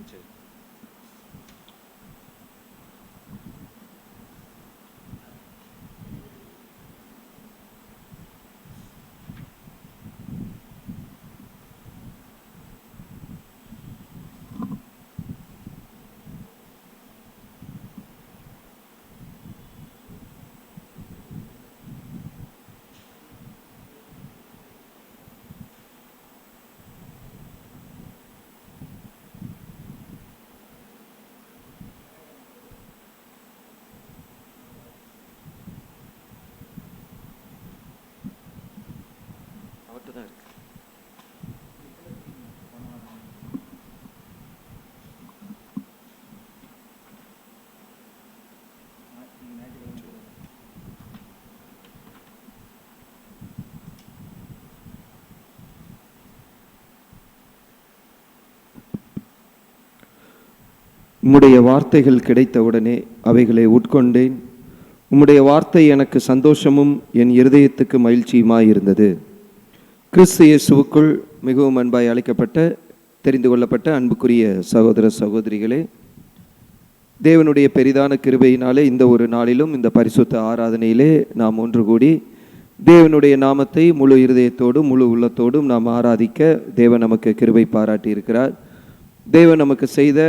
சரி. அவர்கிட்ட தான் இருக்கு. உம்முடைய வார்த்தைகள் கிடைத்தவுடனே அவைகளை உட்கொண்டேன். உம்முடைய வார்த்தை எனக்கு சந்தோஷமும் என் இருதயத்துக்கு மகிழ்ச்சியுமாய் இருந்தது. கிறிஸ்து இயேசுவுக்குள் மிகவும் அன்பாய் அழைக்கப்பட்ட தெரிந்து கொள்ளப்பட்ட அன்புக்குரிய சகோதர சகோதரிகளே, தேவனுடைய பெரிதான கிருபையினாலே இந்த ஒரு நாளிலும் இந்த பரிசுத்த ஆராதனையிலே நாம் ஒன்று கூடி தேவனுடைய நாமத்தை முழு இருதயத்தோடும் முழு உள்ளத்தோடும் நாம் ஆராதிக்க தேவன் நமக்கு கிருபை பாராட்டி இருக்கிறார். தேவன் நமக்கு செய்த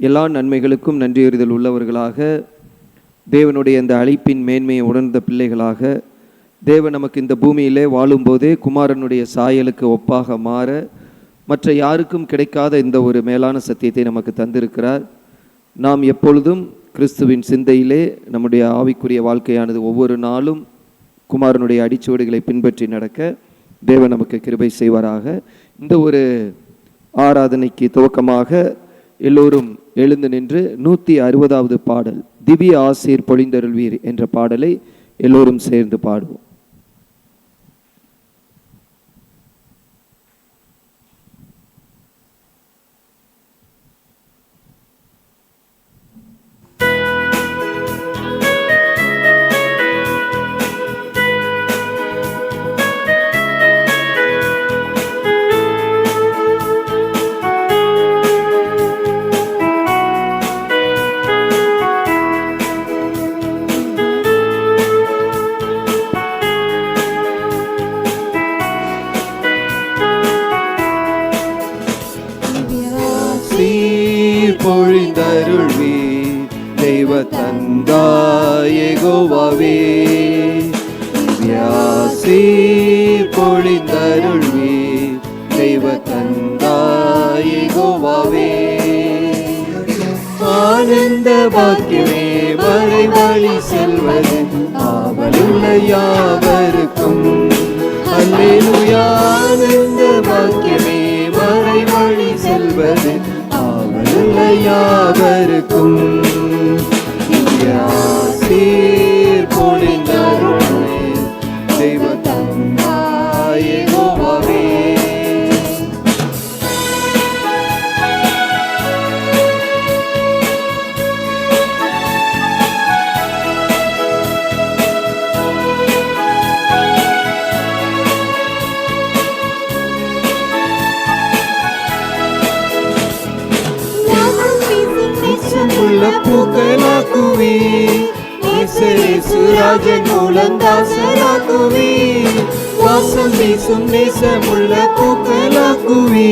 எல்லா நன்மைகளுக்கும் நன்றியறிதல் உள்ளவர்களாக, தேவனுடைய இந்த அழைப்பின் மேன்மையை உணர்ந்த பிள்ளைகளாக, தேவன் நமக்கு இந்த பூமியிலே வாழும்போதே குமாரனுடைய சாயலுக்கு ஒப்பாக மாற மற்ற யாருக்கும் கிடைக்காத இந்த ஒரு மேலான சத்தியத்தை நமக்கு தந்திருக்கிறார். நாம் எப்பொழுதும் கிறிஸ்துவின் சிந்தையிலே நம்முடைய ஆவிக்குரிய வாழ்க்கையானது ஒவ்வொரு நாளும் குமாரனுடைய அடிச்சுவடுகளை பின்பற்றி நடக்க தேவன் நமக்கு கிருபை செய்வாராக. இந்த ஒரு ஆராதனைக்கு துவக்கமாக எல்லோரும் எழுந்து நின்று 160வது பாடல் திவ்ய ஆசீர் பொழிந்தருள்வீர் என்ற பாடலை எல்லோரும் சேர்ந்து பாடுவோம். பொழிந்தருள்வி தெய்வ தந்தாய் யெகோவாவே, திவ்யாசி பொழிந்தருள்வி தெய்வ தந்தாய் யெகோவாவே. ஆனந்த பாக்கியமே மறை வழி செல்வது ஆவலுள்ள யாவருக்கும் அல்லேலூயா. ஆனந்த பாக்கியமே மறை வழி செல்வது யாவருக்கும் ஆசீர் பொழிந்தருள்வே தெய்வ தந்தாய் யெகோவாவே. பூக்களாக்குவி ராஜன் மூலந்தாசராக்குவி, வாசம் வீசும் நேசமுள்ள பூக்களாக்குவி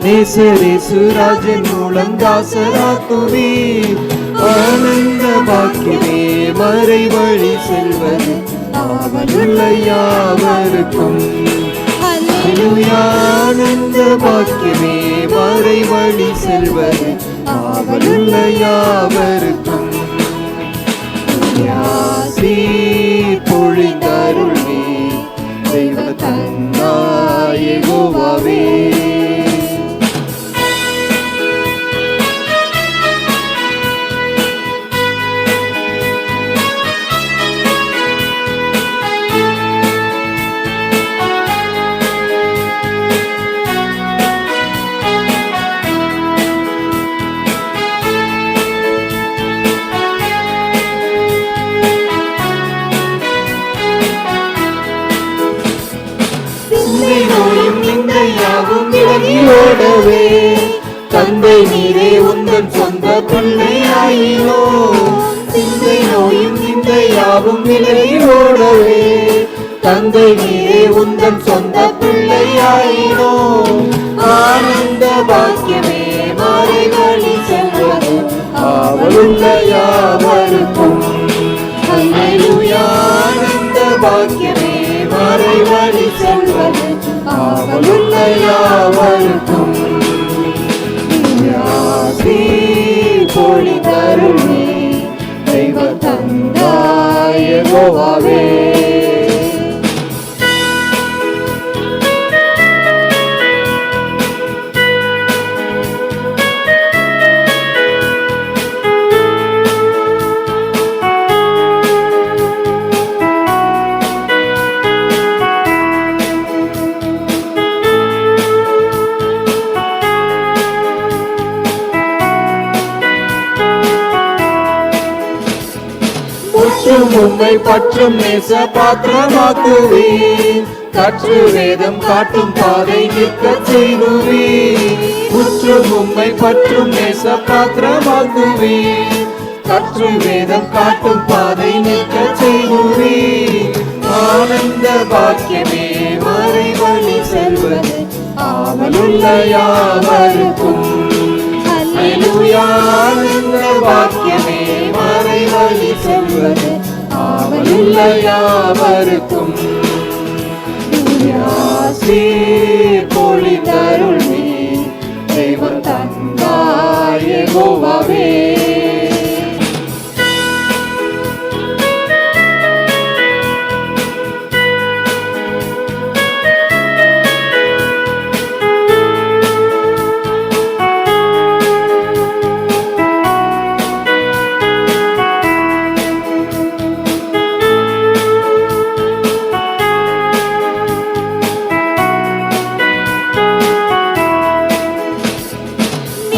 நேசரேசு ராஜன் மூலந்தாசராக்குவி. ஆனந்த பாக்கியமே மறை வழி செல்வது ஆவலுள்ள யாவருக்கும் ஆனந்த பாக்கியமே மறை வழி செல்வது ஆவலுள்ள யாவருக்கும் ஆசீர் பொழிந்தருள்வி தெய்வ தந்தாய் யெகோவாவே. தந்தை நீரே உந்தன் சொந்த பிள்ளையாயினோ, சிந்தை நோயும் நிந்தை யாவும் விலகி ஓடவே. தந்தை நீரே உந்தன் சொந்த பிள்ளையாயினோ, ஆனந்த பாக்கியமே மறை வழி செல்வது ஆவலுள்ள யாவருக்கும். அல்லேலூயா. ஆனந்த பாக்கியமே மறை வழி செல்வது ஆவலுள்ள யாவருக்கும். பொழிதருளே தெய்வ தந்தாய் யெகோவாவே. உம்மை பற்றும் நேச பாத்திரமாக்குவீர், கற்று வேதம் காட்டும் பாதை நிற்க செய்குவீர். முற்றும் உம்மை பற்றும் நேச பாத்திரமாக்குவீர், கற்று வேதம் காட்டும் பாதை நிற்க செய்குவீர். ஆனந்த பாக்கியமே மறை வழி செல்வது ஆவலுள்ள யாவருக்கும். அல்லேலூயா. ஆனந்த பாக்கியமே மறை வழி செல்வது ஆவலுள்ள யாவருக்கும். பொழிதருளே தெய்வ தந்தாய் யெகோவாவே.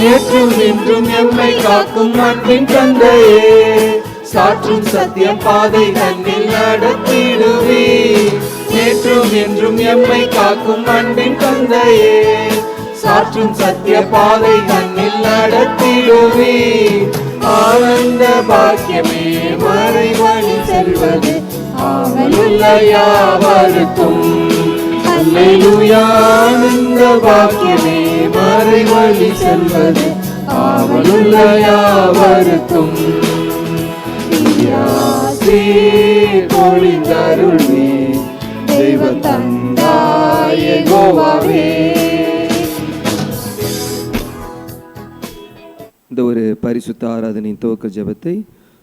நேற்றும் இன்றும் எம்மை காக்கும் அன்பின் தந்தையே, சாற்றும் சத்திய பாதை தன்னில் நடத்திடுவீர். நேற்றும் என்றும் எம்மை காக்கும் அன்பின் தந்தையே, சாற்றும் சத்திய பாதை தன்னில் நடத்திடுவீர். ஆனந்த பாக்கியமே மறை வழி செல்வது ஆவலுள்ள யாவருக்கும். அல்லேலூயா. ஆனந்த பாக்கியமே மறை வழி செல்வது ஆவலுள்ள யாவருக்கும். பொழிதருளே தெய்வ தந்தாய் யெகோவாவே. இந்த ஒரு பரிசுத்த ஆராதனை துவக்க ஜெபத்தை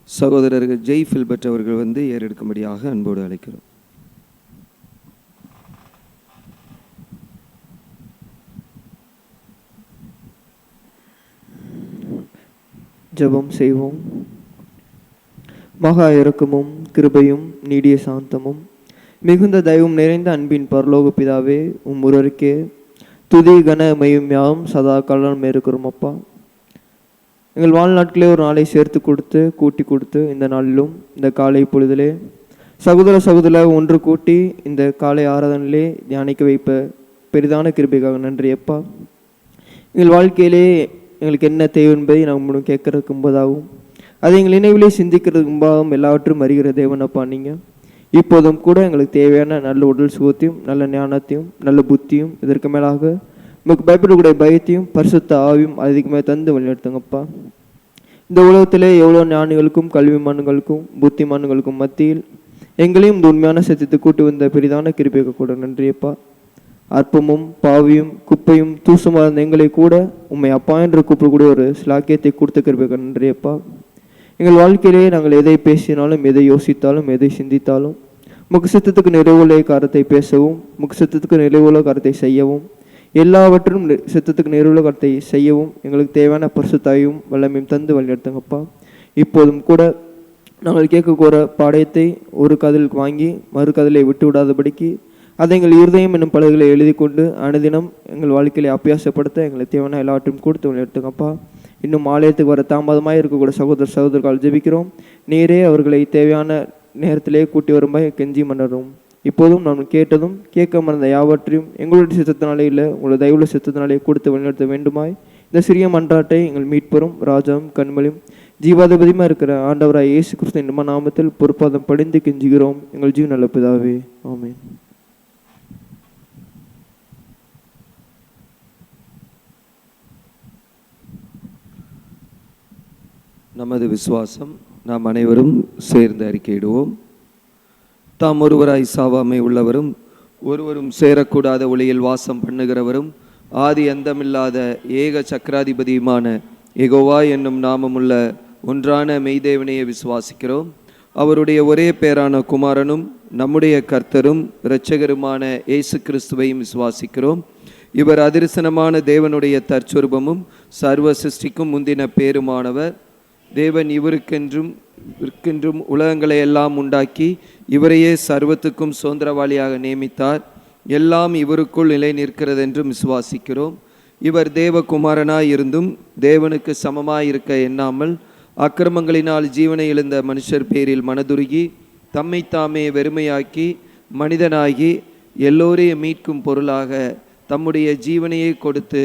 சகோதரர்கள் ஜெய் ஃபில்பர்ட் அவர்கள் வந்து ஏறெடுக்கும்படியாக அன்போடு அழைக்கிறோம். ஜெபம் செய்வோம். மகா இரக்கமும் கிருபையும் நீடிய சாந்தமும் மிகுந்த தயவும் நிறைந்த அன்பின் பரலோக பிதாவே, உம் ஒருவருக்கே துதி கன மையும் யாவும் சதா காலம் இருக்கிறோம். அப்பா, எங்கள் வாழ்நாட்களே ஒரு நாளை சேர்த்து கொடுத்து கூட்டி கொடுத்து இந்த நாளிலும் இந்த காலை பொழுதிலே சகோதர ஒன்று கூட்டி இந்த காலை ஆராதனையிலே தியானிக்க வைப்ப பெரிதான கிருபைக்காக நன்றி. அப்பா, எங்கள் வாழ்க்கையிலே எங்களுக்கு என்ன தேவை என்பதை நாம் முன்னும் கேட்கறதுக்கு முன்பதாகவும் அதை எங்கள் நினைவிலே சிந்திக்கிறதுக்கு முன்பாகவும் எல்லாவற்றும் அறிகிற தேவனப்பா. நீங்கள் இப்போதும் கூட எங்களுக்கு தேவையான நல்ல உடல் சுகத்தையும் நல்ல ஞானத்தையும் நல்ல புத்தியும் இதற்கு மேலாக நமக்கு பயப்படக்கூடிய பயத்தையும் பரிசுத்த ஆவியும் அதிகமாக தந்து வழிநடத்துங்கப்பா. இந்த உலகத்திலே எவ்வளோ ஞானிகளுக்கும் கல்விமான்களுக்கும் புத்திமான்களுக்கும் மத்தியில் எங்களையும் இந்த உண்மையான சத்தியத்தை கூட்டி வந்த பெரிதான கிருபைக்கு கூட நன்றியப்பா. அற்பமும் பாவியும் குப்பையும் தூசுமாக இருந்த எங்களை கூட உண்மை அப்பா என்று கூப்பிடக்கூடிய ஒரு சிலாக்கியத்தை கொடுத்த கிருபைக்கு நன்றியப்பா. எங்கள் வாழ்க்கையிலே நாங்கள் எதை பேசினாலும் எதை யோசித்தாலும் எதை சிந்தித்தாலும் முக சித்தத்துக்கு நிறைவுள்ள காரத்தை பேசவும் முக சித்தத்துக்கு நிறைவுள்ள காரத்தை செய்யவும் எல்லாவற்றும் சித்தத்துக்கு நிறைவுள்ள காரத்தை செய்யவும் எங்களுக்கு தேவையான பரிசுத்தாயும் வல்லமையும் தந்து வழிநடத்துங்கப்பா. இப்போதும் கூட நாங்கள் கேட்கக்கூற பாடயத்தை ஒரு காதில் வாங்கி மறு காதிலை விட்டு விடாதபடிக்கு அதை எங்கள் இருதயம் என்னும் பலகைகளை எழுதி கொண்டு அனுதினம் எங்கள் வாழ்க்கையை அபியாசப்படுத்த எங்களை தேவையான எல்லாவற்றையும் கொடுத்து வழிநடத்துங்கப்பா. இன்னும் ஆலயத்துக்கு வர தாமதமாக இருக்கக்கூடிய சகோதரர்கள் ஜெபிக்கிறோம். நீரே அவர்களை தேவையான நேரத்திலே கூட்டி வரும்பாய் கெஞ்சி மன்னரும். இப்போதும் நான் கேட்டதும் கேட்க மறந்த யாவற்றையும் எங்களுடைய சித்தத்தினாலே இல்லை உங்களுடைய தயவுள்ள சித்தத்தினாலே கொடுத்து வழிநடத்த வேண்டுமாய் இந்த சிறிய மன்றாட்டை எங்கள் மீட்பரும் ராஜாவும் கண்மலையும் ஜீவாதிபதியுமா இருக்கிற ஆண்டவராய் இயேசு கிறிஸ்து என்னும் நாமத்தில் பொறுப்பாதம் படிந்து கெஞ்சுகிறோம் எங்கள் ஜீவ நல்ல பிதாவே, ஆமென். நமது விசுவாசம் நாம் அனைவரும் சேர்ந்து அறிக்கையிடுவோம். தாம் ஒருவராய் சாவாமை உள்ளவரும் ஒருவரும் சேரக்கூடாத ஒளியில் வாசம் பண்ணுகிறவரும் ஆதி அந்தமில்லாத ஏக சக்கராதிபதியுமான யெகோவா என்னும் நாமமுள்ள ஒன்றான மெய்தேவனையை விசுவாசிக்கிறோம். அவருடைய ஒரே பேரான குமாரனும் நம்முடைய கர்த்தரும் இரட்சகருமான இயேசு கிறிஸ்துவையும் விசுவாசிக்கிறோம். இவர் அதிர்சனமான தேவனுடைய தற்சொரூபமும் சர்வ சிருஷ்டிக்கும் முந்தின பேருமானவர். தேவன் இவருக்கென்றும் உலகங்களை எல்லாம் உண்டாக்கி இவரையே சர்வத்துக்கும் சுதந்திரவாளியாக நியமித்தார். எல்லாம் இவருக்குள் நிலை நிற்கிறது என்றும் விசுவாசிக்கிறோம். இவர் தேவகுமாரனாய் இருந்தும் தேவனுக்கு சமமாய் இருக்க எண்ணாமல் அக்கிரமங்களினால் ஜீவனை இழந்த மனுஷர் பேரில் மனதுருகி தம்மை தாமே வெறுமையாக்கி மனிதனாகி எல்லோரையும் மீட்கும் பொருளாக தம்முடைய ஜீவனையை கொடுத்து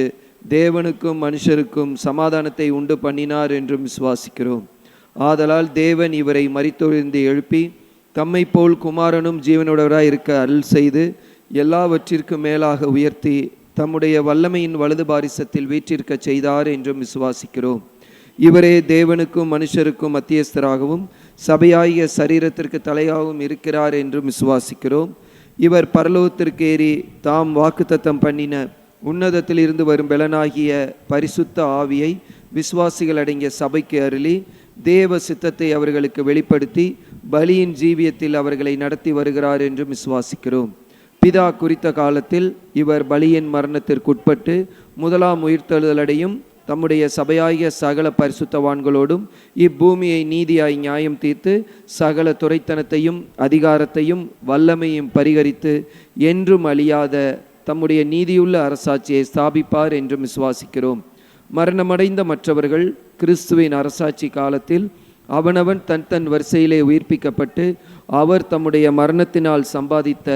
தேவனுக்கும் மனுஷருக்கும் சமாதானத்தை உண்டு பண்ணினார் என்றும் விசுவாசிக்கிறோம். ஆதலால் தேவன் இவரை மரித்தொழிந்து எழுப்பி தம்மை போல் குமாரனும் ஜீவனுடையவராய் இருக்க அருள் செய்து எல்லாவற்றிற்கும் மேலாக உயர்த்தி தம்முடைய வல்லமையின் வலது பாரிசத்தில் வீற்றிருக்க செய்தார் என்றும் விசுவாசிக்கிறோம். இவரே தேவனுக்கும் மனுஷருக்கும் மத்தியஸ்தராகவும் சபையாகிய சரீரத்திற்கு தலையாகவும் இருக்கிறார் என்றும் விசுவாசிக்கிறோம். இவர் பரலோகத்திற்கு ஏறி தாம் வாக்குத்தத்தம் பண்ணின உன்னதத்தில் இருந்து வரும் பலனாகிய பரிசுத்த ஆவியை விசுவாசிகள் அடங்கிய சபைக்கு அருளி தேவ சித்தத்தை அவர்களுக்கு வெளிப்படுத்தி பலியின் ஜீவியத்தில் அவர்களை நடத்தி வருகிறார் என்றும் விசுவாசிக்கிறோம். பிதா குறித்த காலத்தில் இவர் பலியின் மரணத்திற்குட்பட்டு முதலாம் உயிர்த்தெழுதலடையும் தம்முடைய சபையாகிய சகல பரிசுத்தவான்களோடும் இப்பூமியை நீதியாய் நியாயம் தீர்த்து சகல துரைத்தனத்தையும் அதிகாரத்தையும் வல்லமையும் பரிகரித்து என்றும் அழியாத தம்முடைய நீதியுள்ள அரசாட்சியை ஸ்தாபிப்பார் என்றும் விசுவாசிக்கிறோம். மரணமடைந்த மற்றவர்கள் கிறிஸ்துவின் அரசாட்சி காலத்தில் அவனவன் தன் வரிசையிலே உயிர்ப்பிக்கப்பட்டு அவர் தம்முடைய மரணத்தினால் சம்பாதித்த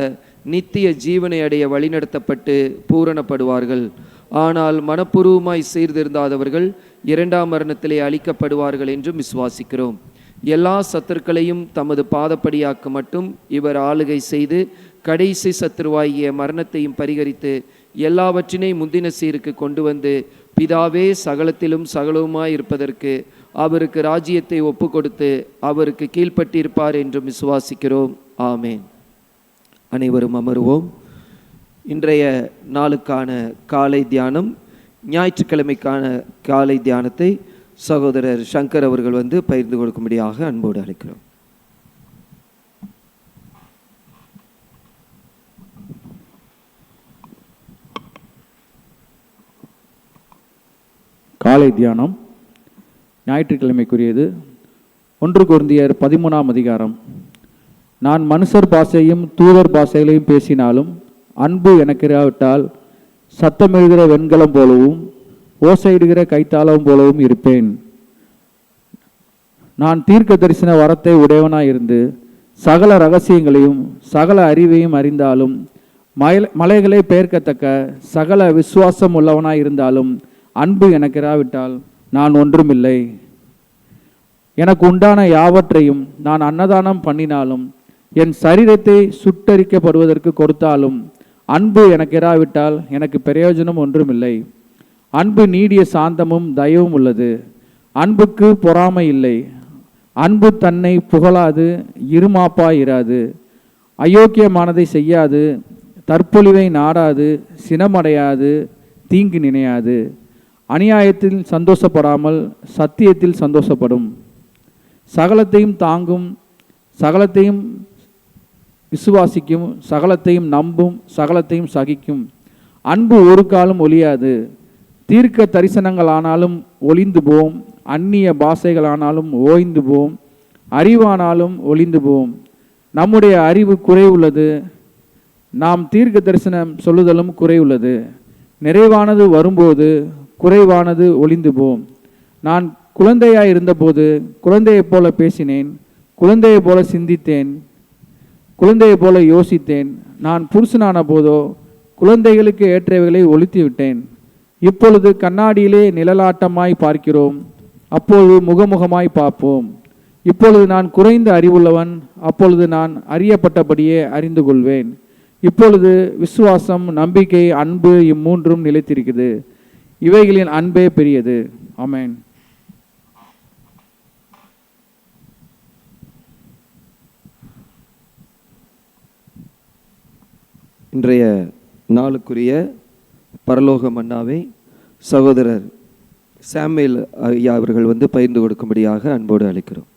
நித்திய ஜீவனை அடைய வழிநடத்தப்பட்டு பூரணப்படுவார்கள். ஆனால் மனப்பூர்வமாய் சீர்திருந்தாதவர்கள் இரண்டாம் மரணத்திலே அழிக்கப்படுவார்கள் என்றும் விசுவாசிக்கிறோம். எல்லா சத்துருக்களையும் தமது பாதப்படியாக்க மட்டும் இவர் ஆளுகை செய்து கடைசி சத்துருவாகிய மரணத்தையும் பரிகரித்து எல்லாவற்றினையும் முந்தின சீருக்கு கொண்டு வந்து பிதாவே சகலத்திலும் சகலவுமாய் இருப்பதற்கு அவருக்கு ராஜ்யத்தை ஒப்பு கொடுத்து அவருக்கு கீழ்ப்பட்டிருப்பார் என்றும் விசுவாசிக்கிறோம். ஆமேன். அனைவரும் அமருவோம். இன்றைய நாளுக்கான காலை தியானம், ஞாயிற்றுக்கிழமைக்கான காலை தியானத்தை சகோதரர் சங்கர் அவர்கள் பகிர்ந்து கொடுக்கும்படியாக அன்போடு அழைக்கிறோம். காலை தியானம் ஞாயிற்றுக்கிழமைக்குரியது. 1 கொரிந்தியர் 13ஆம் அதிகாரம். நான் மனுஷர் பாஷையும் தூதர் பாஷைகளையும் பேசினாலும் அன்பு எனக்கு இராவிட்டால் சத்தமிடுகிற வெண்கலம் போலவும் ஓசையிடுகிற கைத்தாளம் போலவும் இருப்பேன். நான் தீர்க்க தரிசன வரத்தை உடையவனாயிருந்து சகல ரகசியங்களையும் சகல அறிவையும் அறிந்தாலும் மலைகளை பெயர்க்கத்தக்க சகல விசுவாசம் உள்ளவனாயிருந்தாலும் அன்பு எனக்கு இராவிட்டால் நான் ஒன்றுமில்லை. எனக்கு உண்டான யாவற்றையும் நான் அன்னதானம் பண்ணினாலும் என் சரீரத்தை சுட்டரிக்கப்படுவதற்கு கொடுத்தாலும் அன்பு எனக்கு இராவிட்டால் எனக்கு பிரயோஜனம் ஒன்றுமில்லை. அன்பு நீடிய சாந்தமும் தயவும் உள்ளது. அன்புக்கு பொறாமை இல்லை. அன்பு தன்னை புகழாது, இருமாப்பாயிராது, அயோக்கியமானதை செய்யாது, தற்பொழிவை நாடாது, சினமடையாது, தீங்கு நினையாது, அநியாயத்தில் சந்தோஷப்படாமல் சத்தியத்தில் சந்தோஷப்படும், சகலத்தையும் தாங்கும், சகலத்தையும் விசுவாசிக்கும், சகலத்தையும் நம்பும், சகலத்தையும் சகிக்கும். அன்பு ஒரு காலம் ஒழியாது. தீர்க்க தரிசனங்களானாலும் ஒளிந்து போம், அந்நிய பாஷைகளானாலும் ஓய்ந்து போம், அறிவானாலும் ஒளிந்து போம். நம்முடைய அறிவு குறைவுள்ளது, நாம் தீர்க்க தரிசனம் சொல்லுதலும் குறைவுள்ளது. நிறைவானது வரும்போது குறைவானது ஒளிந்து போம். நான் குழந்தையாய் இருந்தபோது குழந்தையைப் போல பேசினேன், குழந்தையைப் போல சிந்தித்தேன், குழந்தையைப் போல யோசித்தேன். நான் புருஷனான போதோ குழந்தைகளுக்கு ஏற்றவைகளை ஒழித்து விட்டேன். இப்பொழுது கண்ணாடியிலே நிழலாட்டமாய் பார்க்கிறோம், அப்பொழுது முகமுகமாய் பார்ப்போம். இப்பொழுது நான் குறைந்த அறிவுள்ளவன், அப்பொழுது நான் அறியப்பட்டபடியே அறிந்து கொள்வேன். இப்பொழுது விசுவாசம், நம்பிக்கை, அன்பு இம்மூன்றும் நிலைத்திருக்குது. இவைகளின் அன்பே பெரியது. ஆமென். இன்றைய நாளுக்குரிய பரலோக மன்னாவை சகோதரர் சாமுவேல் ஐயா அவர்கள் பகிர்ந்து கொடுக்கும்படியாக அன்போடு அழைக்கிறோம்.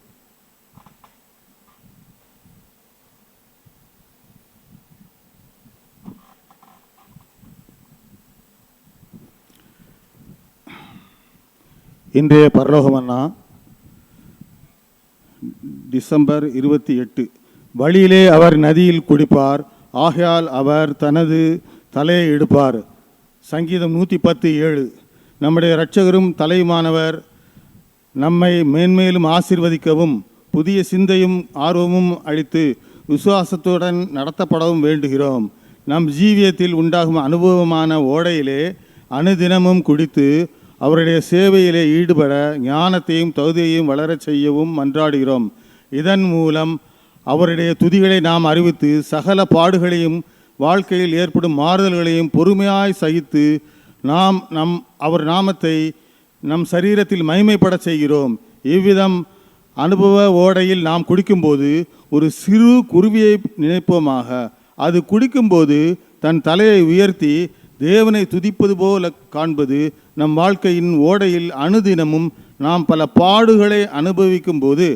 இன்றைய பரலோக மன்னா டிசம்பர் 28. வழியிலே அவர் நதியில் குடிப்பார், ஆகையால் அவர் தனது தலையை எடுப்பார். சங்கீதம் 110:7. நம்முடைய இரட்சகரும் தலையுமானவர் நம்மை மேன்மேலும் ஆசீர்வதிக்கவும் புதிய சிந்தையும் ஆர்வமும் அளித்து விசுவாசத்துடன் நடத்தப்படவும் வேண்டுகிறோம். நம் ஜீவியத்தில் உண்டாகும் அனுபவமான ஓடையிலே அனுதினமும் குடித்து அவருடைய சேவையிலே ஈடுபட ஞானத்தையும் தகுதியையும் வளரச் செய்யவும் மன்றாடுகிறோம். இதன் மூலம் அவருடைய துதிகளை நாம் அறிவித்து சகல பாடுகளையும் வாழ்க்கையில் ஏற்படும் மாறுதல்களையும் பொறுமையாய் சகித்து அவர் நாமத்தை நம் சரீரத்தில் மகிமைப்பட செய்கிறோம். இவ்விதம் அனுபவ ஓடையில் நாம் குடிக்கும்போது ஒரு சிறு குருவியை நினைப்போமாக. அது குடிக்கும்போது தன் தலையை உயர்த்தி தேவனை துதிப்பது போல காண்பது நம் வாழ்க்கையின் ஓடையில் அனுதினமும் நாம் பல பாடுகளை அனுபவிக்கும் போது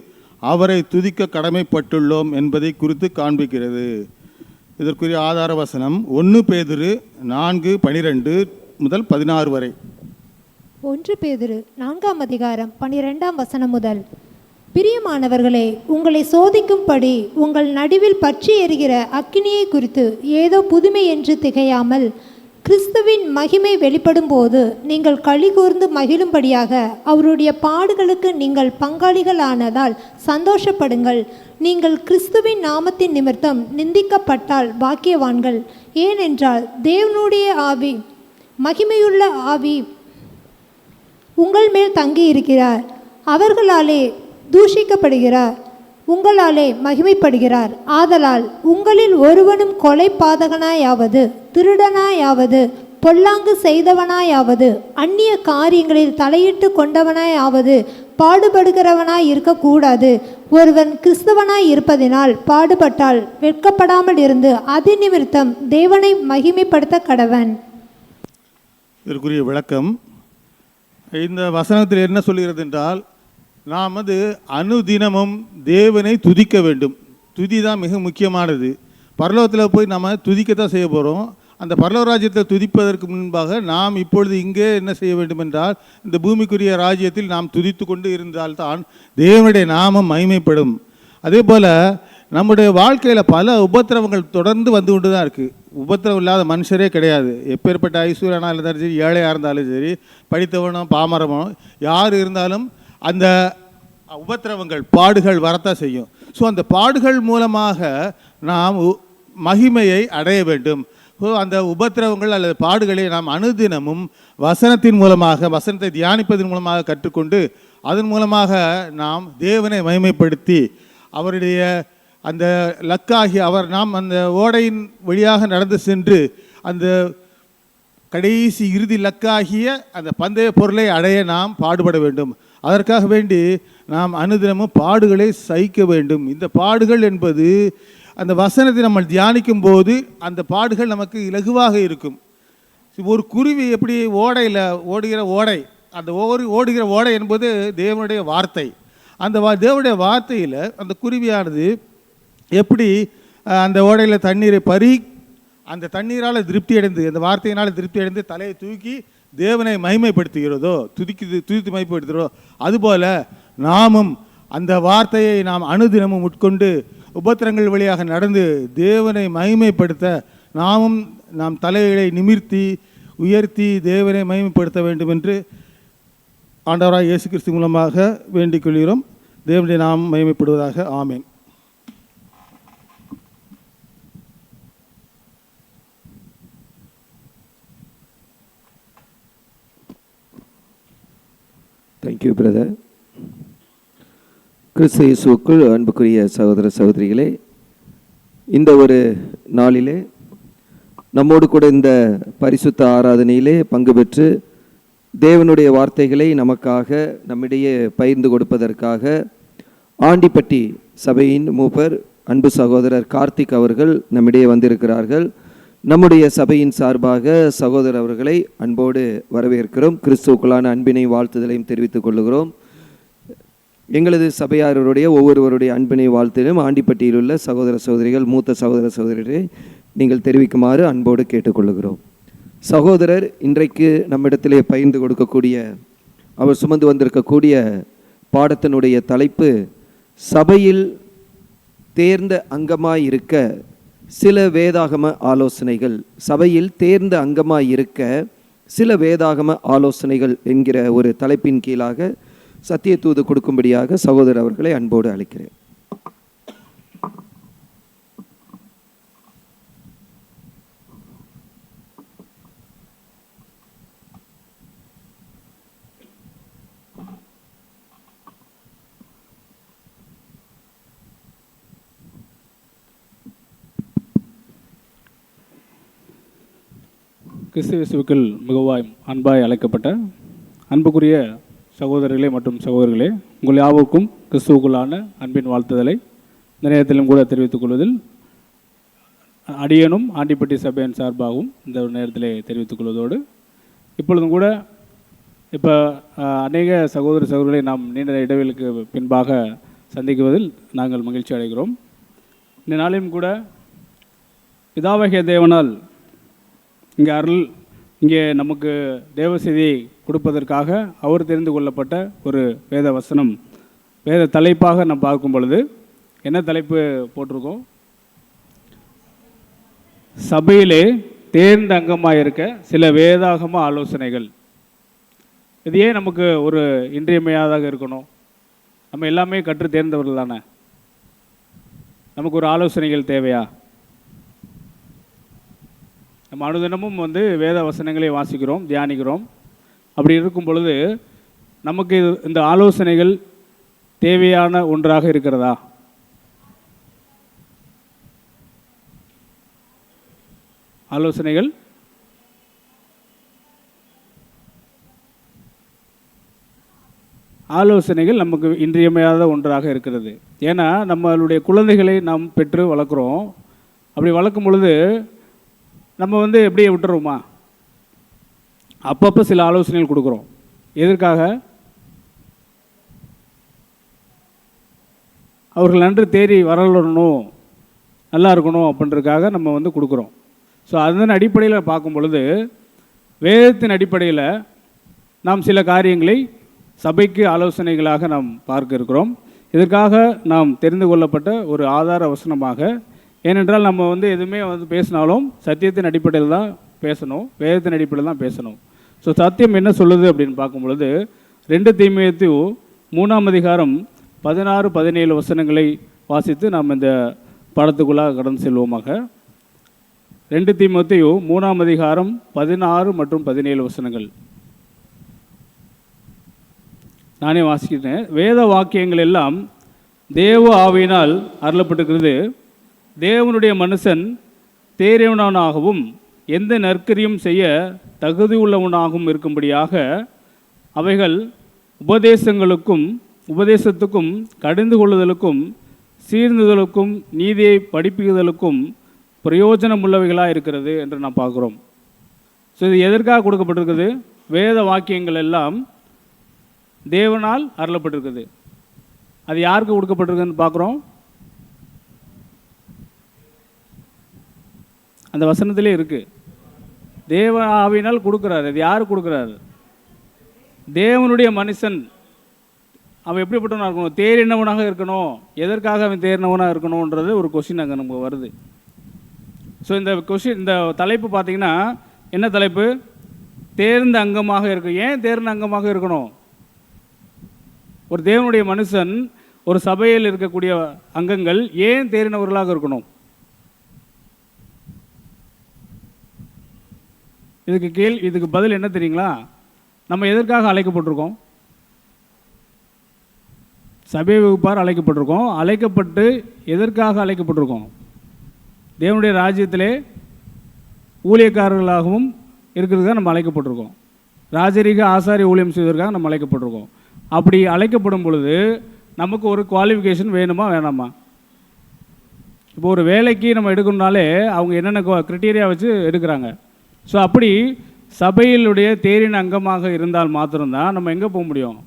அவரை துதிக்க கடமைப்பட்டுள்ளோம் என்பதை குறித்து காண்பிக்கிறது. இதற்குரிய ஆதார வசனம் 1 பேதுரு 4:12 முதல் 16 வரை. 1 பேதுரு 4ஆம் அதிகாரம் 12ஆம் வசனம் முதல். பிரியமானவர்களே, உங்களை சோதிக்கும்படி உங்கள் நடுவில் பற்றி எரிகிற அக்கினியை குறித்து ஏதோ புதுமை என்று திகையாமல் கிறிஸ்துவின் மகிமை வெளிப்படும் போது நீங்கள் களி கூர்ந்து மகிழும்படியாக அவருடைய பாடுகளுக்கு நீங்கள் பங்காளிகளானதால் சந்தோஷப்படுங்கள். நீங்கள் கிறிஸ்துவின் நாமத்தின் நிமித்தம் நிந்திக்கப்பட்டால் பாக்கியவான்கள். ஏனென்றால் தேவனுடைய ஆவி, மகிமையுள்ள ஆவி உங்கள் மேல் தங்கி இருக்கிறார். அவர்களாலே தூஷிக்கப்படுகிறார், உங்களாலே மகிமைப்படுகிறார். ஆதலால் உங்களில் ஒருவனும் கொலை பாதகனாயாவது, திருடனாயாவது, பொல்லாங்கு செய்தவனாயாவது, அந்நிய காரியங்களில் தலையிட்டு கொண்டவனாயாவது பாடுபடுகிறவனாய் இருக்கக்கூடாது. ஒருவன் கிறிஸ்தவனாய் இருப்பதினால் பாடுபட்டால் வெட்கப்படாமல் இருந்து அது நிமித்தம் தேவனை மகிமைப்படுத்த கடவன். இதற்குரிய விளக்கம் இந்த வசனத்தில் என்ன சொல்கிறது என்றால், நாம் அனுதினமும் தேவனை துதிக்க வேண்டும். துதி தான் மிக முக்கியமானது. பரலோகத்தில் போய் நம்ம துதிக்கத்தான் செய்ய போகிறோம். அந்த பரலோக ராஜ்யத்தை துதிப்பதற்கு முன்பாக நாம் இப்பொழுது இங்கே என்ன செய்ய வேண்டும் என்றால், இந்த பூமிக்குரிய ராஜ்யத்தில் நாம் துதித்து கொண்டு இருந்தால்தான் தேவனுடைய நாமம் மகிமைப்படும். அதே போல் நம்முடைய வாழ்க்கையில் பல உபத்திரவங்கள் தொடர்ந்து வந்து கொண்டு தான் இருக்குது. உபத்திரவம் இல்லாத மனுஷரே கிடையாது. எப்பேற்பட்ட ஐஸ்வர்யனாக இருந்தாலும் சரி, ஏழையாக இருந்தாலும் சரி, படித்தவனோ பாமரமோ யார் இருந்தாலும் அந்த உபத்திரவங்கள், பாடுகள் வரத்தான் செய்யும். ஸோ அந்த பாடுகள் மூலமாக நாம் மகிமையை அடைய வேண்டும். ஸோ அந்த உபத்திரவங்கள் அல்லது பாடுகளை நாம் அனுதினமும் வசனத்தின் மூலமாக, வசனத்தை தியானிப்பதன் மூலமாக கற்றுக்கொண்டு அதன் மூலமாக நாம் தேவனை மகிமைப்படுத்தி அவருடைய அந்த லக்காகி நாம் அந்த ஓடையின் வழியாக நடந்து சென்று அந்த கடைசி இறுதி லக்காகிய அந்த பந்தய பொருளை அடைய நாம் பாடுபட வேண்டும். அதற்காக வேண்டி நாம் அனுதினமும் பாடுகளை சகிக்க வேண்டும். இந்த பாடுகள் என்பது அந்த வசனத்தை நம்ம தியானிக்கும் போது அந்த பாடுகள் நமக்கு இலகுவாக இருக்கும். ஒரு குருவி எப்படி ஓடையில் ஓடுகிற ஓடை, அந்த ஓடுகிற ஓடை என்பது தேவனுடைய வார்த்தை. அந்த தேவனுடைய வார்த்தையில் அந்த குருவியானது எப்படி அந்த ஓடையில் தண்ணீரை அந்த தண்ணீரால் திருப்தி அடைந்து, அந்த வார்த்தையினால் திருப்தி அடைந்து தலையை தூக்கி தேவனை மகிமைப்படுத்துகிறதோ, துதித்து மகிமைப்படுத்துகிறதோ, அதுபோல் நாமும் அந்த வார்த்தையை நாம் அனுதினமும் உட்கொண்டு உபத்திரங்கள் வழியாக நடந்து தேவனை மகிமைப்படுத்த நாம் தலைகளை நிமிர்த்தி உயர்த்தி தேவனை மகிமைப்படுத்த வேண்டும் என்று ஆண்டவராய் இயேசு கிறிஸ்து மூலமாக வேண்டிக் கொள்கிறோம். தேவனுடைய நாம் மகிமைப்படுவதாக. ஆமேன். Thank you brother. கிறிஸ்து இயேசுவுக்குள் அன்புக்குரிய சகோதர சகோதரிகளே, இந்த ஒரு நாளிலே நம்மோடு கூட இந்த பரிசுத்த ஆராதனையிலே பங்கு பெற்று தேவனுடைய வார்த்தைகளை நமக்காக நம்மிடையே பகிர்ந்து கொடுப்பதற்காக ஆண்டிப்பட்டி சபையின் மூப்பர் அன்பு சகோதரர் கார்த்திக் அவர்கள் நம்மிடையே வந்திருக்கிறார்கள். நம்முடைய சபையின் சார்பாக சகோதரர் அவர்களை அன்போடு வரவேற்கிறோம். கிறிஸ்துவுக்குள்ளான அன்பினை வாழ்த்துதலையும் தெரிவித்துக் கொள்கிறோம். எங்களது சபையாரருடைய ஒவ்வொருவருடைய அன்பினை வாழ்த்திலும் ஆண்டிப்பட்டியில் உள்ள சகோதர சகோதரிகள், மூத்த சகோதர சகோதரிகளை நீங்கள் தெரிவிக்குமாறு அன்போடு கேட்டுக்கொள்கிறோம். சகோதரர் இன்றைக்கு நம்மிடத்திலே பகிர்ந்து கொடுக்கக்கூடிய, அவர் சுமந்து வந்திருக்கக்கூடிய பாடத்தினுடைய தலைப்பு சபையில் தேர்ந்த அங்கமாய் இருக்க சில வேதாகம ஆலோசனைகள். சபையில் தேர்ந்த அங்கமாய் இருக்க சில வேதாகம ஆலோசனைகள் என்கிற ஒரு தலைப்பின் கீழாக சத்திய தூது கொடுக்கும்படியாக சகோதரர் அவர்களை அன்போடு அழைக்கிறேன். கிறிஸ்து இயேசுவுக்குள் மிகவும் அன்பாய் அழைக்கப்பட்ட அன்புக்குரிய சகோதரர்களே மற்றும் சகோதரர்களே, உங்கள் யாவருக்கும் கிறிஸ்துவுக்குள்ளான அன்பின் வாழ்த்துதலை இந்த நேரத்திலும் கூட தெரிவித்துக் கொள்வதில் அடியனும் ஆண்டிப்பட்டி சபையின் சார்பாகவும் இந்த நேரத்திலே தெரிவித்துக் கொள்வதோடு, இப்பொழுதும் கூட இப்போ அநேக சகோதர சகோதரர்களை நாம் நீண்ட இடைவெளிக்கு பின்பாக சந்திக்குவதில் நாங்கள் மகிழ்ச்சி அடைகிறோம். இந்த நாளிலும் கூட பிதாவாகிய தேவனால் இங்கே நமக்கு தேவ செய்தியை கொடுப்பதற்காக அவர் தெரிந்து கொள்ளப்பட்ட ஒரு வேத வசனம், வேத தலைப்பாக நாம் பார்க்கும் பொழுது என்ன தலைப்பு போட்டிருக்கோம்? சபையிலே தேர்ந்த அங்கமாக இருக்க சில வேதாகம ஆலோசனைகள். இது ஏன் நமக்கு ஒரு இன்றியமையாதாக இருக்கணும்? நம்ம எல்லாமே கற்று தேர்ந்தவர்கள் தானே, நமக்கு ஒரு ஆலோசனைகள் தேவையா? நம்ம அனுதினமும் வேத வசனங்களை வாசிக்கிறோம், தியானிக்கிறோம். அப்படி இருக்கும் பொழுது நமக்கு இந்த ஆலோசனைகள் தேவையான ஒன்றாக இருக்கிறதா? ஆலோசனைகள் நமக்கு இன்றியமையாத ஒன்றாக இருக்கிறது. ஏன்னா நம்மளுடைய குழந்தைகளை நாம் பெற்று வளர்க்குறோம். அப்படி வளர்க்கும் பொழுது நம்ம எப்படியே விட்டுறோமா? அப்பப்போ சில ஆலோசனைகள் கொடுக்குறோம். எதற்காக? அவர்கள் நன்று தேறி வரணும், நல்லா இருக்கணும் அப்படின்றதுக்காக நம்ம கொடுக்குறோம். ஸோ அதன் அடிப்படையில் பார்க்கும் பொழுது வேதத்தின் அடிப்படையில் நாம் சில காரியங்களை சபைக்கு ஆலோசனைகளாக நாம் பார்க்க இருக்கிறோம். இதற்காக நாம் தெரிந்து கொள்ளப்பட்ட ஒரு ஆதார வசனமாக, ஏனென்றால் நம்ம எதுவுமே பேசினாலும் சத்தியத்தின் அடிப்படையில் தான் பேசணும், வேதத்தின் அடிப்படையில் தான் பேசணும். ஸோ சத்தியம் என்ன சொல்லுது அப்படின்னு பார்க்கும் பொழுது 2 தீமோத்தேயு 3ஆம் அதிகாரம் 16-17 வசனங்களை வாசித்து நாம் இந்த பாடத்துக்குள்ளாக கடந்து செல்வோமாக. 2 தீமோத்தேயு 3ஆம் அதிகாரம் 16 மற்றும் 17 வசனங்கள் நானே வாசிக்கிறேன். வேத வாக்கியங்கள் எல்லாம் தேவ ஆவியினால் அருளப்பட்டிருக்கிறது. தேவனுடைய மனுஷன் தேறியவனாகவும் எந்த நற்கரியும் செய்ய தகுதி உள்ளவனாகவும் இருக்கும்படியாக அவைகள் உபதேசத்துக்கும் கடிந்து கொள்ளுதலுக்கும் சீர்ந்துதலுக்கும் நீதியை படிப்புதலுக்கும் பிரயோஜனம் உள்ளவைகளாக இருக்கிறது என்று நாம் பார்க்குறோம். ஸோ இது எதற்காக கொடுக்கப்பட்டிருக்குது? வேத வாக்கியங்கள் எல்லாம் தேவனால் அருளப்பட்டிருக்குது. அது யாருக்கு கொடுக்கப்பட்டிருக்குன்னு பார்க்குறோம். அந்த வசனத்திலே இருக்குது, தேவ ஆவியினால் கொடுக்குறாரு. அது யார் கொடுக்குறாரு? தேவனுடைய மனுஷன். அவன் எப்படிப்பட்டவனாக இருக்கணும்? தேறினவனாக இருக்கணும். எதற்காக அவன் தேறினவனாக இருக்கணுன்றது ஒரு கொஸ்டின் அங்கே நமக்கு வருது. ஸோ இந்த தலைப்பு பார்த்தீங்கன்னா என்ன தலைப்பு? தேர்ந்த அங்கமாக இருக்கு. ஏன் தேர்ந்த அங்கமாக இருக்கணும்? ஒரு தேவனுடைய மனுஷன், ஒரு சபையில் இருக்கக்கூடிய அங்கங்கள் ஏன் தேறினவர்களாக இருக்கணும்? இதுக்கு பதில் என்ன தெரியுங்களா? நம்ம எதற்காக அழைக்கப்பட்டிருக்கோம்? சபை வகுப்பார் அழைக்கப்பட்டிருக்கோம். அழைக்கப்பட்டு எதற்காக அழைக்கப்பட்டிருக்கோம்? தேவனுடைய ராஜ்யத்திலே ஊழியக்காரர்களாகவும் இருக்கிறதுக்காக நம்ம அழைக்கப்பட்டிருக்கோம். ராஜரீக ஆசாரிய ஊழியம் செய்வதற்காக நம்ம அழைக்கப்பட்டிருக்கோம். அப்படி அழைக்கப்படும் பொழுது நமக்கு ஒரு குவாலிஃபிகேஷன் வேணுமா வேணாமா? இப்போ ஒரு வேலைக்கு நம்ம எடுக்கணும்னாலே அவங்க என்னென்ன க்ரைட்டீரியா வச்சு எடுக்கிறாங்க. ஸோ அப்படி சபையிலுடைய தேரின் அங்கமாக இருந்தால் மாத்திரம்தான் நம்ம எங்கே போக முடியும்?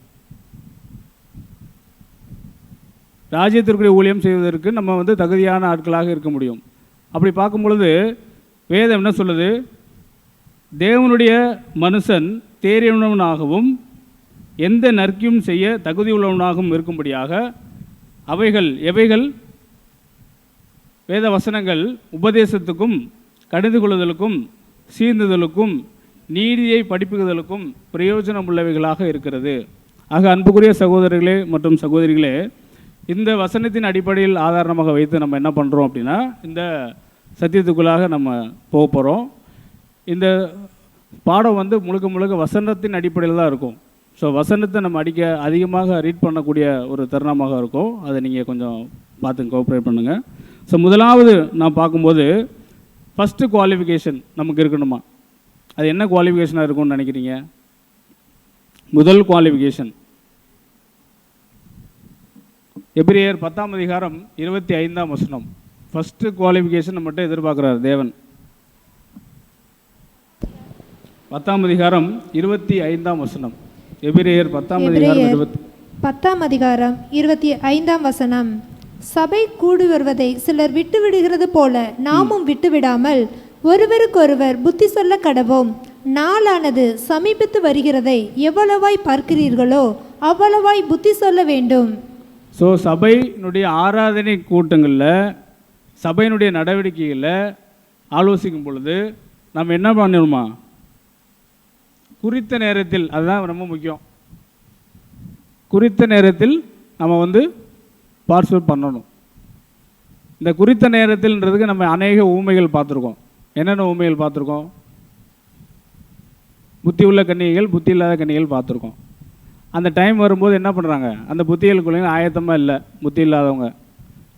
ராஜ்யத்திற்குரிய ஊழியம் செய்வதற்கு நம்ம வந்து தகுதியான ஆட்களாக இருக்க முடியும். அப்படி பார்க்கும் பொழுது வேதம் என்ன சொல்லுது? தேவனுடைய மனுஷன் தேறியவனாகவும் எந்த நற்கியும் செய்ய தகுதி உள்ளவனாகவும் இருக்கும்படியாக எவைகள் வேத வசனங்கள் உபதேசத்துக்கும் கடிந்து கொள்ளுதலுக்கும் சீர்ந்துதலுக்கும் நீதியை படிப்புகளுக்கும் பிரயோஜனம் உள்ளவைகளாக இருக்கிறது. ஆக அன்புக்குரிய சகோதரர்களே மற்றும் சகோதரிகளே, இந்த வசனத்தின் அடிப்படையில் ஆதாரமாக வைத்து நம்ம என்ன பண்ணுறோம் அப்படின்னா, இந்த சத்தியத்துக்குள்ளாக நம்ம போக போகிறோம். இந்த பாடம் வந்து முழுக்க வசனத்தின் அடிப்படையில் தான் இருக்கும். ஸோ வசனத்தை நம்ம அதிகமாக ரீட் பண்ணக்கூடிய ஒரு தருணமாக இருக்கும். அதை நீங்கள் கொஞ்சம் பார்த்து கோஆப்ரேட் பண்ணுங்கள். ஸோ முதலாவது நான் பார்க்கும்போது ஃபஸ்ட்டு குவாலிஃபிகேஷன் நமக்கு இருக்கணுமா? அது என்ன குவாலிஃபிகேஷனாக இருக்கும்னு நினைக்கிறீங்க? முதல் குவாலிஃபிகேஷன் எபிரேயர் 10ஆம் அதிகாரம் 25ஆம் வசனம். ஃபஸ்ட்டு குவாலிஃபிகேஷன் நம்மகிட்ட எதிர்பார்க்குறாரு தேவன். 10ஆம் அதிகாரம் 25ஆம் வசனம். எபிரேயர் 10ஆம் அதிகாரம் 25ஆம் வசனம். சபை கூடி வருவதை சிலர் விட்டு விடுகிறது போல நாமும் விட்டு விடாமல் ஒருவருக்கொருவர் புத்தி சொல்ல கடவோம். நாளானது சமீபித்து வருகிறதை எவ்வளவாய் பார்க்கிறீர்களோ அவ்வளவாய் புத்தி சொல்ல வேண்டும். ஸோ சபையினுடைய ஆராதனை கூட்டங்களில், சபையினுடைய நடவடிக்கைகளில் ஆலோசிக்கும் பொழுது நம்ம என்ன பண்ணணுமா? குறித்த நேரத்தில், அதுதான் ரொம்ப முக்கியம், குறித்த நேரத்தில் நம்ம வந்து பார்ட்டிசிபேட் பண்ணணும். இந்த குறித்த நேரத்தில்ன்றதுக்கு நம்ம அநேக ஊமைகள் பார்த்துருக்கோம். என்னென்ன ஊமைகள் பார்த்துருக்கோம்? புத்தி உள்ள கன்னிகைகள், புத்தி இல்லாத கன்னிகைகள் பார்த்துருக்கோம். அந்த டைம் வரும்போது என்ன பண்ணுறாங்க? அந்த புத்திகளுக்குள்ளே ஆயத்தமாக இல்லை புத்தி இல்லாதவங்க.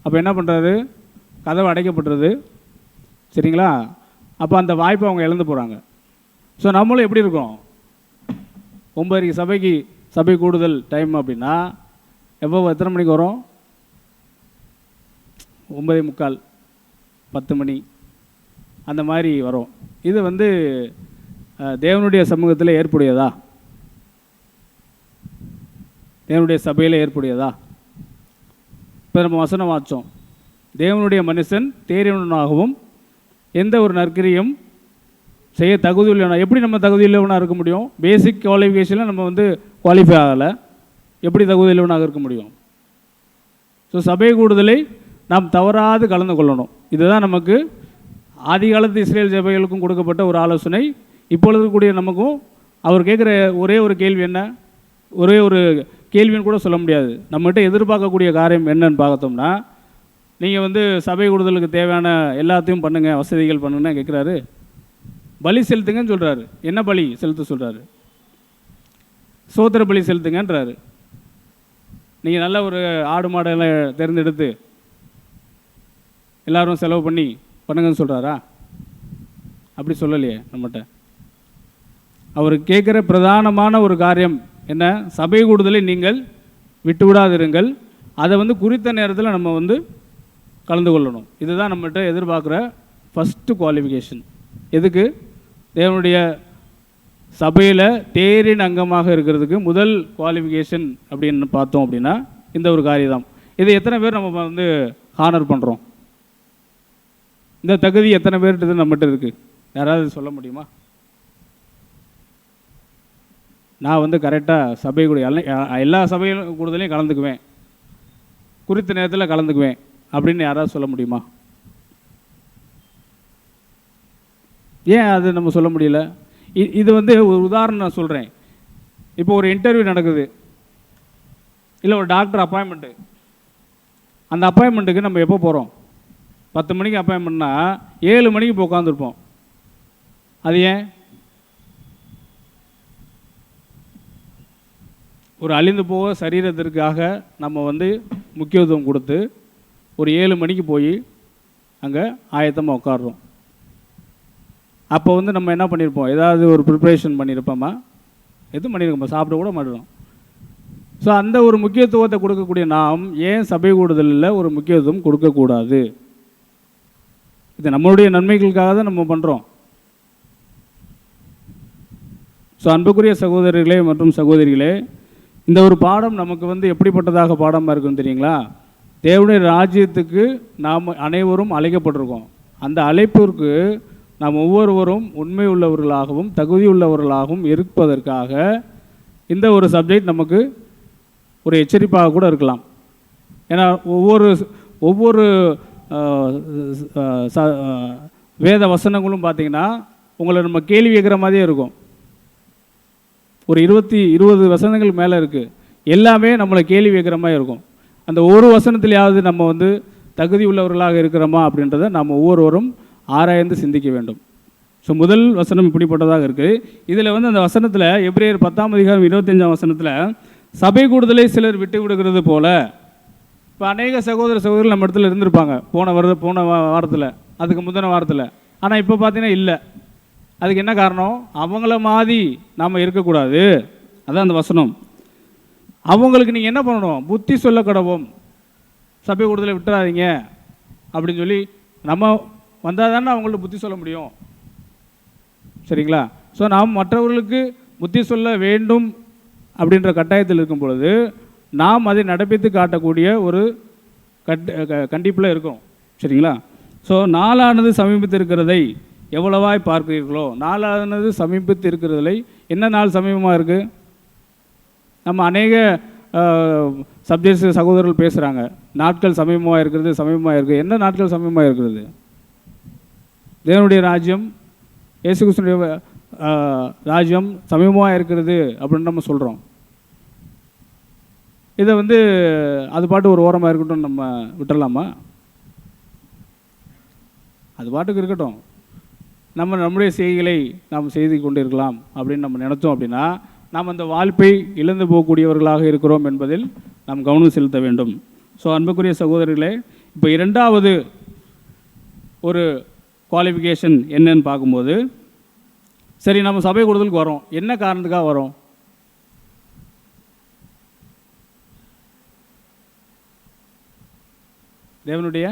அப்போ என்ன பண்ணுறது? கதவு அடைக்கப்பட்டுறது. சரிங்களா? அப்போ அந்த வாய்ப்பை அவங்க இழந்து போகிறாங்க. ஸோ நம்மளும் எப்படி இருக்கோம்? 9:30 சபை கூடுதல் டைம் அப்படின்னா எத்தனை மணிக்கு வரும்? 9:45 10 மணி அந்த மாதிரி வரும். இது வந்து தேவனுடைய சமூகத்தில் ஏற்புடையதா? தேவனுடைய சபையில் ஏற்புடையதா? இப்போ நம்ம வசனம் வாச்சோம், தேவனுடைய மனுஷன் தேறியவனாகவும் எந்த ஒரு நற்கிரியும் செய்ய தகுதி உள்ளவனா. எப்படி நம்ம தகுதி உள்ளவனாக இருக்க முடியும்? பேசிக் குவாலிஃபிகேஷனில் நம்ம வந்து குவாலிஃபை ஆகலை, எப்படி தகுதி உள்ளவனாக இருக்க முடியும்? ஸோ சபை கூடுதலை நாம் தவறாது கலந்து கொள்ளணும். இதுதான் நமக்கு ஆதி காலத்து இஸ்ரேல் சபைகளுக்கும் கொடுக்கப்பட்ட ஒரு ஆலோசனை. இப்பொழுது கூடிய நமக்கும் அவர் கேட்குற ஒரே ஒரு கேள்வி என்ன? ஒரே ஒரு கேள்வின்னு கூட சொல்ல முடியாது. நம்மகிட்ட எதிர்பார்க்கக்கூடிய காரியம் என்னன்னு பார்த்தோம்னா, நீங்கள் வந்து சபை கூடுதலுக்கு தேவையான எல்லாத்தையும் பண்ணுங்கள், வசதிகள் பண்ணுங்கன்னா கேட்குறாரு. பலி செலுத்துங்கன்னு சொல்கிறாரு. என்ன பலி செலுத்த சொல்கிறாரு? சோத்திர பலி செலுத்துங்கன்றாரு. நீங்கள் நல்ல ஒரு ஆடு மாடெல்லாம் தேர்ந்தெடுத்து எல்லோரும் செலவு பண்ணி பண்ணுங்கன்னு சொல்கிறாரா? அப்படி சொல்லலையே நம்மகிட்ட. அவர் கேட்குற பிரதானமான ஒரு காரியம் என்ன? சபை கூடுதலை நீங்கள் விட்டு விடாதிருங்கள், அதை வந்து குறித்த நேரத்தில் நம்ம வந்து கலந்து கொள்ளணும். இதுதான் நம்மகிட்ட எதிர்பார்க்குற ஃபஸ்ட்டு குவாலிஃபிகேஷன். எதுக்கு? தேவனுடைய சபையில் தேரின் அங்கமாக இருக்கிறதுக்கு முதல் குவாலிஃபிகேஷன் அப்படின்னு பார்த்தோம் அப்படின்னா இந்த ஒரு காரியம். இதை எத்தனை பேர் நம்ம வந்து ஹானர் பண்ணுறோம்? இந்த தகுதி எத்தனை பேர்கிட்ட நம்மகிட்ட இருக்குது? யாராவது சொல்ல முடியுமா? நான் வந்து கரெக்டாக சபை கூட எல்லா சபையிலும் கூடுதலையும் கலந்துக்குவேன், குறித்த நேரத்தில் கலந்துக்குவேன் அப்படின்னு யாராவது சொல்ல முடியுமா? ஏன் அது நம்ம சொல்ல முடியல? இது வந்து ஒரு உதாரணம் நான் சொல்கிறேன். இப்போ ஒரு இன்டர்வியூ நடக்குது, இல்லை ஒரு டாக்டர் அப்பாயின்மெண்ட்டு. அந்த அப்பாயின்மெண்ட்டுக்கு நம்ம எப்போ போகிறோம்? 10 மணிக்கு அப்பாயின்மெண்ட்னா 7 மணிக்கு இப்போ உட்காந்துருப்போம். அது ஏன்? ஒரு அழிந்து போக சரீரத்திற்காக நம்ம வந்து முக்கியத்துவம் கொடுத்து ஒரு 7 மணிக்கு போய் அங்கே ஆயத்தமாக உட்காடுறோம். அப்போ வந்து நம்ம என்ன பண்ணியிருப்போம், ஏதாவது ஒரு ப்ரிப்ரேஷன் பண்ணியிருப்போமா, எதுவும் பண்ணியிருக்கோம், சாப்பிட கூட மாட்டோம். ஸோ அந்த ஒரு முக்கியத்துவத்தை கொடுக்கக்கூடிய நாம் ஏன் சபை கூடுதலில் ஒரு முக்கியத்துவம் கொடுக்கக்கூடாது? இது நம்மளுடைய நன்மைகளுக்காக தான் நம்ம பண்ணுறோம். ஸோ அன்புக்குரிய சகோதரர்களே மற்றும் சகோதரிகளே, இந்த ஒரு பாடம் நமக்கு வந்து எப்படிப்பட்டதாக பாடமாக இருக்குன்னு தெரியுங்களா? தேவனுடைய ராஜ்யத்துக்கு நாம் அனைவரும் அழைக்கப்பட்டிருக்கோம். அந்த அழைப்பிற்கு நாம் ஒவ்வொருவரும் உண்மை உள்ளவர்களாகவும் தகுதி உள்ளவர்களாகவும் இருப்பதற்காக இந்த ஒரு சப்ஜெக்ட் நமக்கு ஒரு எச்சரிப்பாக கூட இருக்கலாம். ஏன்னா ஒவ்வொரு வேத வசனங்களும் பார்த்திங்கன்னா உங்களை நம்ம கேள்வி கேட்குற மாதிரியே இருக்கும். ஒரு 20 வசனங்கள் மேலே இருக்குது. எல்லாமே நம்மளை கேள்வி கேட்குற மாதிரி இருக்கும். அந்த ஒரு வசனத்திலேயாவது நம்ம வந்து தகுதி உள்ளவர்களாக இருக்கிறோமா அப்படின்றத நம்ம ஒவ்வொருவரும் ஆராய்ந்து சிந்திக்க வேண்டும். ஸோ முதல் வசனம் இப்படிப்பட்டதாக இருக்குது. இதில் வந்து அந்த வசனத்தில் எபிரேயர் 10ஆம் அதிகாரம் 25ஆம் வசனத்தில் சபை கூடுதலை சிலர் விட்டு விடுகிறது போல. இப்போ அநேக சகோதரர்கள் நம்ம இடத்துல இருந்திருப்பாங்க போன வாரத்தில், அதுக்கு முந்தின வாரத்தில். ஆனால் இப்போ பார்த்தீங்கன்னா இல்லை. அதுக்கு என்ன காரணம்? அவங்கள மாதிரி நாம் இருக்கக்கூடாது. அதான் அந்த வசனம். அவங்களுக்கு நீங்கள் என்ன பண்ணணும்? புத்தி சொல்ல கடவோம். சபை கூடுதலை விட்டுறாதீங்க அப்படின்னு சொல்லி நம்ம வந்தால் தானே அவங்கள்ட்ட புத்தி சொல்ல முடியும். சரிங்களா? ஸோ நாம் மற்றவர்களுக்கு புத்தி சொல்ல வேண்டும் அப்படின்ற கட்டாயத்தில் இருக்கும் பொழுது நாம் அதை நடப்பித்து காட்டக்கூடிய ஒரு கண்டிப்பில் இருக்கோம். சரிங்களா? ஸோ நாளானது சமீபத்து இருக்கிறதை எவ்வளவாய் பார்க்கிறீர்களோ, நாளானது சமீபத்து இருக்கிறதை, என்ன நாள் சமீபமாக இருக்குது? நம்ம அநேக சப்ஜெக்ட்ஸ் சகோதரர்கள் பேசுகிறாங்க, நாட்கள் சமீபமாக இருக்குது. என்ன நாட்கள் சமீபமாக இருக்கிறது? தேவனுடைய ராஜ்யம், இயேசு கிறிஸ்துவினுடைய ராஜ்யம் சமீபமாக இருக்கிறது அப்படின்னு நம்ம சொல்கிறோம். இதை வந்து அது பாட்டு ஒரு ஓரமாக இருக்கட்டும், நம்ம விட்டுடலாமா? அது பாட்டுக்கு இருக்கட்டும். நம்முடைய செய்திகளை நாம் செய்து கொண்டு இருக்கலாம் அப்படின்னு நம்ம நினச்சோம் அப்படின்னா நாம் அந்த வாழ்ப்பை இழந்து போகக்கூடியவர்களாக இருக்கிறோம் என்பதில் நாம் கவனம் செலுத்த வேண்டும். ஸோ அன்புக்குரிய சகோதரர்களே, இப்போ இரண்டாவது ஒரு குவாலிஃபிகேஷன் என்னன்னு பார்க்கும்போது, சரி நம்ம சபை கூடுதலுக்கு வரோம், என்ன காரணத்துக்காக வரோம்? தேவனுடைய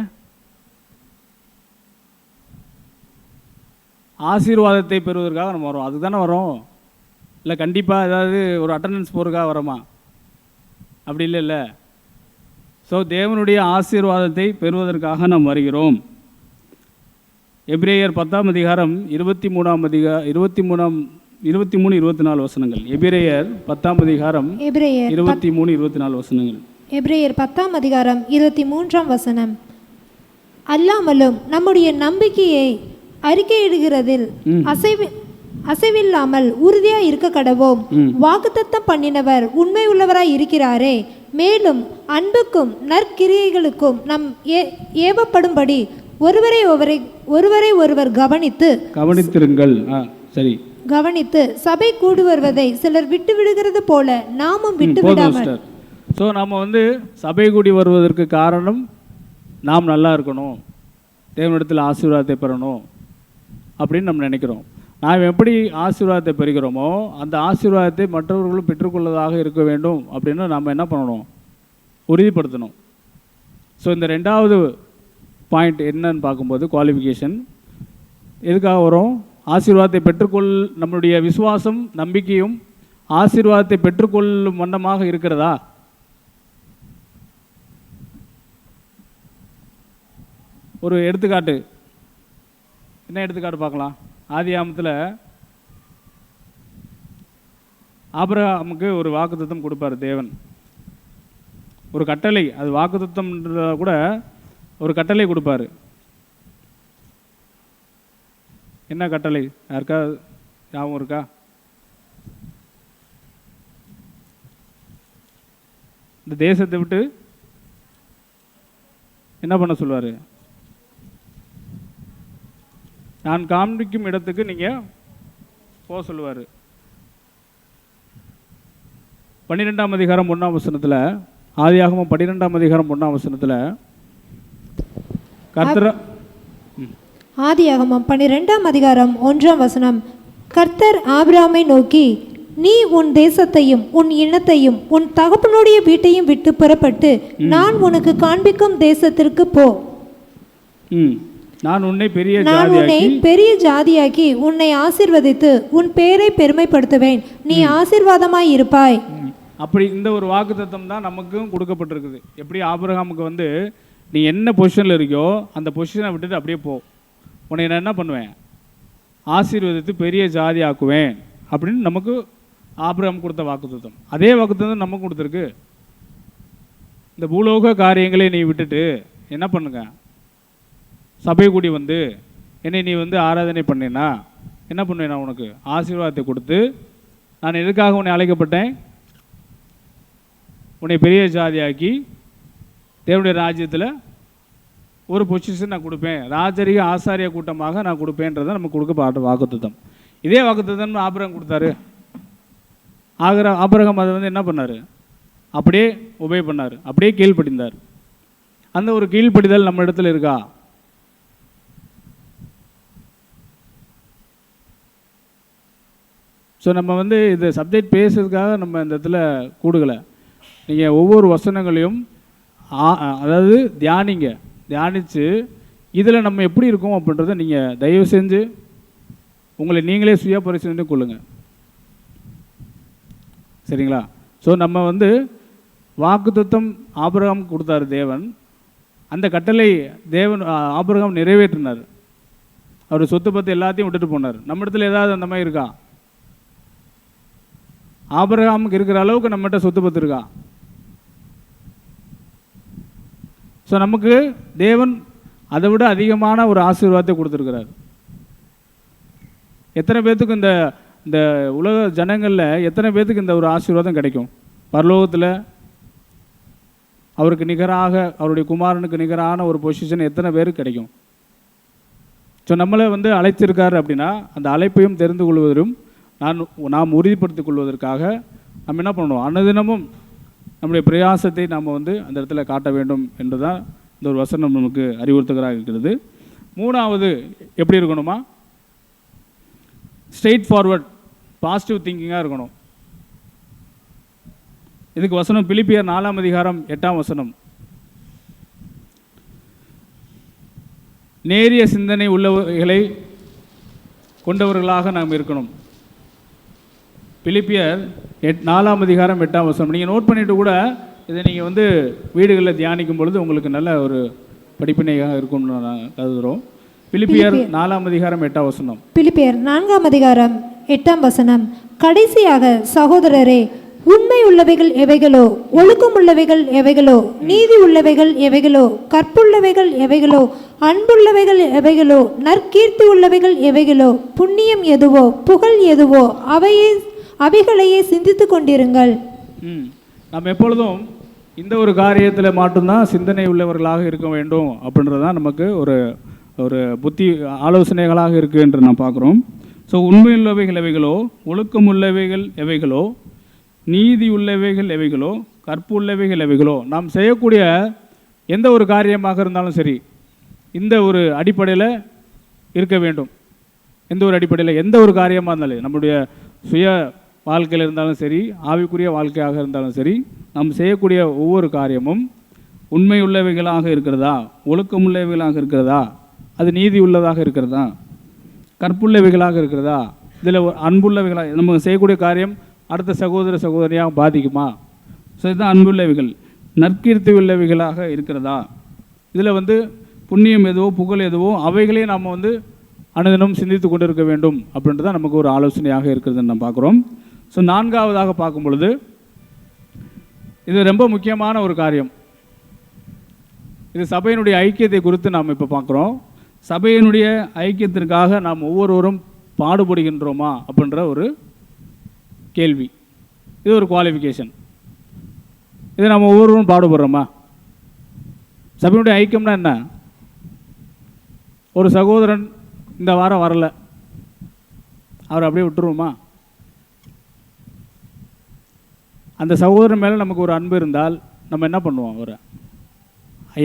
ஆசீர்வாதத்தை பெறுவதற்காக நம்ம வரோம். அதுக்கு தானே வரோம். இல்லை கண்டிப்பாக ஏதாவது ஒரு அட்டண்டன்ஸ் போகிறதுக்காக வரோமா? அப்படி இல்லை. ஸோ தேவனுடைய ஆசீர்வாதத்தை பெறுவதற்காக நாம் வருகிறோம். எபிரேயர் 10ஆம் அதிகாரம் 23-24 வசனங்கள். எபிரேயர் 10ஆம் அதிகாரம் 23-24 வசனங்கள். எபிரேயர் 10ஆம் அதிகாரம் 23ஆம் வசனம். அல்லாமலும் நம்முடைய நம்பிக்கையை அறிக்கையிடுகிறதில் அசைவில்லாமல் உறுதியாய் இருக்க கடவோம். வாக்குத்தத்தம் பண்ணினவர் உண்மை உள்ளவராய் இருக்கிறாரே. மேலும் அன்புக்கும் நற்கிரியைகளுக்கும் நம் ஏவப்படும்படி ஒருவரை ஒருவர் கவனித்திருங்கள். சரி, கவனித்து சபை கூடு வருவதை சிலர் விட்டு விடுகிறது போல நாமும் விட்டு விடாமல். ஸோ நாம் வந்து சபை கூடி வருவதற்கு காரணம் நாம் நல்லா இருக்கணும், தேவனிடத்தில் ஆசீர்வாதத்தை பெறணும் அப்படின்னு நம்ம நினைக்கிறோம். நாம் எப்படி ஆசீர்வாதத்தை பெறுகிறோமோ அந்த ஆசீர்வாதத்தை மற்றவர்களும் பெற்றுக்கொள்வதாக இருக்க வேண்டும் அப்படின்னு நாம் என்ன பண்ணணும்? உறுதிப்படுத்தணும். ஸோ இந்த ரெண்டாவது பாயிண்ட் என்னன்னு பார்க்கும்போது குவாலிஃபிகேஷன் எதுக்காக வரும்? ஆசீர்வாதத்தை நம்மளுடைய விசுவாசம் நம்பிக்கையும் ஆசீர்வாதத்தை பெற்றுக்கொள்ளும் வண்ணமாக இருக்கிறதா? ஒரு எடுத்துக்காட்டு, என்ன எடுத்துக்காட்டு பார்க்கலாம்? ஆதியாகமத்தில் ஆபிரகாமுக்கு ஒரு வாக்குத்தத்தம் கொடுப்பார் தேவன். ஒரு கட்டளை, அது வாக்குத்தத்தம் கூட ஒரு கட்டளை கொடுப்பாரு. என்ன கட்டளை? யாருக்கா ஞாபகம் இருக்கா? இந்த தேசத்தை விட்டு என்ன பண்ண சொல்வார்? நான் காண்பிக்கும் இடத்துக்கு நீங்கள் போக சொல்லுவார். 12ஆம் அதிகாரம் 1ஆம் வசனத்தில், ஆதியாகமம் 12ஆம் அதிகாரம் 1ஆம் வசனத்தில் கர்த்தர், ஆதியாகமம் 12ஆம் அதிகாரம் 1ஆம் வசனம், கர்த்தர் ஆபிரகாமை நோக்கி, நீ உன் தேசத்தையும் உன் இனத்தையும் உன் தகப்பனுடைய வீட்டையும் விட்டு புறப்பட்டு நான் உனக்கு காண்பிக்கும் தேசத்திற்கு போ. நான் உன்னை பெரிய ஜாதியாக்கி உன்னை ஆசீர்வதித்து உன் பேரை பெருமைப்படுத்துவேன், நீ ஆசீர்வாதமாய் இருப்பாய். அப்படி இந்த ஒரு வாக்குத்தத்தம் தான் நமக்கும் கொடுக்கப்பட்டிருக்குது. எப்படி ஆபிரகாமுக்கு வந்து நீ என்ன பொசிஷனில் இருக்கியோ அந்த பொசிஷனை விட்டுட்டு அப்படியே போ, உன்னை நான் என்ன பண்ணுவேன், ஆசீர்வதித்து பெரிய ஜாதி ஆக்குவேன் அப்படின்னு நமக்கு ஆபிரகாம் கொடுத்த வாக்குத்தத்தம். அதே வாக்குத்தத்தம் நமக்கு கொடுத்துருக்கு. இந்த பூலோக காரியங்களை நீ விட்டுட்டு என்ன பண்ணுங்க, சபை கூடி வந்து என்னை நீ வந்து ஆராதனை பண்ணினா என்ன பண்ணுவேன், நான் உனக்கு ஆசீர்வாதத்தை கொடுத்து, நான் எதுக்காக உன்னை அழைக்கப்பட்டேன், உன்னை பெரிய ஜாதியாக்கி தேவனுடைய ராஜ்யத்தில் ஒரு பொசிஷன் நான் கொடுப்பேன், ராஜரிக ஆசாரிய கூட்டமாக நான் கொடுப்பேன்றதை நமக்கு கொடுக்க வாக்குத்தத்தம். இதே வாக்குத்தத்தம் ஆபிரகாம் கொடுத்தாரு. ஆபிரகாம் அதை வந்து என்ன பண்ணார், அப்படியே உபே பண்ணார், அப்படியே கீழ்ப்படிந்தார். அந்த ஒரு கீழ்ப்படிதல் நம்ம இடத்துல இருக்கா? ஸோ நம்ம வந்து இந்த சப்ஜெக்ட் பேசுறதுக்காக நம்ம இந்த இடத்துல கூடுகலை. நீங்கள் ஒவ்வொரு வசனங்களையும் அதாவது தியானித்து இதில் நம்ம எப்படி இருக்கோம் அப்படின்றத நீங்கள் தயவு செஞ்சு உங்களை நீங்களே சுய பரிசீலனை கொள்ளுங்கள். சரிங்களா? ஸோ நம்ம வந்து வாக்குத்தத்தம் ஆபிரகாம் கொடுத்தாரு தேவன். அந்த கட்டளை தேவன் ஆபிரகாம் நிறைவேற்றினார். அவர் சொத்து பத்து எல்லாத்தையும் விட்டுட்டு போனார். நம்ம இடத்துல ஏதாவது அந்த மாதிரி இருக்கா? ஆபிரகாமுக்கு இருக்கிற அளவுக்கு நம்மகிட்ட சொத்து பத்து இருக்கா? ஸோ நமக்கு தேவன் அதை விட அதிகமான ஒரு ஆசீர்வாதத்தை கொடுத்துருக்கிறார். எத்தனை பேர்த்துக்கு இந்த இந்த உலக ஜனங்களில் எத்தனை பேர்த்துக்கு இந்த ஒரு ஆசீர்வாதம் கிடைக்கும்? பரலோகத்தில் அவருக்கு நிகராக, அவருடைய குமாரனுக்கு நிகரான ஒரு பொசிஷன் எத்தனை பேருக்கு கிடைக்கும்? ஸோ நம்மளை வந்து அழைத்திருக்காரு அப்படின்னா அந்த அழைப்பையும் தெரிந்து கொள்வதும் நாம் உறுதிப்படுத்திக் கொள்வதற்காக நம்ம என்ன பண்ணணும், அனுதினமும் நம்முடைய பிரயாசத்தை நாம் வந்து அந்த இடத்துல காட்ட வேண்டும் என்று தான் இந்த ஒரு வசனம் நமக்கு அறிவுறுத்துகிறாக இருக்கிறது. மூணாவது எப்படி இருக்கணுமா? ஸ்ட்ரெயிட் ஃபார்வர்ட், பாசிட்டிவ் திங்கிங்காக இருக்கணும். இதுக்கு வசனம் பிலிப்பியர் 4ஆம் அதிகாரம் 8ஆம் வசனம். நேரிய சிந்தனை உள்ளவர்களை கொண்டவர்களாக நாம் இருக்கணும். பிலிப்பியர் 4ஆம் அதிகாரம் 8ஆம் வசனம். நீங்கள் நோட் பண்ணிட்டு கூட இதை நீங்கள் வந்து வீடுகளில் தியானிக்கும் பொழுது உங்களுக்கு நல்ல ஒரு படிப்பினையாக இருக்கும்னு நான் கருதுகிறோம். பிலிப்பியர் 4ஆம் அதிகாரம் 8ஆம் வசனம். பிலிப்பியர் 4ஆம் அதிகாரம் 8ஆம் வசனம். கடைசியாக சகோதரரே, உண்மை உள்ளவைகள் எவைகளோ, ஒழுக்கம் உள்ளவைகள் எவைகளோ, நீதி உள்ளவைகள் எவைகளோ, கற்புள்ளவைகள் எவைகளோ, அன்புள்ளவைகள் எவைகளோ, நற்கீர்த்தி உள்ளவைகள் எவைகளோ, புண்ணியம் எதுவோ, புகழ் எதுவோ, அவைகளையே சிந்தித்து கொண்டிருங்கள். நம்ம எப்பொழுதும் இந்த ஒரு காரியத்தில் மட்டும்தான் சிந்தனை உள்ளவர்களாக இருக்க வேண்டும் அப்படின்றதான் நமக்கு ஒரு ஒரு புத்தி ஆலோசனைகளாக இருக்குது என்று நாம் பார்க்குறோம். ஸோ உண்மையுள்ளவைகள் எவைகளோ, ஒழுக்கம் உள்ளவைகள் எவைகளோ, நீதி உள்ளவைகள் எவைகளோ, கற்பு உள்ளவைகள் எவைகளோ, நாம் செய்யக்கூடிய எந்த ஒரு காரியமாக இருந்தாலும் சரி இந்த ஒரு அடிப்படையில் இருக்க வேண்டும். எந்த ஒரு அடிப்படையில் எந்த ஒரு காரியமாக இருந்தாலும், நம்முடைய சுய வாழ்க்கையில் இருந்தாலும் சரி, ஆவிக்குரிய வாழ்க்கையாக இருந்தாலும் சரி, நாம் செய்யக்கூடிய ஒவ்வொரு காரியமும் உண்மை உள்ளவைகளாக இருக்கிறதா, ஒழுக்கம் உள்ளவைகளாக இருக்கிறதா, அது நீதி உள்ளதாக இருக்கிறதா, கற்புள்ளவைகளாக இருக்கிறதா, இதில் அன்புள்ளவைகளாக நம்ம செய்யக்கூடிய காரியம் அடுத்த சகோதர சகோதரியாக பாதிக்குமா? ஸோ இதுதான் அன்புள்ளவைகள். நற்கீர்த்தி உள்ளவைகளாக இருக்கிறதா, இதில் வந்து புண்ணியம் எதுவோ, புகழ் எதுவோ, அவைகளே நாம் வந்து அனுதினம் சிந்தித்து கொண்டு இருக்க வேண்டும் அப்படின்றது தான் நமக்கு ஒரு ஆலோசனையாக இருக்கிறதுன்னு நம்ம பார்க்குறோம். ஸோ நான்காவதாக பார்க்கும் பொழுது இது ரொம்ப முக்கியமான ஒரு காரியம். இது சபையினுடைய ஐக்கியத்தை குறித்து நாம் இப்போ பார்க்குறோம். சபையினுடைய ஐக்கியத்திற்காக நாம் ஒவ்வொருவரும் பாடுபடுகின்றோமா அப்படின்ற ஒரு கேள்வி. இது ஒரு குவாலிஃபிகேஷன். இதை நம்ம ஒவ்வொருவரும் பாடுபடுறோமா? சபையினுடைய ஐக்கியம்னா என்ன? ஒரு சகோதரன் இந்த வாரம் வரல, அவர் அப்படியே விட்டுருவோமா? அந்த சகோதரன் மேலே நமக்கு ஒரு அன்பு இருந்தால் நம்ம என்ன பண்ணுவோம், அவரை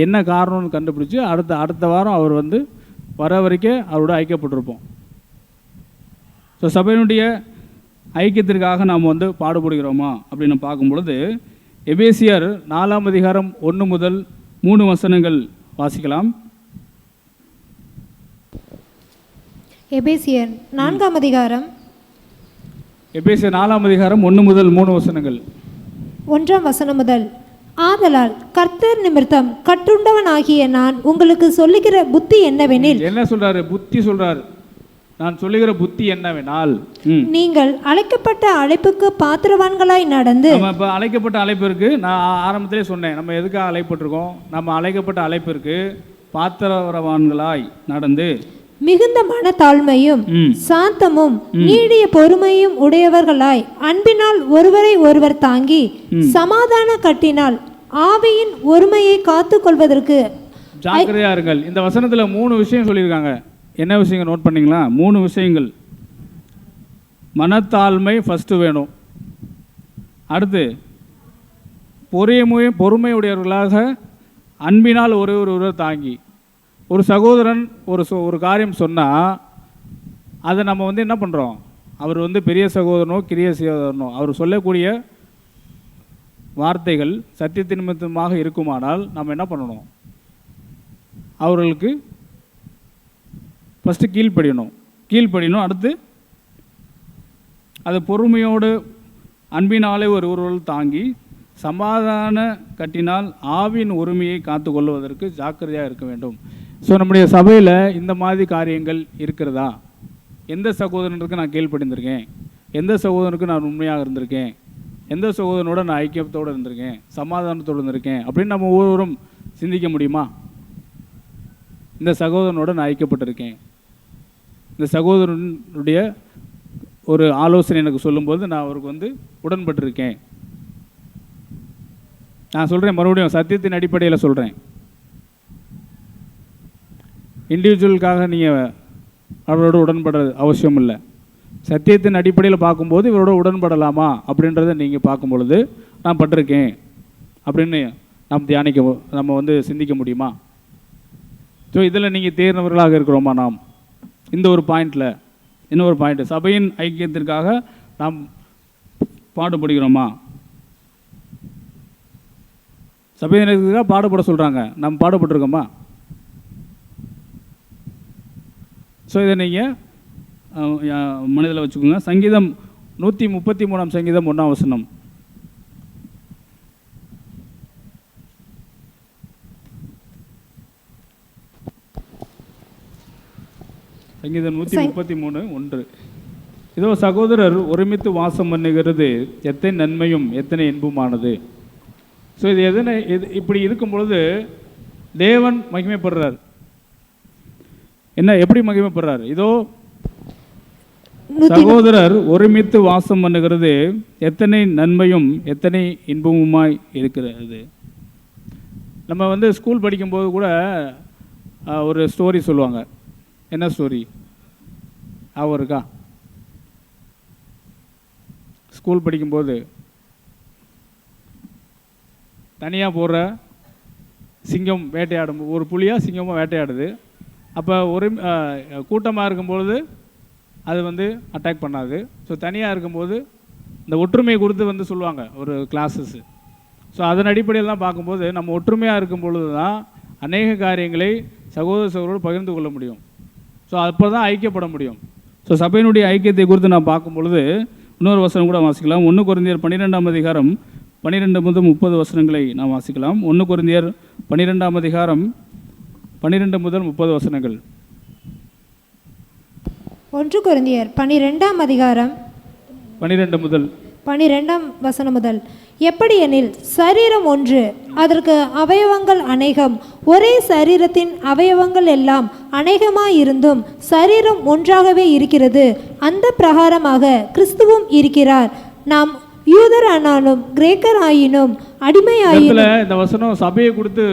என்ன காரணம்னு கண்டுபிடிச்சி அடுத்த வாரம் அவர் வந்து வர வரைக்கும் அவரோட ஐக்கியப்பட்டிருப்போம். ஸோ சபையினுடைய ஐக்கியத்திற்காக நாம் வந்து பாடுபடுகிறோமா அப்படின்னு பார்க்கும் பொழுது எபேசியர் 4ஆம் அதிகாரம் 1 முதல் 3 வசனங்கள் வாசிக்கலாம். எபேசியர் 4ஆம் அதிகாரம் எபேசியர் 4ஆம் அதிகாரம் 1 முதல் 3 வசனங்கள். 1ஆம் வசனம் முதல். ஆதலால் கர்த்தர் நிமித்தம் கட்டுண்டவனாகிய நான் உங்களுக்கு சொல்லுகிற புத்தி என்னவெனில். என்ன சொல்றாரு? புத்தி சொல்றாரு. நான் சொல்லுகிற புத்தி என்னவெனால், நீங்கள் அழைக்கப்பட்ட அழைப்புக்கு பாத்திரவான்களாய் நடந்து. நம்ம இப்போ அழைக்கப்பட்ட அழைப்பு இருக்கு. நான் ஆரம்பத்திலே சொன்னேன், நம்ம எதுக்காக அழைப்பட்டிருக்கோம். நம்ம அழைக்கப்பட்ட அழைப்பு இருக்கு, பாத்திரவான்களாய் நடந்து மிகுந்த மனத்தாழ்மையும் சாந்தமும் நீடிய பொறுமையும் உடையவர்களாய் அன்பினால் ஒருவரை ஒருவர் தாங்கி சமாதான கட்டினால் ஆவியின் ஒருமையை காத்து கொள்வதற்கு ஜாக்கிரதையா இருங்கள். இந்த வசனத்துல 3 விஷயம் சொல்லியிருக்காங்க. என்ன விஷயங்கள் நோட் பண்ணீங்களா? 3 விஷயங்கள். மனத்தாழ்மை ஃபர்ஸ்ட் வேணும். அடுத்து பொறுமையுடையவர்களாக அன்பினால் ஒருவர் தாங்கி. ஒரு சகோதரன் ஒரு காரியம் சொன்னால் அதை நம்ம வந்து என்ன பண்ணுறோம், அவர் வந்து பெரிய சகோதரனோ கிரிய சகோதரனோ அவர் சொல்லக்கூடிய வார்த்தைகள் சத்தியத்தின் நிமித்தமாக இருக்குமானால் நம்ம என்ன பண்ணணும், அவர்களுக்கு ஃபஸ்ட்டு கீழ்ப்படியணும். அடுத்து அது பொறுமையோடு அன்பினாலே ஒருவர்கள் தாங்கி சமாதான கட்டினால் ஆவின் உரிமையை காத்து கொள்வதற்கு ஜாக்கிரதையாக இருக்க வேண்டும். ஸோ நம்முடைய சபையில் இந்த மாதிரி காரியங்கள் இருக்கிறதா? எந்த சகோதரனுக்கு நான் கீழ்ப்படிந்திருக்கேன், எந்த சகோதரனுக்கு நான் உண்மையாக இருந்திருக்கேன், எந்த சகோதரனோட நான் ஐக்கியத்தோடு இருந்திருக்கேன், சமாதானத்தோடு இருந்திருக்கேன் அப்படின்னு நம்ம ஒவ்வொருவரும் சிந்திக்க முடியுமா? இந்த சகோதரனோட நான் ஐக்கியப்பட்டிருக்கேன், இந்த சகோதரனுடைய ஒரு ஆலோசனை எனக்கு சொல்லும்போது நான் அவருக்கு வந்து உடன்பட்டிருக்கேன். நான் சொல்கிறேன், மறுபடியும் சத்தியத்தின் அடிப்படையில் சொல்கிறேன். இண்டிவிஜுவலுக்காக நீங்கள் அவரோட உடன்படுறது அவசியம் இல்லை. சத்தியத்தின் அடிப்படையில் பார்க்கும்போது இவரோட உடன்படலாமா அப்படின்றத நீங்கள் பார்க்கும் பொழுது நான் பட்டிருக்கேன் அப்படின்னு நம்ம வந்து சிந்திக்க முடியுமா? ஸோ இதில் நீங்கள் தேர்ந்தவர்களாக இருக்கிறோமா? நாம் இந்த ஒரு பாயிண்டில் இன்னொரு பாயிண்ட், சபையின் ஐக்கியத்திற்காக நாம் பாடுபடுகிறோமா? சபையினருக்காக பாடுபட சொல்கிறாங்க, நாம் பாடுபட்டிருக்கோமா? ஸோ இதை நீங்கள் மனதில் வச்சுக்கோங்க. சங்கீதம் 133 சங்கீதம் 1 வசனம். சங்கீதம் 133:1. இதோ சகோதரர் ஒருமித்து வாசம் பண்ணுகிறது எத்தனை நன்மையும் எத்தனை இன்புமானது. ஸோ இது இப்படி இருக்கும் பொழுது தேவன் மகிமைப்படுறார். எப்படி மகிமைப்படுறார்? இதோ சகோதரர் ஒருமித்து வாசம் பண்ணுகிறது எத்தனை நன்மையும் எத்தனை இன்பமுமாய் இருக்கிறது. நம்ம வந்து ஸ்கூல் படிக்கும்போது கூட ஒரு ஸ்டோரி சொல்லுவாங்க. என்ன ஸ்டோரி இருக்கா? ஸ்கூல் படிக்கும்போது தனியாக போகிற சிங்கம் வேட்டையாடும், ஒரு புலியாக சிங்கமாக வேட்டையாடுது. அப்போ ஒரு கூட்டமாக இருக்கும்பொழுது அது வந்து அட்டாக் பண்ணாது. ஸோ தனியாக இருக்கும்போது இந்த ஒற்றுமையை கொடுத்து வந்து சொல்லுவாங்க ஒரு கிளாஸஸ். ஸோ அதன் அடிப்படையில் தான் பார்க்கும்போது நம்ம ஒற்றுமையாக இருக்கும் பொழுது தான் அநேக காரியங்களை சகோதரோடு பகிர்ந்து கொள்ள முடியும். ஸோ அப்போ தான் ஐக்கியப்பட முடியும். ஸோ சபையினுடைய ஐக்கியத்தை குறித்து நான் பார்க்கும் பொழுது இன்னொரு வசனம் கூட வாசிக்கலாம். 1 கொரிந்தியர் 12ஆம் அதிகாரம் 12 முதல் 30 வசனங்களை நாம் வாசிக்கலாம். 1 கொரிந்தியர் 12ஆம் அதிகாரம் 12 முதல் 30 வசனங்கள். 1 கொரிந்தியர் 12ஆம் அதிகாரம் 12 முதல் 12ஆம் வசனம் முதல். எப்படி எனில் சரீரம் ஒன்று, அதற்கு அவயவங்கள் அநேகம், ஒரே சரீரத்தின் அவயவங்கள் எல்லாம் அநேகமாயிருந்தும் சரீரம் ஒன்றாகவே இருக்கிறது. அந்த பிரகாரமாக கிறிஸ்துவும் இருக்கிறார். நாம் யூதர் ஆனாலும் கிரேக்கர் ஆயினும் அடிமையாயினும். இந்த வசனம் சபையை கொடுத்து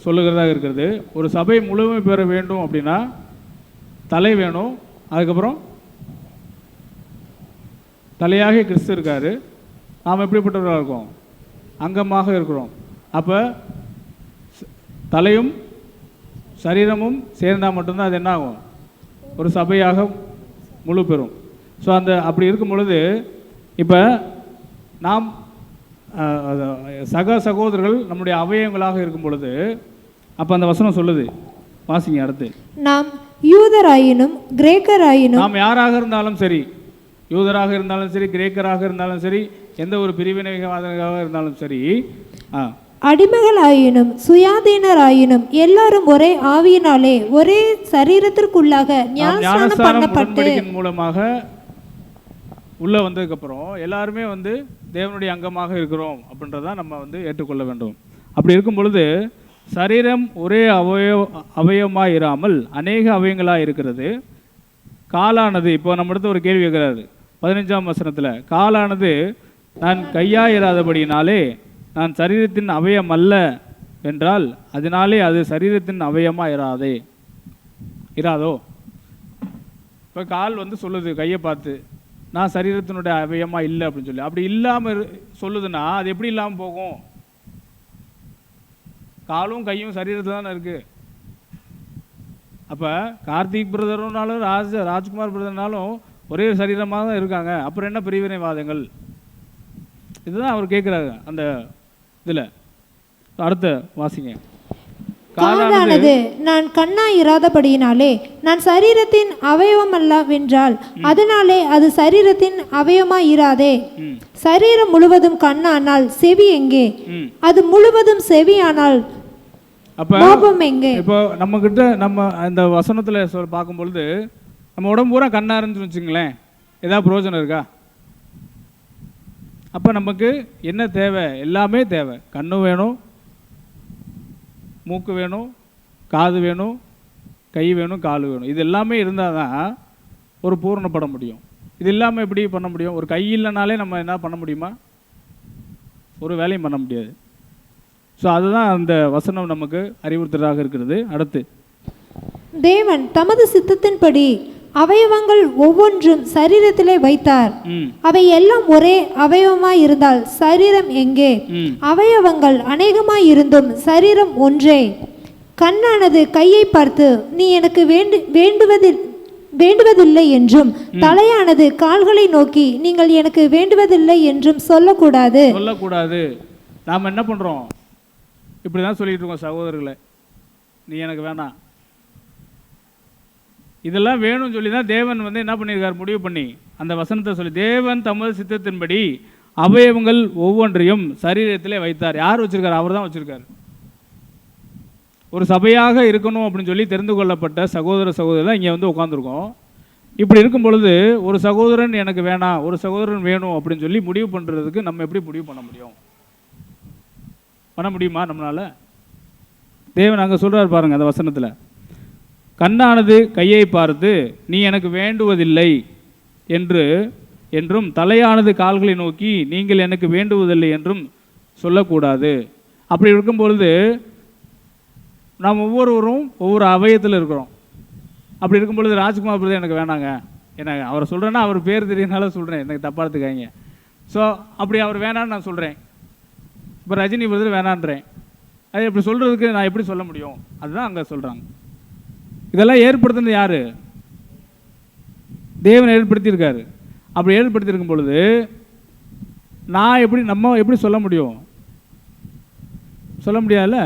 சொல்லுகிறதாக இருக்கிறது. ஒரு சபை முழுமை பெற வேண்டும் அப்படின்னா தலை வேணும், அதுக்கப்புறம் தலையாக கிறிஸ்து இருக்காரு, நாம் எப்படிப்பட்டவர்களாக இருக்கோம்? அங்கமாக இருக்கிறோம். அப்போ தலையும் சரீரமும் சேர்ந்தால் மட்டும்தான் அது என்ன ஆகும்? ஒரு சபையாக முழு பெறும். ஸோ அப்படி இருக்கும் பொழுது இப்போ நாம் சக சகோதரர்கள் நம்முடைய அவயவங்களாக இருக்கும் பொழுது அப்போ அந்த வசனம் சொல்லுது, வாசிங்க அடுத்து. நாம் யூதராயினும் கிரேக்கராயினும், நாம் யாராக இருந்தாலும் சரி, யூதராக இருந்தாலும் சரி, கிரேக்கராக இருந்தாலும் சரி, எந்த ஒரு பிரிவினைவாதிகளாக இருந்தாலும் சரி, அடிமைகளாயினும் சுயாதீனராயினும் எல்லாரும் ஒரே ஆவியினாலே ஒரே சரீரத்திற்குள்ளாக ஞானஸ்நானம் பண்ணப்பட்டு மூலமாக உள்ள வந்ததுக்கு அப்புறம் எல்லாருமே தேவனுடைய அங்கமாக இருக்கிறோம் அப்படின்றத நம்ம ஏற்றுக்கொள்ள வேண்டும். அப்படி இருக்கும் பொழுது சரீரம் ஒரே அவயவமாக இராமல் அநேக அவயங்களாக இருக்கிறது. காலானது, இப்போ நம்ம இடத்துல ஒரு கேள்வி கேட்கிறாரு 15ஆம் வசனத்தில், காலானது நான் கையாயிராதபடினாலே நான் சரீரத்தின் அவயம் அல்ல என்றால் அதனாலே அது சரீரத்தின் அவயமாக இராதோ? இப்போ கால் சொல்லுது கையை பார்த்து, நான் சரீரத்தினுடைய அவயமாக இல்லை அப்படின்னு சொல்லி. அப்படி இல்லாமல் சொல்லுதுன்னா அது எப்படி இல்லாமல் போகும்? காலும் கையும் சரீரத்தில் தானே இருக்குது. அப்போ கார்த்திக் பிரதர்னாலும் ராஜ்குமார் பிரதர்னாலும் ஒரே சரீரமாக தான் இருக்காங்க. அப்புறம் என்ன பிரிவினைவாதங்கள்? இதுதான் அவர் கேட்குறாரு அந்த இதில். அடுத்த வாசிங்க. காலானது நான் கண்ணாயிராதபடியினாலே நான் சரீரத்தின் அவயவம் அல்லவென்றால் அதனாலே அது சரீரத்தின் அவயவமாய் இராதே. சரீரம் முழுவதும் கண்ணானால் செவி எங்கே? அது முழுவதும் செவியானால் கோபம் எங்கே? இப்போ நம்ம கிட்ட நம்ம இந்த வசனத்துல பார்க்கும் பொழுது நம்ம உடம்பு பூரா கண்ணா இருந்துன்னு வச்சுங்களேன், ஏதாவது பிரயோஜனம் இருக்கா? அப்போ நமக்கு என்ன தேவை? எல்லாமே தேவை. கண்ணு வேணும், மூக்கு வேணும், காது வேணும், கை வேணும், கால் வேணும். இது எல்லாமே இருந்தால் தான் ஒரு பூரணப்பட முடியும். இது இல்லாமல் எப்படி பண்ண முடியும்? ஒரு கை இல்லைனாலே நம்ம என்ன பண்ண முடியுமா? ஒரு வேலையும் பண்ண முடியாது. ஸோ அதுதான் அந்த வசனம் நமக்கு அறிவுறுத்தலாக இருக்கிறது. அடுத்து, தேவன் தமது சித்தத்தின்படி அவயவங்கள் ஒவ்வொன்றும் சரீரத்திலே வைத்தார். அவை எல்லாம் ஒரே அவயவமாய் இருந்தால் சரீரம் எங்கே? அவயவங்கள் அநேகமாய் இருந்தும் சரீரம் ஒன்றே. கண்ணானது கையை பார்த்து நீ எனக்கு வேண்டுவதில்லை என்றும் தலையானது கால்களை நோக்கி நீங்கள் எனக்கு வேண்டுவதில்லை என்றும் சொல்லக்கூடாது. நாம் என்ன பண்றோம்? இப்படிதான் சொல்லிட்டு இருக்கோம், சகோதரர்களை, நீ எனக்கு வேணாம், இதெல்லாம் வேணும்னு சொல்லி தான் தேவன் என்ன பண்ணியிருக்கார்? முடிவு பண்ணி அந்த வசனத்தை சொல்லி, தேவன் தமது சித்தத்தின்படி அவயவங்கள் ஒவ்வொன்றையும் சரீரத்திலே வைத்தார். யார் வச்சிருக்காரு? அவர் தான் வச்சிருக்காரு. ஒரு சபையாக இருக்கணும் அப்படின்னு சொல்லி தெரிந்து கொள்ளப்பட்ட சகோதர சகோதரர் இங்கே உட்காந்துருக்கோம். இப்படி இருக்கும் பொழுது ஒரு சகோதரன் எனக்கு வேணாம், ஒரு சகோதரன் வேணும் அப்படின்னு சொல்லி முடிவு பண்ணுறதுக்கு நம்ம எப்படி முடிவு பண்ண முடியும்? பண்ண முடியுமா நம்மளால? தேவன் அங்கே சொல்றார் பாருங்க அந்த வசனத்தில், கண்ணானது கையை பார்த்து நீ எனக்கு வேண்டுவதில்லை என்றும் தலையானது கால்களை நோக்கி நீங்கள் எனக்கு வேண்டுவதில்லை என்றும் சொல்லக்கூடாது. அப்படி இருக்கும் பொழுது நாம் ஒவ்வொருவரும் ஒவ்வொரு அவயத்தில் இருக்கிறோம். அப்படி இருக்கும் பொழுது ராஜ்குமார் பிரதர் எனக்கு வேணாங்க, எனக்கு அவரை சொல்கிறேன்னா அவர் பேர் தெரியனால சொல்கிறேன், எனக்கு தப்பாக எடுத்துக்காங்க. ஸோ அப்படி அவர் வேணான்னு நான் சொல்கிறேன். இப்போ ரஜினி பிரதர் வேணான்றேன். அது இப்படி சொல்கிறதுக்கு நான் எப்படி சொல்ல முடியும்? அதுதான் அங்கே சொல்கிறாங்க. இதெல்லாம் ஏற்படுத்தினது யார்? தேவன் ஏற்படுத்தியிருக்காரு. அப்படி ஏற்படுத்தியிருக்கும் பொழுது நம்ம எப்படி சொல்ல முடியும்? சொல்ல முடியாதுல்ல.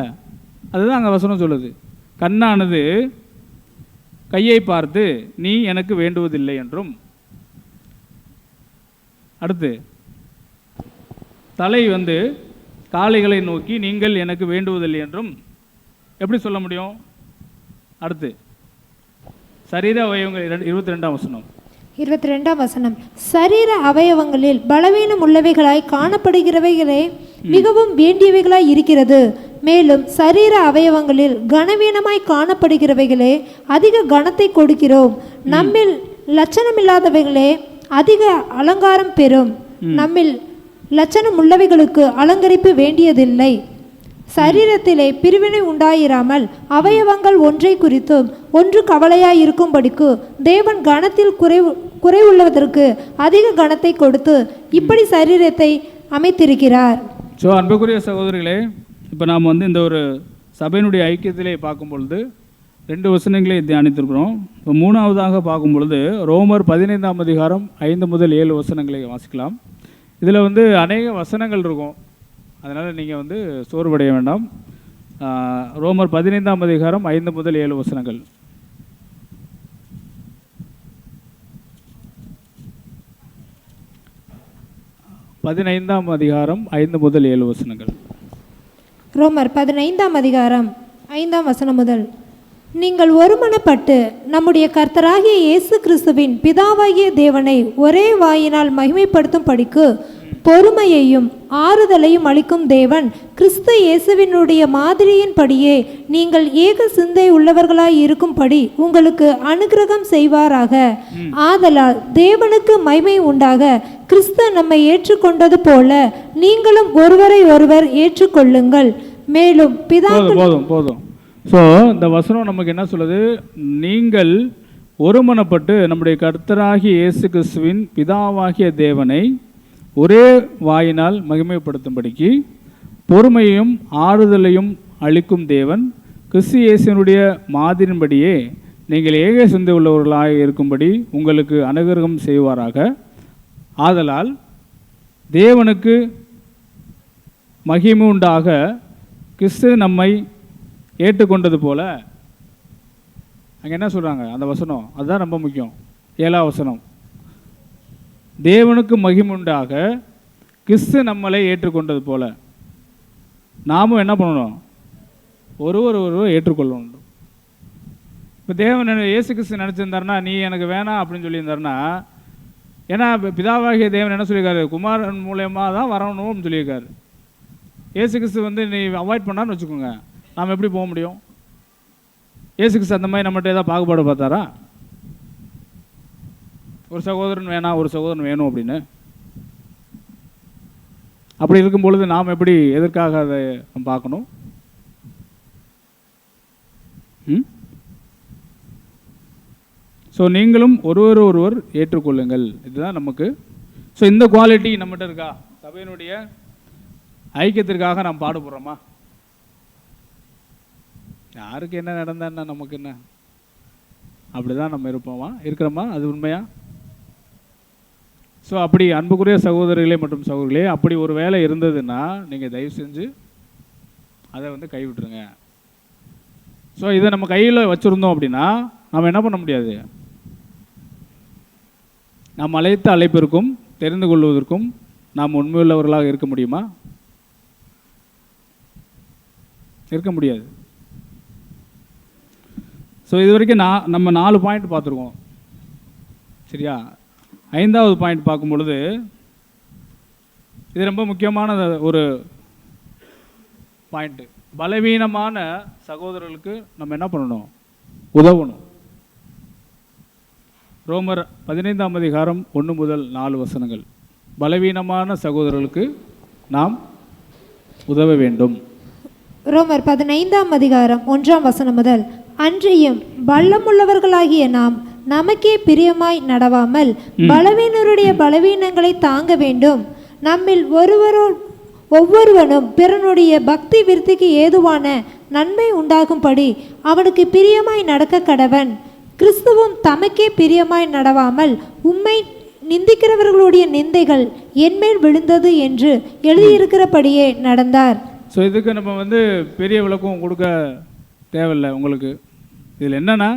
அதுதான் அங்கே வசனம் சொல்லுது, கண்ணானது கையை பார்த்து நீ எனக்கு வேண்டுவதில்லை என்றும். அடுத்து, தலை காளைகளை நோக்கி நீங்கள் எனக்கு வேண்டுவதில்லை என்றும் எப்படி சொல்ல முடியும்? அடுத்து, சரீர அவயவங்கள் 22ஆம் வசனம். 22ஆம் வசனம், சரீர அவயவங்களில் பலவீனம் உள்ளவைகளாய் காணப்படுகிறவைகளே மிகவும் வேண்டியவைகளாய் இருக்கிறது. மேலும் சரீர அவயவங்களில் கனவீனமாய் காணப்படுகிறவைகளே அதிக கனத்தை கொடுக்கிறோம். நம்மில் லட்சணமில்லாதவைகளே அதிக அலங்காரம் பெறும். நம்மில் லட்சணம் உள்ளவைகளுக்கு அலங்கரிப்பு வேண்டியதில்லை. சரீரத்திலே பிரிவினை உண்டாயிராமல் அவயவங்கள் ஒன்றை குறித்தும் ஒன்று கவலையாயிருக்கும்படிக்கு தேவன் கனத்தில் குறைவுள்ளதற்கு அதிக கனத்தை கொடுத்து இப்படி சரீரத்தை அமைத்திருக்கிறார். ஸோ அன்புக்குரிய சகோதரிகளே, இப்போ நாம் வந்து இந்த ஒரு சபையினுடைய ஐக்கியத்திலே பார்க்கும் பொழுது 2 வசனங்களை தியானித்திருக்கிறோம். இப்போ 3ஆவதாக பார்க்கும் பொழுது ரோமர் 15ஆம் அதிகாரம் 5 முதல் 7 வசனங்களை வாசிக்கலாம். இதில் வந்து அநேக வசனங்கள் இருக்கும், அதனால் நீங்கள் வந்து சோர்வடைய வேண்டாம். ரோமர் 15ஆம் அதிகாரம் 5 முதல் 7 வசனங்கள். பதினைந்தாம் அதிகாரம் 5 முதல் 7 வசனங்கள். ரோமர் 15ஆம் அதிகாரம் 5ஆம் வசனம் முதல். நீங்கள் ஒருமனப்பட்டு நம்முடைய கர்த்தராகிய இயேசு கிறிஸ்துவின் பிதாவாகிய தேவனை ஒரே வாயினால் மகிமைப்படுத்தும் படிக்கு பொறுமையையும் ஆறுதலையும் அளிக்கும் தேவன் கிறிஸ்து இயேசுவினுடைய மாதிரியின்படியே நீங்கள் ஏக சிந்தை உள்ளவர்களாய் இருக்கும்படி உங்களுக்கு அனுக்கிரகம் செய்வாராக. ஆதலால் தேவனுக்கு மகிமை உண்டாக கிறிஸ்து நம்மை ஏற்றுக்கொண்டது போல நீங்களும் ஒருவரை ஒருவர் ஏற்றுக்கொள்ளுங்கள். மேலும் போதும். ஸோ இந்த வசனம் நமக்கு என்ன சொல்லுது? நீங்கள் ஒருமனப்பட்டு நம்முடைய கர்த்தராகிய இயேசு கிறிஸ்துவின் பிதாவாகிய தேவனை ஒரே வாயினால் மகிமைப்படுத்தும்படிக்கு பொறுமையையும் ஆறுதலையும் அளிக்கும் தேவன் கிறிஸ்து இயேசுவினுடைய மாதிரின்படியே நீங்கள் ஏக சிந்தை உள்ளவர்களாக இருக்கும்படி உங்களுக்கு அனுகிரகம் செய்வாராக. ஆதலால் தேவனுக்கு மகிமை உண்டாக கிறிஸ்து நம்மை ஏற்றுக்கொண்டது போல. அங்கே என்ன சொல்கிறாங்க அந்த வசனம்? அதுதான் ரொம்ப முக்கியம். 7ஆம் வசனம், தேவனுக்கு மகிமுண்டாக கிறிஸ்து நம்மளை ஏற்றுக்கொண்டது போல நாமும் என்ன பண்ணணும்? ஒருவர் ஏற்றுக்கொள்ளணும். இப்போ தேவன் இயேசு கிறிஸ்து நினச்சிருந்தாருன்னா, நீ எனக்கு வேணாம் அப்படின்னு சொல்லியிருந்தாருன்னா, ஏன்னா பிதாவாகிய தேவன் என்ன சொல்லியிருக்காரு? குமாரன் மூலயமா தான் வரணும் அப்படின்னு சொல்லியிருக்காரு. இயேசு கிறிஸ்து வந்து நீ அவாய்ட் பண்ணான்னு வச்சுக்கோங்க, நாம் எப்படி போக முடியும்? இயேசு கிறிஸ்து அந்த மாதிரி நம்மகிட்ட ஏதாவது பாகுபாடு பார்த்தாரா? ஒரு சகோதரன் வேணாம், ஒரு சகோதரன் வேணும் அப்படின்னு. அப்படி இருக்கும் பொழுது நாம் எப்படி எதற்காக அதை பார்க்கணும்? ஸோ நீங்களும் ஒருவர் ஏற்றுக்கொள்ளுங்கள், இதுதான் நமக்கு. ஸோ இந்த குவாலிட்டி நம்மகிட்ட இருக்கா? சபையினுடைய ஐக்கியத்திற்காக நாம் பாடுபடுறோமா? யாருக்கு என்ன நடந்தா நமக்கு என்ன? அப்படிதான் நம்ம இருக்கிறோமா? அது உண்மையா? ஸோ அப்படி அன்புக்குரிய சகோதரிகளே மற்றும் சகோதரிகளே, அப்படி ஒரு வேலை இருந்ததுன்னா நீங்கள் தயவு செஞ்சு அதை வந்து கைவிட்டுருங்க. ஸோ இதை நம்ம கையில் வச்சுருந்தோம் அப்படின்னா நம்ம என்ன பண்ண முடியாது? நாம் அழைத்த அழைப்பிற்கும் தெரிந்து கொள்வதற்கும் நாம் உண்மையுள்ளவர்களாக இருக்க முடியுமா? இருக்க முடியாது. ஸோ இது வரைக்கும் நம்ம 4 பாயிண்ட் பார்த்துருக்கோம், சரியா? 5ஆவது பாயிண்ட் பார்க்கும் பொழுது இது ரொம்ப முக்கியமான ஒரு பாயிண்ட்டு. பலவீனமான சகோதரர்களுக்கு நம்ம என்ன பண்ணணும்? உதவணும். ரோமர் 15ஆம் அதிகாரம் 1 முதல் 4 வசனங்கள். பலவீனமான சகோதரர்களுக்கு நாம் உதவ வேண்டும். ரோமர் 15ஆம் அதிகாரம் 1ஆம் வசனம் முதல். அன்றியும் பலமுள்ளவர்களாகிய நாம் நமக்கே பிரியமாய் நடவாமல் பலவீனருடைய பலவீனங்களை தாங்க வேண்டும். நம்மில் ஒவ்வொருவனும் பிறனுடைய பக்தி விருத்திக்கு ஏதுவான நன்மை உண்டாகும்படி அவனுக்கு பிரியமாய் நடக்க கடவன். கிறிஸ்துவும் தமக்கே பிரியமாய் நடவாமல் உம்மை நிந்திக்கிறவர்களுடைய நிந்தைகள் என்மேல் விழுந்தது என்று எழுதியிருக்கிறபடியே நடந்தார். ஸோ இதுக்கு நம்ம வந்து பெரிய விளக்கம் கொடுக்க தேவையில்லை உங்களுக்கு. இதில் என்னென்னா,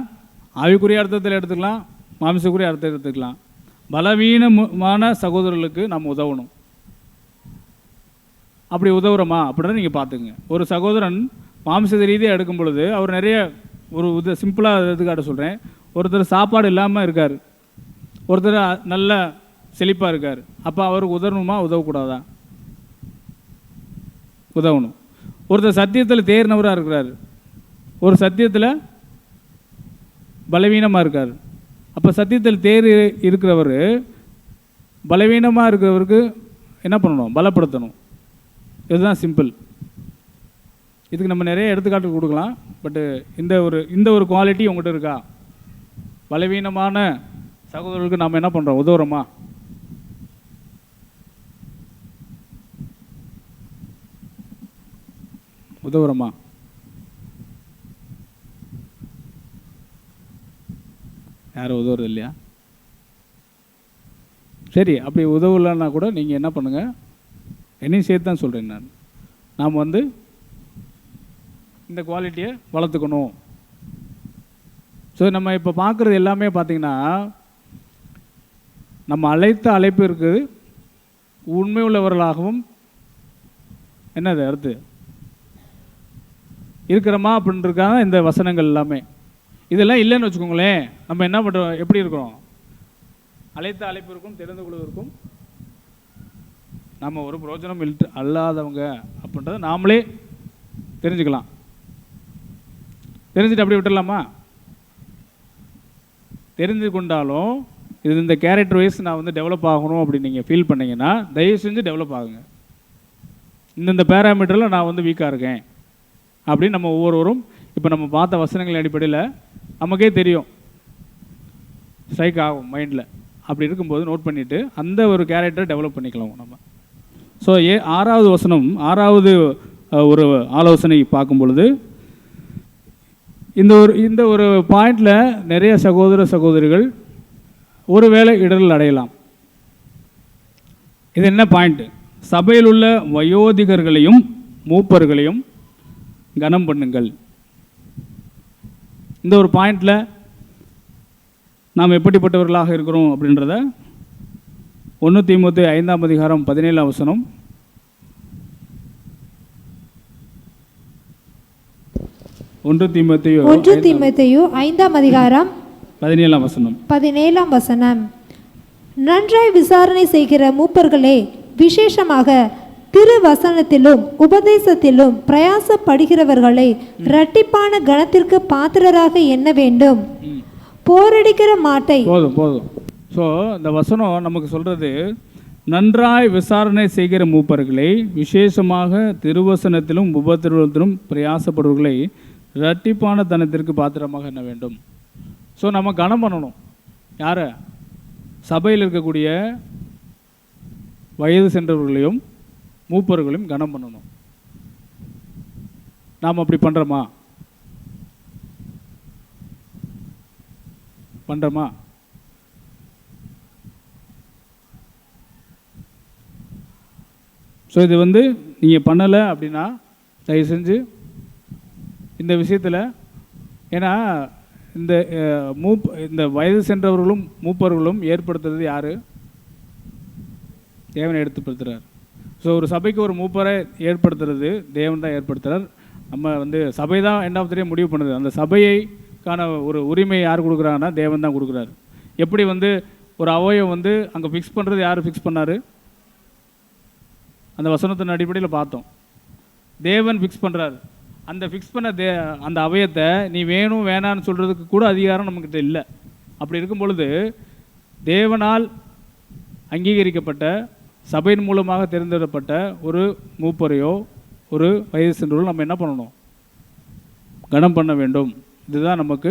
ஆவிக்குரிய அர்த்தத்தில் எடுத்துக்கலாம், மாமிசக்குரிய அர்த்தத்தில் எடுத்துக்கலாம். பலவீனமான சகோதரர்களுக்கு நம்ம உதவணும். அப்படி உதவுறோமா அப்படின்னு நீங்கள் பார்த்துங்க. ஒரு சகோதரன் மாமிச ரீதியாக எடுக்கும் பொழுது அவர் நிறைய ஒரு சிம்பிளாக எடுத்துக்காட்ட சொல்கிறேன். ஒருத்தர் சாப்பாடு இல்லாமல் இருக்கார், ஒருத்தர் நல்ல செழிப்பாக இருக்கார். அப்போ அவருக்கு உதவணுமா உதவக்கூடாதா? உதவணும். ஒருத்தர் சத்தியத்தில் தேர்னவராக இருக்கிறார், ஒரு சத்தியத்தில் பலவீனமாக இருக்கார். அப்போ சத்தியத்தில் தேர் இருக்கிறவர் பலவீனமாக இருக்கிறவருக்கு என்ன பண்ணணும்? பலப்படுத்தணும். இதுதான் சிம்பிள். இதுக்கு நம்ம நிறைய எடுத்துக்காட்டு கொடுக்கலாம். பட்டு இந்த ஒரு குவாலிட்டி உங்கள்கிட்ட இருக்கா? பலவீனமான சகோதரர்களுக்கு நாம் என்ன பண்ணுறோம்? உதவுறோமா? உதவுறோமா? யாரும் உதவுறது இல்லையா? சரி, அப்படி உதவலைன்னா கூட நீங்கள் என்ன பண்ணுங்கள், என்னையும் சேர்த்து தான் சொல்கிறேன். நாம் வந்து இந்த குவாலிட்டியை வளர்த்துக்கணும். ஸோ நம்ம இப்போ பார்க்குறது எல்லாமே பார்த்திங்கன்னா, நம்ம அழைத்த அழைப்பு இருக்குது, உண்மை உள்ளவர்களாகவும் என்னது அடுத்து இருக்கிறோமா அப்படின்றதுக்காக இந்த வசனங்கள் எல்லாமே. இதெல்லாம் இல்லைன்னு வச்சுக்கோங்களேன், நம்ம என்ன பண்ணுறோம், எப்படி இருக்கிறோம்? அழைத்த அழைப்பிற்கும் தெரிந்து கொள்வதற்கும் நம்ம ஒரு பிரயோஜனம் அல்லாதவங்க அப்படின்றத நாமளே தெரிஞ்சுக்கலாம். தெரிஞ்சுட்டு அப்படி விட்டுடலாமா? தெரிஞ்சு கொண்டாலும் இது இந்த கேரக்டர் வைஸ் நான் வந்து டெவலப் ஆகணும் அப்படின்னு நீங்கள் ஃபீல் பண்ணிங்கன்னா தயவு செஞ்சு டெவலப் ஆகுங்க. இந்த பேராமீட்டரில் நான் வந்து வீக்காக இருக்கேன் அப்படின்னு நம்ம ஒவ்வொருவரும் இப்போ நம்ம பார்த்த வசனங்களின் அடிப்படையில் நமக்கே தெரியும், ஸ்ட்ரைக் ஆகும் மைண்டில். அப்படி இருக்கும்போது நோட் பண்ணிவிட்டு அந்த ஒரு கேரக்டரை டெவலப் பண்ணிக்கலாம் நம்ம. ஸோ 6வது வசனம், 6வது ஒரு ஆலோசனை பார்க்கும் பொழுது இந்த ஒரு பாயிண்டில் நிறைய சகோதர சகோதரிகள் ஒருவேளை இடர்கள் அடையலாம். இது என்ன பாயிண்ட்? சபையில் உள்ள வயோதிகர்களையும் மூப்பர்களையும் கனம் பண்ணுங்கள். இந்த ஒரு பாயிண்டில் நாம் எப்படிப்பட்டவர்களாக இருக்கிறோம் அப்படின்றத 1 தீமோத்தேயு 5ஆம் அதிகாரம் 17ஆம் வசனம். 1 தீமோத்தேயு 5ஆம் அதிகாரம் 17ஆம் வசனம். 17ஆம் வசனம். நன்றாய் விசாரணை செய்கிற மூப்பர்களே, விசேஷமாக திருவசனத்திலும் உபதேசத்திலும் பிரயாசப்படுகிறவர்களை இரட்டிப்பான கணத்திற்கு பாத்திரராக எண்ண வேண்டும். போரடிக்கிற மாட்டை போதும். ஸோ இந்த வசனம் நமக்கு சொல்கிறது, நன்றாய் விசாரணை செய்கிற மூப்பர்களை, விசேஷமாக திருவசனத்திலும் உபதேசத்திலும் பிரயாசப்படுவர்களை இரட்டிப்பான தனத்திற்கு பாத்திரமாக எண்ண வேண்டும். ஸோ நம்ம கனம் பண்ணணும். யாரை? சபையில் இருக்கக்கூடிய வயது சென்றவர்களையும் மூப்பர்களையும் கனம் பண்ணணும். நாம் அப்படி பண்ணுறோமா? ஸோ இது வந்து நீங்கள் பண்ணலை அப்படின்னா தயவு செஞ்சு இந்த விஷயத்தில், ஏன்னா இந்த வயது சென்றவர்களும் மூப்பர்களும் ஏற்படுத்துறது யார்? தேவனை ஏற்படுத்துகிறார். ஸோ ஒரு சபைக்கு ஒரு மூப்பரை ஏற்படுத்துறது தேவன் தான் ஏற்படுத்துகிறார். நம்ம வந்து சபை தான் எண்ட் ஆஃப் த டே முடிவு பண்ணுது. அந்த சபைக்கான ஒரு உரிமை யார் கொடுக்குறாங்கன்னா தேவன் தான் கொடுக்குறாரு. எப்படி வந்து ஒரு அவயம் வந்து அங்கே ஃபிக்ஸ் பண்ணுறது யார் ஃபிக்ஸ் பண்ணார்? அந்த வசனத்தின் அடிப்படையில் பார்த்தோம். தேவன் ஃபிக்ஸ் பண்ணுறாரு. அந்த ஃபிக்ஸ் பண்ண அந்த அவயத்தை நீ வேணும் வேணான்னு சொல்கிறதுக்கு கூட அதிகாரம் நமக்கிட்ட இல்லை. அப்படி இருக்கும் பொழுது தேவனால் அங்கீகரிக்கப்பட்ட சபையின் மூலமாக தேர்ந்தெடுக்கப்பட்ட ஒரு மூப்பரையோ ஒரு வயது சென்றவர்களோ நம்ம என்ன பண்ணணும்? கனம் பண்ண வேண்டும். இதுதான் நமக்கு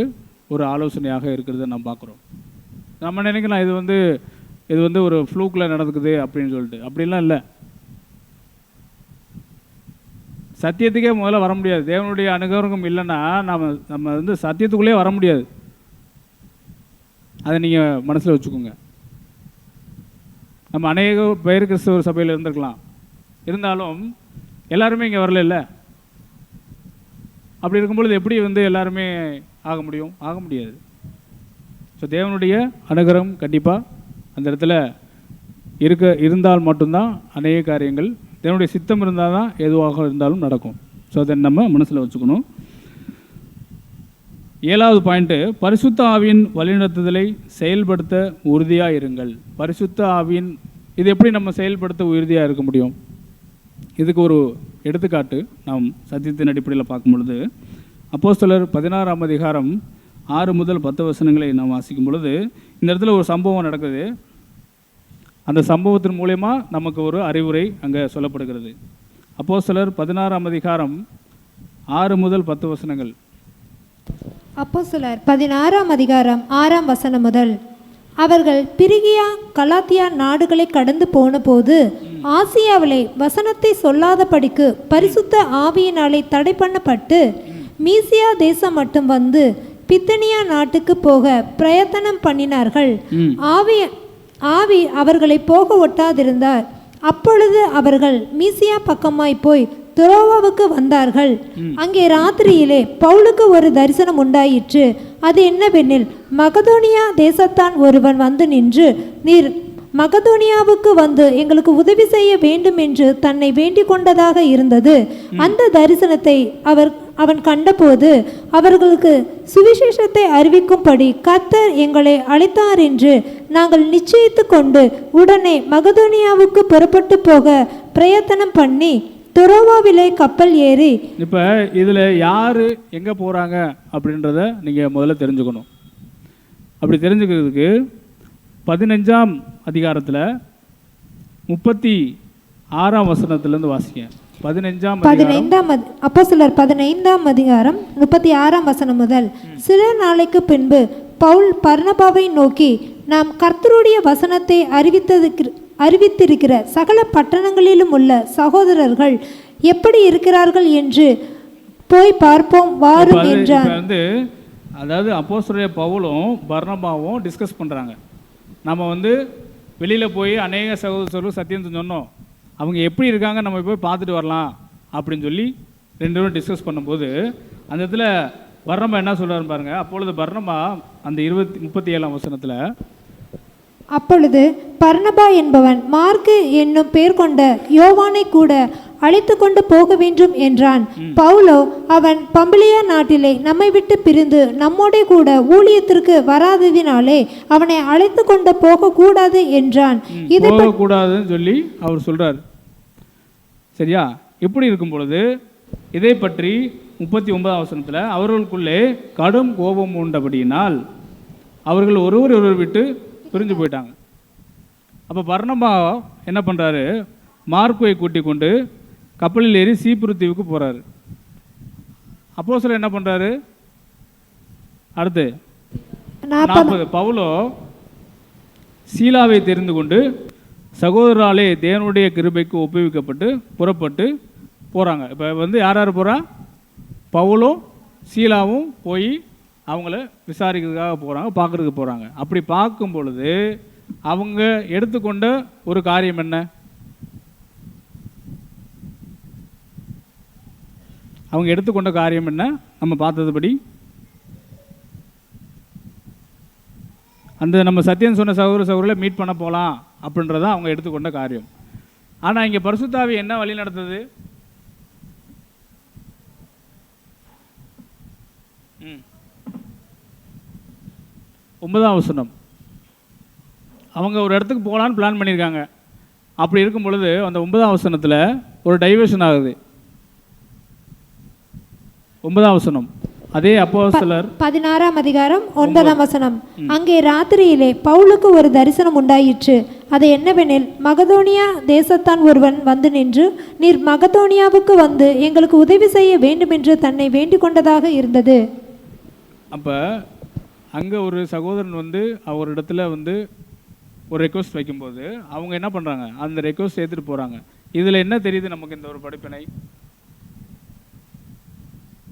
ஒரு ஆலோசனையாக இருக்கிறத நம்ம பார்க்குறோம். நம்ம நினைக்கலாம் இது வந்து ஒரு ஃப்ளூக்கில் நடக்குது அப்படின்னு சொல்லிட்டு. அப்படிலாம் இல்லை. சத்தியத்துக்கே முதல்ல வர முடியாது. தேவனுடைய அனுகிரகம் இல்லைன்னா நம்ம வந்து சத்தியத்துக்குள்ளே வர முடியாது. அதை நீங்கள் மனசில் வச்சுக்கோங்க. நம்ம அநேக பேர் கிறிஸ்தவ சபையில் இருந்திருக்கலாம், இருந்தாலும் எல்லாருமே இங்கே வரல இல்லை. அப்படி இருக்கும்பொழுது எப்படி வந்து எல்லாருமே ஆக முடியும்? ஆக முடியாது. ஸோ தேவனுடைய அனுகிரகம் கண்டிப்பாக அந்த இடத்துல இருந்தால் மட்டும்தான் அநேக காரியங்கள், தேவனுடைய சித்தம் இருந்தால் தான் எதுவாக இருந்தாலும் நடக்கும். ஸோ அதை நம்ம மனசில் வச்சுக்கணும். 7வது பாயிண்ட்டு, பரிசுத்த ஆவியின் வழிநடத்துதலை செயல்படுத்த உறுதியாக இருங்கள். பரிசுத்த ஆவியின் இது எப்படி நம்ம செயல்படுத்த உறுதியாக இருக்க முடியும்? இதுக்கு ஒரு எடுத்துக்காட்டு நாம் சத்தியத்தின் அடிப்படையில் பார்க்கும் பொழுது, அப்போஸ்தலர் 16ஆம் அதிகாரம் 6 முதல் 10 வசனங்களை நாம் வாசிக்கும் பொழுது இந்த இடத்துல ஒரு சம்பவம் நடக்குது. அந்த சம்பவத்தின் மூலமா நமக்கு ஒரு அறிவுரை அங்கே சொல்லப்படுகிறது. அப்போஸ்தலர் 16ஆம் அதிகாரம் 6 முதல் 10 வசனங்கள். அப்போஸ்தலர் 16ஆம் அதிகாரம் 6ஆம் வசனம் முதல். அவர்கள் பிரிகியா கலாத்தியா நாடுகளை கடந்து போனபோது ஆசியாவிலே வசனத்தை சொல்லாதபடிக்கு பரிசுத்த ஆவியினாலே தடை பண்ணப்பட்டு மீசியா தேசம் மட்டும் வந்து பித்தனியா நாட்டுக்கு போக பிரயத்தனம் பண்ணினார்கள். ஆவி அவர்களை போக ஒட்டாதிருந்தார். அப்பொழுது அவர்கள் மீசியா பக்கமாய் போய் துரோவாவுக்கு வந்தார்கள். அங்கே ராத்திரியிலே பவுலுக்கு ஒரு தரிசனம் உண்டாயிற்று. அது என்னவெனில், மகதோனியா தேசத்தான் ஒருவன் வந்து நின்று, நீர் மகதோனியாவுக்கு வந்து எங்களுக்கு உதவி செய்ய வேண்டும் என்று தன்னை வேண்டிக் கொண்டதாக இருந்தது. அந்த தரிசனத்தை அவன் கண்டபோது அவர்களுக்கு சுவிசேஷத்தை அறிவிக்கும்படி கர்த்தர் எங்களை அழைத்தார் என்று நாங்கள் நிச்சயித்து கொண்டு உடனே மகதோனியாவுக்கு புறப்பட்டு போக பிரயத்தனம் பண்ணி துரோவாவிலே கப்பல் ஏறி. இப்போ இதில் யார் எங்கே போகிறாங்க அப்படின்றத நீங்கள் முதல்ல தெரிஞ்சுக்கணும். அப்படி தெரிஞ்சுக்கிறதுக்கு 15ஆம் அதிகாரத்தில் 36ஆம் வசனத்திலேருந்து வாசிங்க. 15ஆம் அப்போஸ்தலர் 15ஆம் அதிகாரம் 36ஆம் வசனம் முதல். சில நாளைக்கு பின்பு பவுல் பர்னபாவை நோக்கி, நாம் கர்த்தருடைய வசனத்தை அறிவித்திருக்கிற சகல பட்டணங்களிலும் உள்ள சகோதரர்கள் எப்படி இருக்கிறார்கள் என்று போய் பார்ப்போம் வாரும் என்றார். அதாவது அப்போஸ்தலர் பவுலும் பர்னபாவும் டிஸ்கஸ் பண்ணுறாங்க. நம்ம வெளியில் போய் அநேக சகோதரர்கள் சத்தியம் சொன்னோம், அவங்க எப்படி இருக்காங்க நம்ம போய் பார்த்துட்டு வரலாம் அப்படின்னு சொல்லி 2 பேரும் டிஸ்கஸ் பண்ணும்போது அந்த இடத்துல பர்னபா என்ன சொல்கிறாரு பாருங்க. அப்பொழுது பர்னபா அந்த 37ஆம் வசனத்தில், அப்பொழுது பர்னபா என்பவன் மார்க்கு என்னும் பேர் கொண்ட யோவானை கூட அழைத்து கொண்டு போக வேண்டும் என்றான். பவுலோ, அவன் பம்பிலியா நாட்டிலே நம்மை விட்டு பிரிந்து நம்மோட கூட ஊழியத்திற்கு வராததினாலே அவனை அழைத்து கொண்டு போக கூடாது என்றான். இது கூடாதுன்னு சொல்லி அவர் சொல்றார். சரியா? இப்படி இருக்கும் பொழுது இதை பற்றி 39ஆம் வசனத்தில், அவர்களுக்குள்ளே கடும் கோபம் உண்டபடியினால் அவர்கள் ஒருவர் விட்டு பிரிஞ்சு போயிட்டாங்க. அப்போ பர்னபா என்ன பண்ணுறாரு, மார்க்குவை கூட்டிக் கொண்டு கப்பலில் ஏறி சீப்புரு தீவுக்கு போகிறாரு. அப்போஸ்தலர் என்ன பண்ணுறாரு, அடுத்து 40 பவுலோ சீலாவை தெரிந்து கொண்டு சகோதராலே தேவனுடைய கிருபைக்கு ஒப்புவிக்கப்பட்டு புறப்பட்டு போகிறாங்க. இப்போ யார் யார் போகிறா, பவுலும் சீலாவும் போய் அவங்கள விசாரிக்கிறதுக்காக போகிறாங்க, பார்க்குறதுக்கு போகிறாங்க. அப்படி பார்க்கும் பொழுது அவங்க எடுத்துக்கொண்ட ஒரு காரியம் என்ன, அவங்க எடுத்துக்கொண்ட காரியம் என்ன, நம்ம பார்த்ததுபடி அந்த நம்ம சத்தியம் சொன்ன சகோதரர்களை மீட் பண்ண போகலாம் அப்படின்றத அவங்க எடுத்துக்கொண்ட காரியம். ஆனால் இங்கே பரிசுத்த ஆவி என்ன வழி நடத்துது, ஒன்பதாம் வசனம், அவங்க ஒரு இடத்துக்கு போகலான்னு பிளான் பண்ணியிருக்காங்க. அப்படி இருக்கும் பொழுது அந்த 9ஆம் வசனத்தில் ஒரு டைவர்ஷன் ஆகுது. 9ஆம் வசனம் அதே அப்போஸ்தலர் 16ஆம் அதிகாரம் 9ஆம் வசனம். அங்கே ராத்திரியிலே பவுலுக்கு ஒரு தரிசனம் உண்டாயிற்று. அது என்னவெனில், மகதோனியா தேசத்தான் ஒருவன் வந்து நின்று, நீர் மகதோனியாவுக்கு வந்து எங்களுக்கு உதவி செய்ய வேண்டும் என்று தன்னை வேண்டிக் கொண்டதாக இருந்தது. அப்போ அங்கே ஒரு சகோதரன் அவரிடத்துல ஒரு ரெக்வஸ்ட் வைக்கும்போது அவங்க என்ன பண்ணுறாங்க, அந்த ரெக்வஸ்ட் ஏற்றுட்டு போகிறாங்க. இதில் என்ன தெரியுது நமக்கு, இந்த ஒரு படிப்பினை,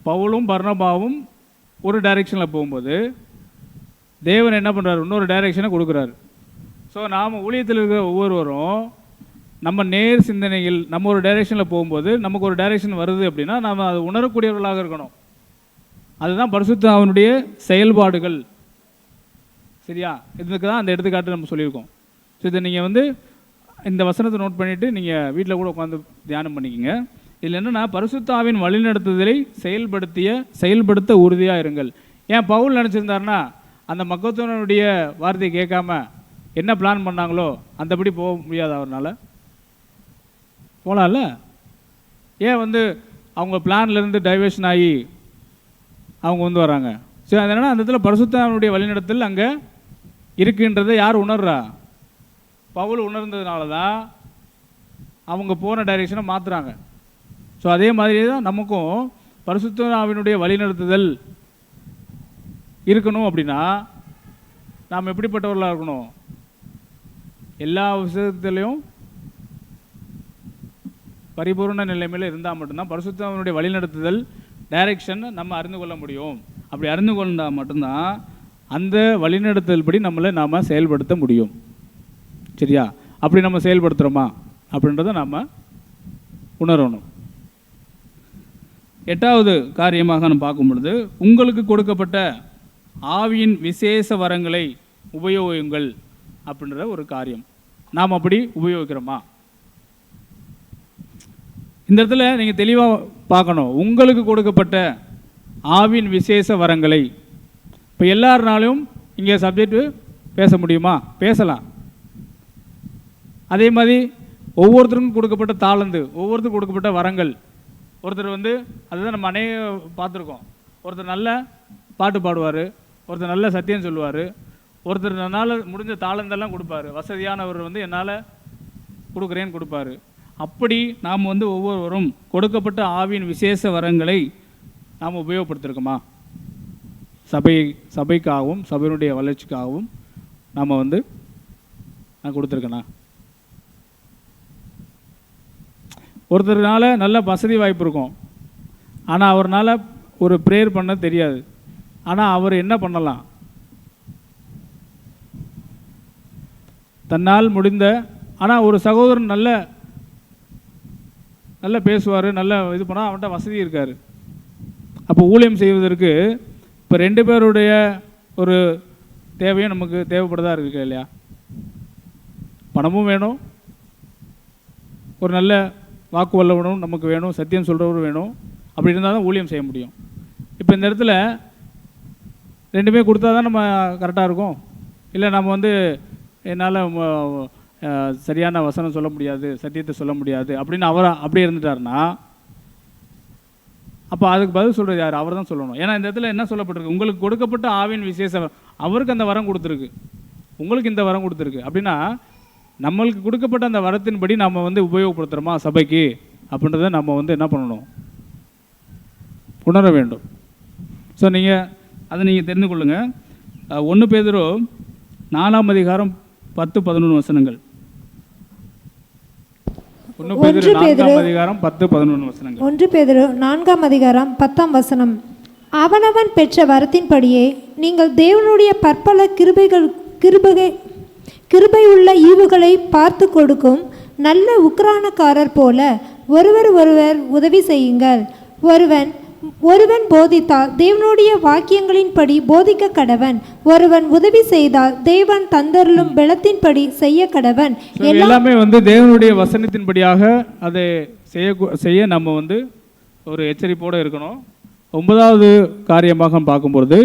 பவுலும் பர்னபாவும் ஒரு டைரெக்ஷனில் போகும்போது தேவன் என்ன பண்ணுறாரு, இன்னொரு டைரெக்ஷனை கொடுக்குறாரு. ஸோ நாம் ஊழியத்தில் இருக்கிற ஒவ்வொருவரும் நம்ம நேர் சிந்தனையில் நம்ம ஒரு டைரெக்ஷனில் போகும்போது நமக்கு ஒரு டைரெக்ஷன் வருது அப்படின்னா நாம் அதை உணரக்கூடியவர்களாக இருக்கணும். அதுதான் பரிசுத்த அவனுடைய செயல்பாடுகள். சரியா? இதுக்கு தான் அந்த எடுத்துக்காட்டு நம்ம சொல்லியிருக்கோம். ஸோ இதை நீங்கள் இந்த வசனத்தை நோட் பண்ணிவிட்டு நீங்கள் வீட்டில் கூட உட்காந்து தியானம் பண்ணிக்கோங்க. இதில் என்னென்னா, பரிசுத்தாவின் வழிநடத்துதலை செயல்படுத்த உறுதியாக இருங்கள். ஏன் பவுல் நினச்சிருந்தாருன்னா, அந்த மக்கத்தோனுடைய வார்த்தையை கேட்காம என்ன பிளான் பண்ணாங்களோ அந்தபடி போக முடியாது அவரால். போகலாம்ல? ஏன் அவங்க பிளான்லேருந்து டைவர்ஷன் ஆகி அவங்க வராங்க. சரி, அது என்னன்னா, அந்த இடத்துல பரிசுத்தாவினுடைய வழிநடத்தல் அங்கே இருக்குன்றதை யார் உணர்றா, பவுல் உணர்ந்ததுனால தான் அவங்க போன டைரெக்ஷனை மாற்றுறாங்க. ஸோ அதே மாதிரி தான் நமக்கும் பரிசுத்த ஆவியினுடைய வழிநடத்துதல் இருக்கணும். அப்படின்னா நாம் எப்படிப்பட்டவர்களாக இருக்கணும்? எல்லா விஷயத்துலேயும் பரிபூர்ண நிலைமையில் இருந்தால் மட்டும்தான் பரிசுத்தவனுடைய வழிநடத்துதல் டைரெக்ஷன் நம்ம அறிந்து கொள்ள முடியும். அப்படி அறிந்து கொண்டால் மட்டும்தான் அந்த வழிநடத்துதல் படி நாம் செயல்படுத்த முடியும். சரியா? அப்படி நம்ம செயல்படுத்துகிறோமா அப்படின்றத நாம் உணரணும். 8வது காரியமாக நம்ம பார்க்கும் பொழுது, உங்களுக்கு கொடுக்கப்பட்ட ஆவியின் விசேஷ வரங்களை உபயோகியுங்கள் அப்படின்ற ஒரு காரியம். நாம் அப்படி உபயோகிக்கிறோமா? இந்த இடத்துல நீங்கள் தெளிவாக பார்க்கணும். உங்களுக்கு கொடுக்கப்பட்ட ஆவியின் விசேஷ வரங்களை. இப்போ எல்லாருனாலும் இங்கே சப்ஜெக்டு பேச முடியுமா? பேசலாம். அதே மாதிரி ஒவ்வொருத்தருக்கும் கொடுக்கப்பட்ட தாளந்து, ஒவ்வொருத்தருக்கும் கொடுக்கப்பட்ட வரங்கள். ஒருத்தர் அதுதான் நம்ம அநேக பார்த்துருக்கோம். ஒருத்தர் நல்ல பாட்டு பாடுவார், ஒருத்தர் நல்ல சத்தியம் சொல்லுவார், ஒருத்தர் என்னால் முடிஞ்ச தாளந்தெல்லாம் கொடுப்பாரு, வசதியானவர் என்னால் கொடுக்குறேன்னு கொடுப்பாரு. அப்படி நாம் ஒவ்வொருவரும் கொடுக்கப்பட்ட ஆவியின் விசேஷ வரங்களை நாம் உபயோகப்படுத்திருக்கோமா? சபைக்காகவும் சபையினுடைய வளர்ச்சிக்காகவும் நாம் நான் கொடுத்துருக்கேனா? ஒருத்தர்னால நல்ல வசதி வாய்ப்பு இருக்கும், ஆனால் அவர்னால் ஒரு ப்ரேயர் பண்ண தெரியாது. ஆனால் அவர் என்ன பண்ணலாம்? தன்னால் முடிந்த, ஆனால் ஒரு சகோதரன் நல்ல பேசுவார், நல்ல இது பண்ணால் அவன்கிட்ட வசதி இருக்கார். அப்போ ஊழியம் செய்வதற்கு இப்போ 2 பேருடைய ஒரு தேவையும் நமக்கு தேவைப்படுதா இருக்கு இல்லையா? பணமும் வேணும், ஒரு நல்ல வாக்கு வல்லவனும் நமக்கு வேணும், சத்தியம் சொல்கிறவரும் வேணும். அப்படி இருந்தால் தான் ஊழியம் செய்ய முடியும். இப்போ இந்த இடத்துல 2மே கொடுத்தா தான் நம்ம கரெக்டாக இருக்கும். இல்லை நம்ம என்னால் சரியான வசனம் சொல்ல முடியாது, சத்தியத்தை சொல்ல முடியாது அப்படின்னு அவர் அப்படியே இருந்துட்டாருன்னா, அப்போ அதுக்கு பதில் சொல்கிறது யார்? அவர் தான் சொல்லணும். ஏன்னா இந்த இடத்துல என்ன சொல்லப்பட்டிருக்கு? உங்களுக்கு கொடுக்கப்பட்ட ஆவியின் விசேஷம். அவருக்கு அந்த வரம் கொடுத்துருக்கு, உங்களுக்கு இந்த வரம் கொடுத்துருக்கு. அப்படின்னா நம்மளுக்கு கொடுக்கப்பட்ட அந்த வரத்தின்படி நம்ம உபயோகப்படுத்துகிறோமா சபைக்கு அப்படின்றத நம்ம என்ன பண்ணணும்? உணர வேண்டும். ஸோ அதை நீங்கள் தெரிந்து கொள்ளுங்கள். 1 பேதுரு 4ஆம் அதிகாரம் 10-11 வசனங்கள். 1 பேதுரு 4ஆம் அதிகாரம் 10-11 வசனங்கள். 1 பேதுரு 4ஆம் அதிகாரம் 10ஆம் வசனம். அவனவன் பெற்ற வரத்தின்படியே நீங்கள் தேவனுடைய பற்பல கிருபையுள்ள ஈவுகளை பார்த்து கொடுக்கும் நல்ல உக்கிரானக்காரர் போல ஒருவர் உதவி செய்யுங்கள். ஒருவன் போதித்தால் தேவனுடைய வாக்கியங்களின்படி போதிக்க கடவன். ஒருவன் உதவி செய்தால் தேவன் தந்தருளும் பலத்தின்படி செய்ய கடவன். எல்லாமே தேவனுடைய வசனத்தின்படியாக அதை செய்ய நம்ம ஒரு எச்சரிப்போடு இருக்கணும். 9வது காரியமாக பார்க்கும்பொழுது,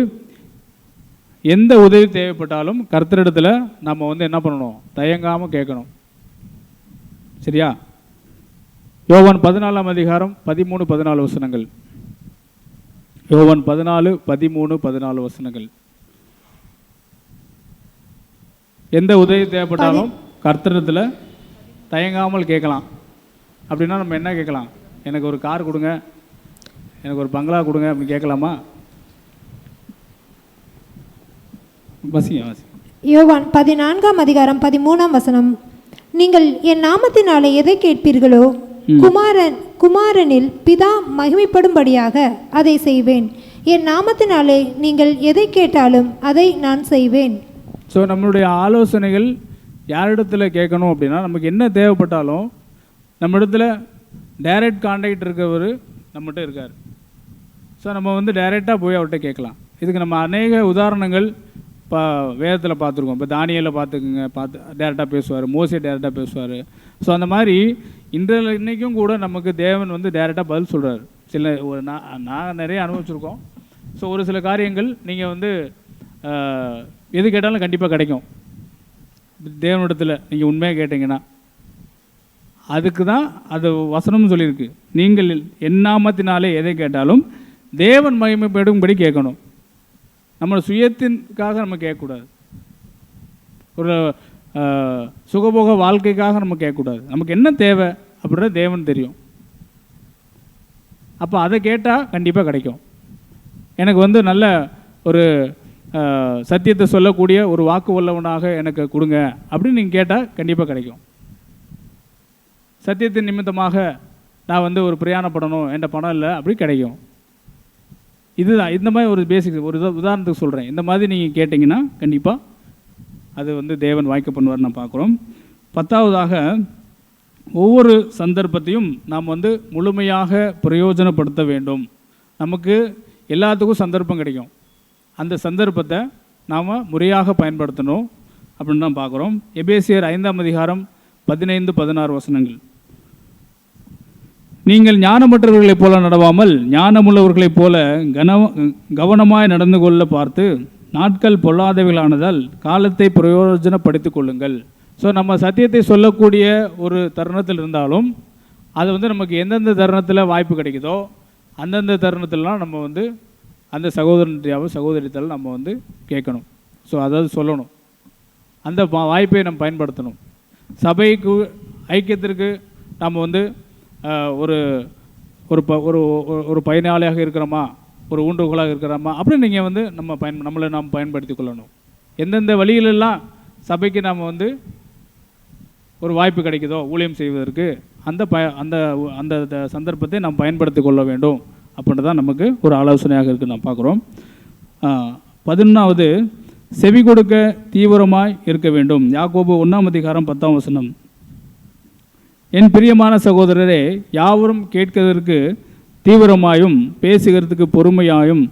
எந்த உதவி தேவைப்பட்டாலும் கர்த்தரிடத்தில் நம்ம என்ன பண்ணணும்? தயங்காமல் கேட்கணும். சரியா? யோவான் 14ஆம் அதிகாரம் 13-14 வசனங்கள். யோவான் 14:13-14 வசனங்கள். எந்த உதவி தேவைப்பட்டாலும் கர்த்தரிடத்தில் தயங்காமல் கேட்கலாம். அப்படின்னா நம்ம என்ன கேட்கலாம்? எனக்கு ஒரு கார் கொடுங்க, எனக்கு ஒரு பங்களா கொடுங்க அப்படின்னு கேட்கலாமா? யோவான் 14ஆம் அதிகாரம் 13ஆம் வசனம். நீங்கள் என் நாமத்தினாலே எதை கேட்பீர்களோ குமாரனில் பிதா மகிமைப்படும்படியாக அதை செய்வேன். என் நாமத்தினாலே நீங்கள் எதை கேட்டாலும் அதை நான் செய்வேன். ஸோ நம்மளுடைய ஆலோசனைகள் யாரிடத்தில் கேட்கணும் அப்படின்னா, நமக்கு என்ன தேவைப்பட்டாலும் நம்ம இடத்துல டைரக்ட் கான்டாக்ட் இருக்கவர் நம்மகிட்ட இருக்கார். ஸோ நம்ம டைரெக்டாக போய் அவர்கிட்ட கேட்கலாம். இதுக்கு நம்ம அநேக உதாரணங்கள் இப்போ வேதத்தில் பார்த்துருக்கோம். இப்போ தானியேலை பார்த்துக்குங்க, டேரெக்டாக பேசுவார். மோசே டேரெக்டாக பேசுவார். ஸோ அந்த மாதிரி இன்றைக்கும் கூட நமக்கு தேவன் டேரெக்டாக பதில் சொல்கிறார். சில நான் நிறைய அனுபவிச்சிருக்கோம். ஸோ ஒரு சில காரியங்கள் நீங்கள் எது கேட்டாலும் கண்டிப்பாக கிடைக்கும். தேவனிடத்தில் நீங்கள் உண்மையாக கேட்டிங்கன்னா அதுக்கு தான் அது வசனம்னு சொல்லியிருக்கு. நீங்கள் என் நாமத்தினாலே எதை கேட்டாலும் தேவன் மகிமைப்படும்படி கேட்கணும். நம்ம சுயத்திற்காக நம்ம கேட்கக்கூடாது. ஒரு சுகபோக வாழ்க்கைக்காக நம்ம கேட்கக்கூடாது. நமக்கு என்ன தேவை அப்படின்றது தேவன் தெரியும். அப்போ அதை கேட்டால் கண்டிப்பாக கிடைக்கும். எனக்கு நல்ல ஒரு சத்தியத்தை சொல்லக்கூடிய ஒரு வாக்கு உள்ளவனாக எனக்கு கொடுங்க அப்படின்னு நீங்கள் கேட்டால் கண்டிப்பாக கிடைக்கும். சத்தியத்தின் நிமித்தமாக நான் வந்து ஒரு பிரயாணப்படணும், என்ற பணம் இல்லை, அப்படி கிடைக்கும். இதுதான் இந்த மாதிரி ஒரு பேசிக் ஒரு உதாரணத்துக்கு சொல்கிறேன். இந்த மாதிரி நீங்கள் கேட்டிங்கன்னா கண்டிப்பாக அது வந்து தேவன் வாய்க்க பண்ணுவார் நான் பார்க்குறோம். 10வதாக ஒவ்வொரு சந்தர்ப்பத்தையும் நாம் வந்து முழுமையாக பிரயோஜனப்படுத்த வேண்டும். நமக்கு எல்லாத்துக்கும் சந்தர்ப்பம் கிடைக்கும், அந்த சந்தர்ப்பத்தை நாம் முறையாக பயன்படுத்தணும் அப்படின்னு தான் பார்க்குறோம். எபேசியர் 5ஆம் அதிகாரம் 15-16 வசனங்கள். நீங்கள் ஞானமற்றவர்களைப் போல நடவாமல் ஞானமுள்ளவர்களைப் போல கவனமாய் நடந்து கொள்ள பார்த்து நாட்கள் பொல்லாதவைகளானதால் காலத்தை பிரயோஜனப்படுத்திக் கொள்ளுங்கள். ஸோ நம்ம சத்தியத்தை சொல்லக்கூடிய ஒரு தருணத்தில் இருந்தாலும் அது வந்து நமக்கு எந்தெந்த தருணத்தில் வாய்ப்பு கிடைக்குதோ அந்தந்த தருணத்திலலாம் நம்ம வந்து அந்த சகோதரத்தையாவது சகோதரித்தால் நம்ம வந்து கேட்கணும். ஸோ அதாவது சொல்லணும், அந்த வாய்ப்பை நம்ம பயன்படுத்தணும். சபைக்கு ஐக்கியத்திற்கு நம்ம வந்து ஒரு ஒரு பயனாளியாக இருக்கிறோமா, ஒரு ஊன்றுகோலாக இருக்கிறோமா அப்படின்னு நீங்கள் வந்து நம்மளை நாம் பயன்படுத்தி கொள்ளணும். எந்தெந்த வழியிலெல்லாம் சபைக்கு நாம் வந்து ஒரு வாய்ப்பு கிடைக்குதோ ஊழியம் செய்வதற்கு அந்த அந்த சந்தர்ப்பத்தை நாம் பயன்படுத்தி கொள்ள வேண்டும் அப்படின்ட்டு தான் நமக்கு ஒரு ஆலோசனையாக இருக்குது நான் பார்க்குறோம். 11வது செவி கொடுக்க தீவிரமாய் இருக்க வேண்டும். யாக்கோபு 1ஆம் அதிகாரம் 10ஆம் வசனம். என் பிரியமான சகோதரரே, யாவரும் கேட்கிறதற்கு தீவிரமாயும் பேசுகிறதுக்கு பொறுமையாயும்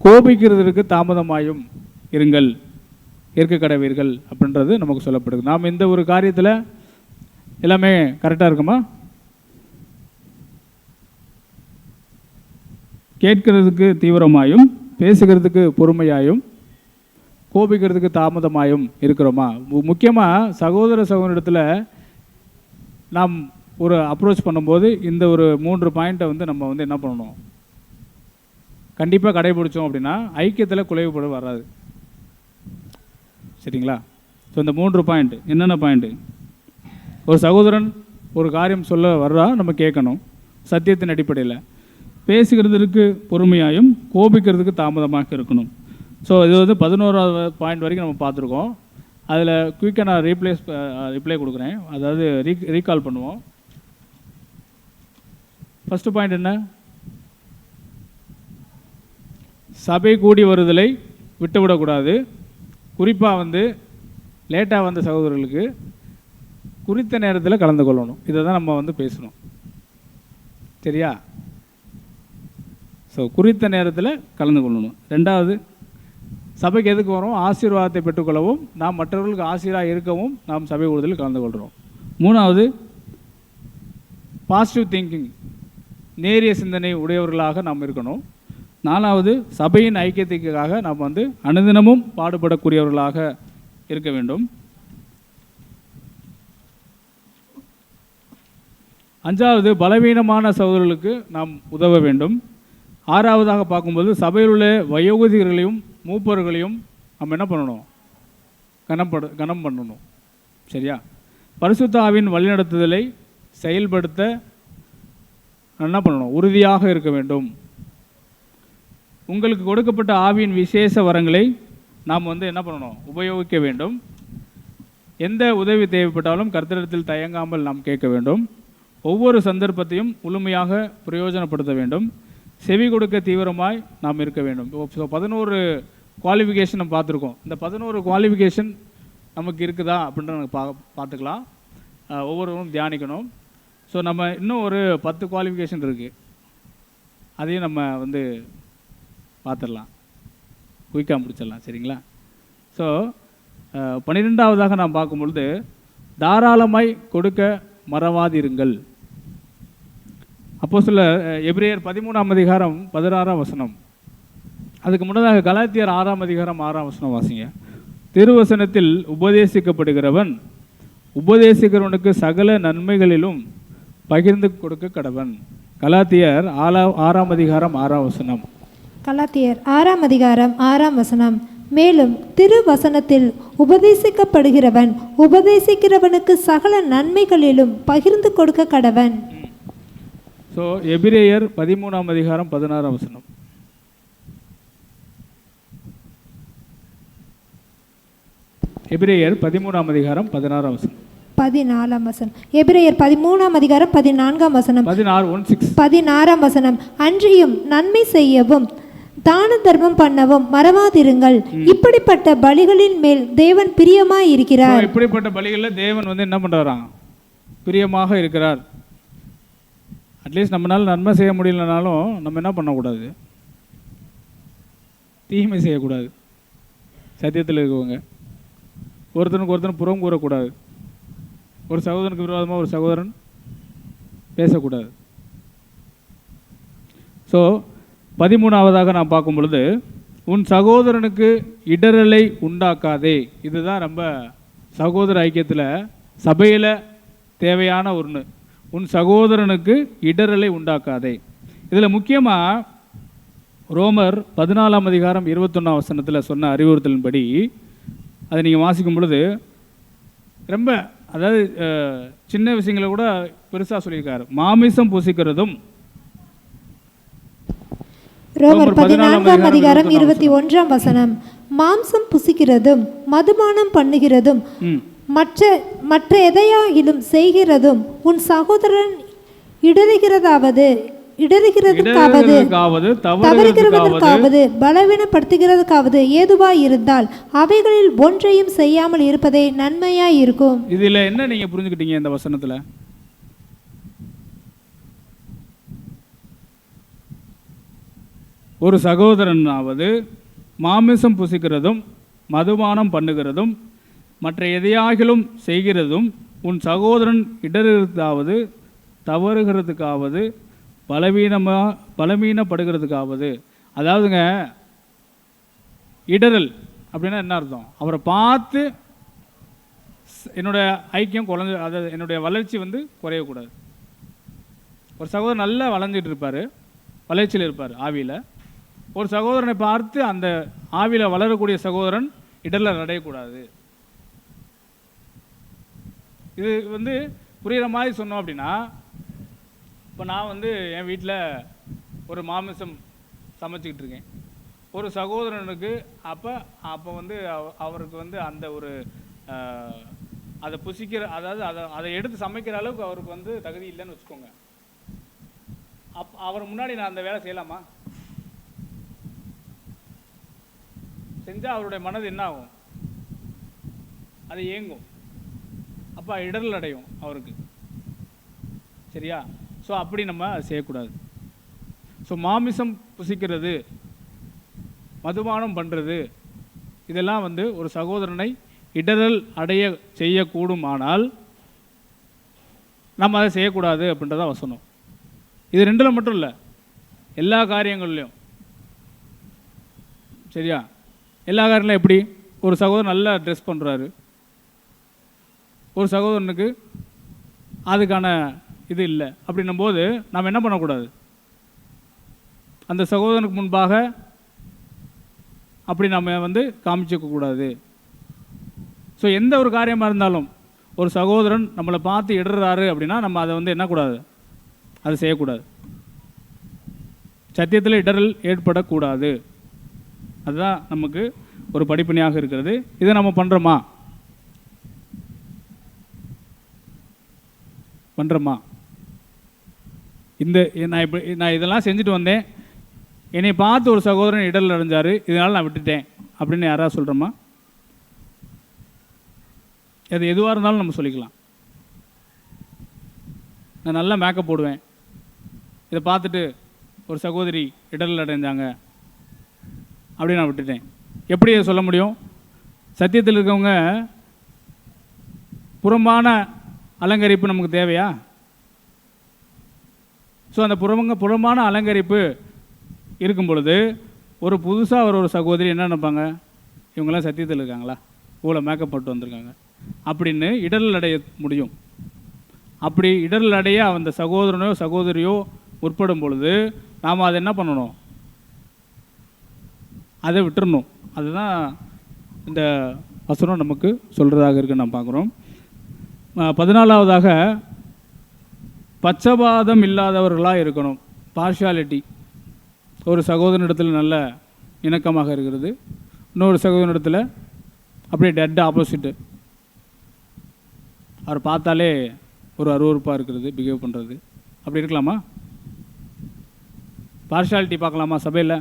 கோபிக்கிறதற்கு தாமதமாயும் இருங்கள், இருக்க கடவீர்கள் அப்படின்றது நமக்கு சொல்லப்படுது. நாம் இந்த ஒரு காரியத்தில் எல்லாமே கரெக்டாக இருக்குமா? கேட்கிறதுக்கு தீவிரமாயும் பேசுகிறதுக்கு பொறுமையாயும் கோபிக்கிறதுக்கு தாமதமாயும் இருக்கிறோமா? முக்கியமாக சகோதர சகோதரிடத்தில் நாம் ஒரு அப்ரோச் பண்ணும்போது இந்த ஒரு 3 பாயிண்ட்டை வந்து நம்ம வந்து என்ன பண்ணணும், கண்டிப்பாக கடைபிடிச்சோம் அப்படின்னா ஐக்கியத்தில் குலைவுபட வராது. சரிங்களா? ஸோ இந்த 3 பாயிண்ட் என்னென்ன பாயிண்ட்டு? ஒரு சகோதரன் ஒரு காரியம் சொல்ல வர்றா, நம்ம கேட்கணும் சத்தியத்தின் அடிப்படையில். பேசுகிறதுக்கு பொறுமையாயும் கோபிக்கிறதுக்கு தாமதமாக இருக்கணும். ஸோ இது வந்து 11வது பாயிண்ட் வரைக்கும் நம்ம பார்த்துருக்கோம். அதில் குயிக்காக நான் ரிப்ளை கொடுக்குறேன், அதாவது ரீகால் பண்ணுவோம். ஃபஸ்ட்டு பாயிண்ட் என்ன? சபை கூடி வருதலை விட்டுவிடக்கூடாது. குறிப்பாக வந்து லேட்டாக வந்த சகோதரர்களுக்கு குறித்த நேரத்தில் கலந்து கொள்ளணும். இதை தான் நம்ம வந்து பேசணும். சரியா? ஸோ குறித்த நேரத்தில் கலந்து கொள்ளணும். 2வது, சபைக்கு எதுக்கு வரோம்? ஆசீர்வாதத்தை பெற்றுக்கொள்ளவும் நாம் மற்றவர்களுக்கு ஆசீர்வாதம் இருக்கவும் நாம் சபை கூடுதலில் கலந்து கொள்கிறோம். 3வது, பாசிட்டிவ் திங்கிங், நேரிய சிந்தனை உடையவர்களாக நாம் இருக்கணும். 4வது, சபையின் ஐக்கியத்துக்காக நாம் வந்து அனுதினமும் பாடுபடக்கூடியவர்களாக இருக்க வேண்டும். 5வது, பலவீனமான சகோதரர்களுக்கு நாம் உதவ வேண்டும். 6வதாக பார்க்கும்போது சபையில் உள்ள வயோதிகர்களையும் மூப்பர்களையும் நம்ம என்ன பண்ணணும்? கனம் பண்ணணும். சரியா? பரிசுத்த ஆவியின் வழிநடத்துதலை செயல்படுத்த என்ன பண்ணணும்? உறுதியாக இருக்க வேண்டும். உங்களுக்கு கொடுக்கப்பட்ட ஆவியின் விசேஷ வரங்களை நாம் வந்து என்ன பண்ணணும்? உபயோகிக்க வேண்டும். எந்த உதவி தேவைப்பட்டாலும் கர்த்தரிடத்தில் தயங்காமல் நாம் கேட்க வேண்டும். ஒவ்வொரு சந்தர்ப்பத்தையும் முழுமையாக பிரயோஜனப்படுத்த வேண்டும். செவி கொடுக்க தீவிரமாய் நாம் இருக்க வேண்டும். ஸோ 11 குவாலிஃபிகேஷன் நம்ம பார்த்துருக்கோம். இந்த 11 குவாலிஃபிகேஷன் நமக்கு இருக்குதா அப்படின்ற நமக்கு பார்த்துக்கலாம். ஒவ்வொருவரும் தியானிக்கணும். ஸோ நம்ம இன்னும் ஒரு 10 குவாலிஃபிகேஷன் இருக்குது, அதையும் நம்ம வந்து பார்த்துடலாம், குயிக்காக முடிச்சிடலாம். சரிங்களா? ஸோ 12வதாக நாம் பார்க்கும்பொழுது தாராளமாய் கொடுக்க மறவாதிருங்கள். அப்போஸ்தலர் எபிரேயர் 13ஆம் அதிகாரம் 16ஆம் வசனம். அதுக்கு முன்னதாக கலாத்தியர் 6ஆம் அதிகாரம் 6ஆம் வசனம் வாசிங்க. திருவசனத்தில் உபதேசிக்கப்படுகிறவன் உபதேசிக்கிறவனுக்கு சகல நன்மைகளிலும் பகிர்ந்து கொடுக்க கடவன். கலாத்தியர் 6ஆம் அதிகாரம் 6ஆம் வசனம். கலாத்தியர் 6ஆம் அதிகாரம் 6ஆம் வசனம். மேலும் திருவசனத்தில் உபதேசிக்கப்படுகிறவன் உபதேசிக்கிறவனுக்கு சகல நன்மைகளிலும் பகிர்ந்து கொடுக்க கடவன். ஸோ எபிரேயர் 13ஆம் அதிகாரம் 16ஆம் வசனம். எபிரேயர் 13ஆம் அதிகாரம் 16ஆம் வசனம். 14ஆம் வசனம். எபிரேயர் 13ஆம் அதிகாரம் 14ஆம் வசனம். 16ஆம் வசனம். அன்றியும் நன்மை செய்யவும் தான தர்மம் பண்ணவும் மறவாதிருங்கள், இப்படிப்பட்ட பலிகளின் மேல் தேவன் பிரியமாய் இருக்கிறார். இப்படிப்பட்ட பலிகளில் தேவன் வந்து என்ன பண்றாராம்? பிரியமாக இருக்கிறார். அட்லீஸ்ட் நம்மளால நன்மை செய்ய முடியலனாலும் நம்ம என்ன பண்ணக்கூடாது? தீமை செய்யக்கூடாது. சத்தியத்தில் இருக்கவங்க ஒருத்தனுக்கு ஒருத்தன் புறம் கூறக்கூடாது. ஒரு சகோதரனுக்கு விரோதமாக ஒரு சகோதரன் பேசக்கூடாது. ஸோ 13ஆவதாக நான் பார்க்கும் பொழுது, உன் சகோதரனுக்கு இடரலை உண்டாக்காதே. இதுதான் ரொம்ப சகோதர ஐக்கியத்தில் சபையில் தேவையான ஒன்று. உன் சகோதரனுக்கு இடரலை உண்டாக்காதே. இதில் முக்கியமாக ரோமர் 14ஆம் அதிகாரம் 21ஆம் வசனத்தில் சொன்ன அறிவுறுத்தலின்படி அதை நீங்கள் வாசிக்கும் பொழுது ரொம்ப, அதாவது சின்ன விஷயங்களை கூட பெருசாக சொல்லியிருக்காரு. மாமிசம் பூசிக்கிறதும், ரோமர் 14ஆம் அதிகாரம் 21ஆம் வசனம், மாம்சம் புசிக்கிறதும் மதுபானம் பண்ணுகிறதும் மற்ற எதையாகிலும் செய்கிறதும் உன் சகோதரன் இடறுகிறதுக்காவது தவறுகிறதற்காவது பலவீனப்படுத்துகிறதுக்காவது ஏதுவாய் இருந்தால் அவைகளில் ஒன்றையும் செய்யாமல் இருப்பதே நன்மையாய் இருக்கும். இதுல என்ன நீங்க புரிஞ்சுக்கிட்டீங்க இந்த வசனத்துல? ஒரு சகோதரனாவது மாமிசம் புசிக்கிறதும் மதுபானம் பண்ணுகிறதும் மற்ற எதையாகிலும் செய்கிறதும் உன் சகோதரன் இடறுகிறதாவது தவறுகிறதுக்காவது பலவீனப்படுகிறதுக்காவது. அதாவதுங்க, இடரல் அப்படின்னா என்ன அர்த்தம்? அவரை பார்த்து என்னுடைய ஐக்கியம் குறைஞ்ச, அதாவது என்னுடைய வளர்ச்சி வந்து குறையக்கூடாது. ஒரு சகோதரன் நல்லா வளைஞ்சிட்டு இருப்பார், வளர்ச்சியில் இருப்பார் ஆவியில். ஒரு சகோதரனை பார்த்து அந்த ஆவியில் வளரக்கூடிய சகோதரன் இடரில் அடையக்கூடாது. இது வந்து புரிகிற மாதிரி சொன்னோம் அப்படின்னா, இப்போ நான் வந்து என் வீட்டில் ஒரு மாமிசம் சமைச்சிக்கிட்டு இருக்கேன். ஒரு சகோதரனுக்கு அப்போ வந்து அவருக்கு வந்து அந்த ஒரு அதை புசிக்கிற, அதாவது அதை எடுத்து சமைக்கிற அளவுக்கு அவருக்கு வந்து தகுதி இல்லைன்னு வச்சுக்கோங்க. அவர் முன்னாடி நான் அந்த வேலை செய்யலாமா? செஞ்சால் அவருடைய மனது என்ன ஆகும்? அது ஏங்கும். அப்போ இடரல் அடையும் அவருக்கு. சரியா? ஸோ அப்படி நம்ம செய்யக்கூடாது. ஸோ மாமிசம் புசிக்கிறது, மதுபானம் பண்ணுறது, இதெல்லாம் வந்து ஒரு சகோதரனை இடரல் அடைய செய்யக்கூடுமானால் நம்ம அதை செய்யக்கூடாது அப்படின்றத வசனம். இது ரெண்டில் மட்டும் இல்லை, எல்லா காரியங்கள்லையும். சரியா? எல்லா காரியங்களும் எப்படி? ஒரு சகோதரன் நல்லா ட்ரெஸ் பண்ணுறாரு, ஒரு சகோதரனுக்கு அதுக்கான இது இல்லை அப்படின்னும் போது நாம் என்ன பண்ணக்கூடாது? அந்த சகோதரனுக்கு முன்பாக அப்படி நம்ம வந்து காமிச்சிக்கக்கூடாது. ஸோ எந்த ஒரு காரியமாக இருந்தாலும் ஒரு சகோதரன் நம்மளை பார்த்து இடறாரு அப்படின்னா நம்ம அதை வந்து என்னக்கூடாது? அதை செய்யக்கூடாது. சத்தியத்தில் இடரல் ஏற்படக்கூடாது. அதுதான் நமக்கு ஒரு படிப்பினையாக இருக்கிறது. இதை நம்ம பண்ணுறோமா? நான் இதெல்லாம் செஞ்சுட்டு வந்தேன், என்னை பார்த்து ஒரு சகோதரன் இடரில் அடைஞ்சார், இதனால் நான் விட்டுட்டேன் அப்படின்னு யாராவது சொல்கிறோமா? அது எதுவாக இருந்தாலும் நம்ம சொல்லிக்கலாம். நான் நல்லா மேக்கப் போடுவேன், இதை பார்த்துட்டு ஒரு சகோதரி இடரில் அடைஞ்சாங்க அப்படின்னு நான் விட்டுட்டேன். எப்படி சொல்ல முடியும்? சத்தியத்தில் இருக்கவங்க புறம்பான அலங்கரிப்பு நமக்கு தேவையா? ஸோ அந்த புறம்பான அலங்கரிப்பு இருக்கும் பொழுது ஒரு புதுசாக ஒரு சகோதரி என்ன நினைப்பாங்க? இவங்கெல்லாம் சத்தியத்தில் இருக்காங்களா, இவ்வளோ மேக்கப் போட்டு வந்திருக்காங்க அப்படின்னு இடரல் அடைய முடியும். அப்படி இடரல் அடைய அந்த சகோதரனோ சகோதரியோ முற்படும் பொழுது நாம் அதை என்ன பண்ணணும்? அதை விட்டுறணும். அதுதான் இந்த வசனம் நமக்கு சொல்கிறதாக இருக்குன்னு நாம் பார்க்குறோம். 14ஆவதாக பட்சபாதம் இல்லாதவர்களாக இருக்கணும். பார்ஷியாலிட்டி. ஒரு சகோதரனிடத்தில் நல்ல இணக்கமாக இருக்கிறது, இன்னொரு சகோதரனிடத்தில் அப்படியே டெட் ஆப்போசிட்டு. அவர் பார்த்தாலே ஒரு அருவருப்பாக இருக்கிறது, பிஹேவ் பண்ணுறது, அப்படி இருக்கலாமா? பார்ஷாலிட்டி பார்க்கலாமா சபையில்?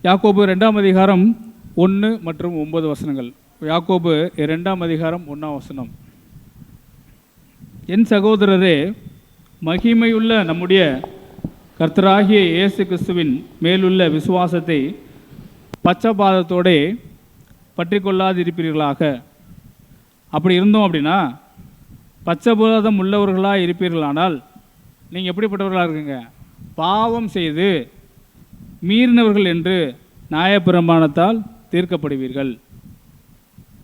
யாக்கோபு 2ஆம் அதிகாரம் 1 மற்றும் 9 வசனங்கள். யாக்கோபு 2ஆம் அதிகாரம் 1ஆம் வசனம். என் சகோதரரே, மகிமையுள்ள நம்முடைய கர்த்தராகிய இயேசு கிறிஸ்துவின் மேலுள்ள விசுவாசத்தை பச்சபாதத்தோடே பற்றி கொள்ளாதிருப்பீர்களாக. அப்படி இருந்தோம் அப்படின்னா, பச்சபாதம் உள்ளவர்களாக இருப்பீர்களானால் நீங்கள் எப்படிப்பட்டவர்களாக இருக்குங்க? பாவம் செய்து மீறினவர்கள் என்று நியாயப்பிரமாணத்தால் தீர்க்கப்படுவீர்கள்.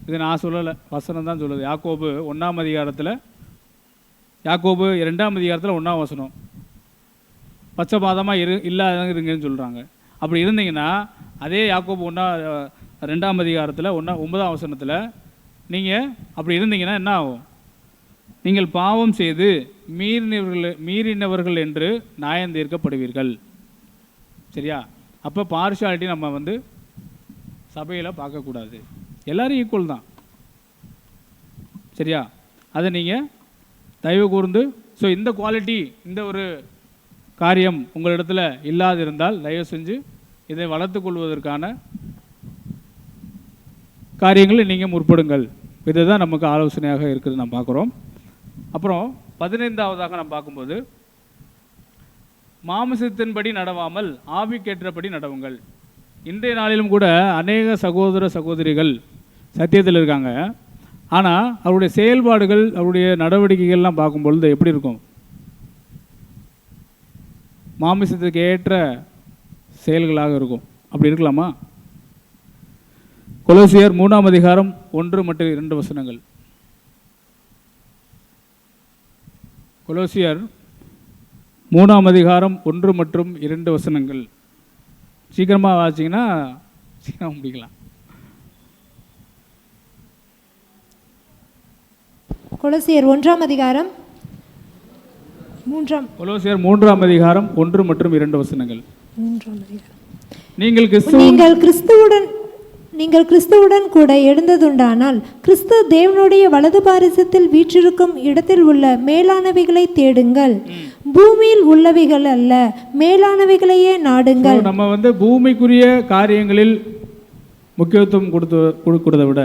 இது நான் சொல்லலை, வசனம் தான் சொல்லுது. யாக்கோபு 1ஆம் அதிகாரத்தில், யாக்கோபு 2ஆம் அதிகாரத்தில் 1ஆம் வசனம். பச்சபாதமாக இல்லாத இருங்கன்னு சொல்கிறாங்க. அப்படி இருந்தீங்கன்னா அதே யாக்கோபு 2ஆம் அதிகாரத்தில் 9ஆம் வசனத்தில் நீங்கள் அப்படி இருந்தீங்கன்னா என்ன ஆகும்? நீங்கள் பாவம் செய்து மீறினவர்கள் என்று நியாயம் தீர்க்கப்படுவீர்கள். சரியா? அப்போ பார்ஷாலிட்டி நம்ம சபையில் பார்க்கக்கூடாது. எல்லோரும் ஈக்குவல் தான். சரியா? அதை நீங்கள் தயவு கூர்ந்து, ஸோ இந்த குவாலிட்டி, இந்த ஒரு காரியம் உங்களிடத்தில் இல்லாதிருந்தால் தயவு செஞ்சு இதை வளர்த்துக்கொள்வதற்கான காரியங்களை நீங்கள் முற்படுங்கள். இதுதான் நமக்கு ஆலோசனையாக இருக்குது நம்ம பார்க்குறோம். அப்புறம் 15ஆவதாக நம்ம பார்க்கும்போது, மாமிசத்தின்படி நடவாமல் ஆவிக்கேற்றபடி நடவுங்கள். இன்றைய நாளிலும் கூட அநேக சகோதர சகோதரிகள் சத்தியத்தில் இருக்காங்க. ஆனால் அவருடைய செயல்பாடுகள், அவருடைய நடவடிக்கைகள்லாம் பார்க்கும்பொழுது எப்படி இருக்கும்? மாமிசத்துக்கு ஏற்ற செயல்களாக இருக்கும். அப்படி இருக்கலாமா? கொலோசியர் 3ஆம் அதிகாரம் 1 மற்றும் 2 வசனங்கள். கொலோசியர் 3ஆம் அதிகாரம் 1 மற்றும் 2 வசனங்கள். சீக்கிரமாக வாசிங்கன்னா சீக்கிரம் முடிக்கலாம். கொலோசியர் 1ஆம் அதிகாரம் 3ஆம் கொலோசியர் 3ஆம் அதிகாரம் 1 மற்றும் 2 வசனங்கள். 3ஆம் அதிகாரம். நீங்கள் கிறிஸ்துவுடன் கூட எழுந்ததுண்டானால் கிறிஸ்து தேவனுடைய வலது பாரிசத்தில் வீற்றிருக்கும் இடத்தில் உள்ள மேலானவைகளை தேடுங்கள், பூமியில் உள்ளவைகள் அல்ல, மேலானவைகளையே நாடுங்கள். நம்ம பூமிக்குரிய காரியங்களில் முக்கியத்துவம் கொடுக்கிறத விட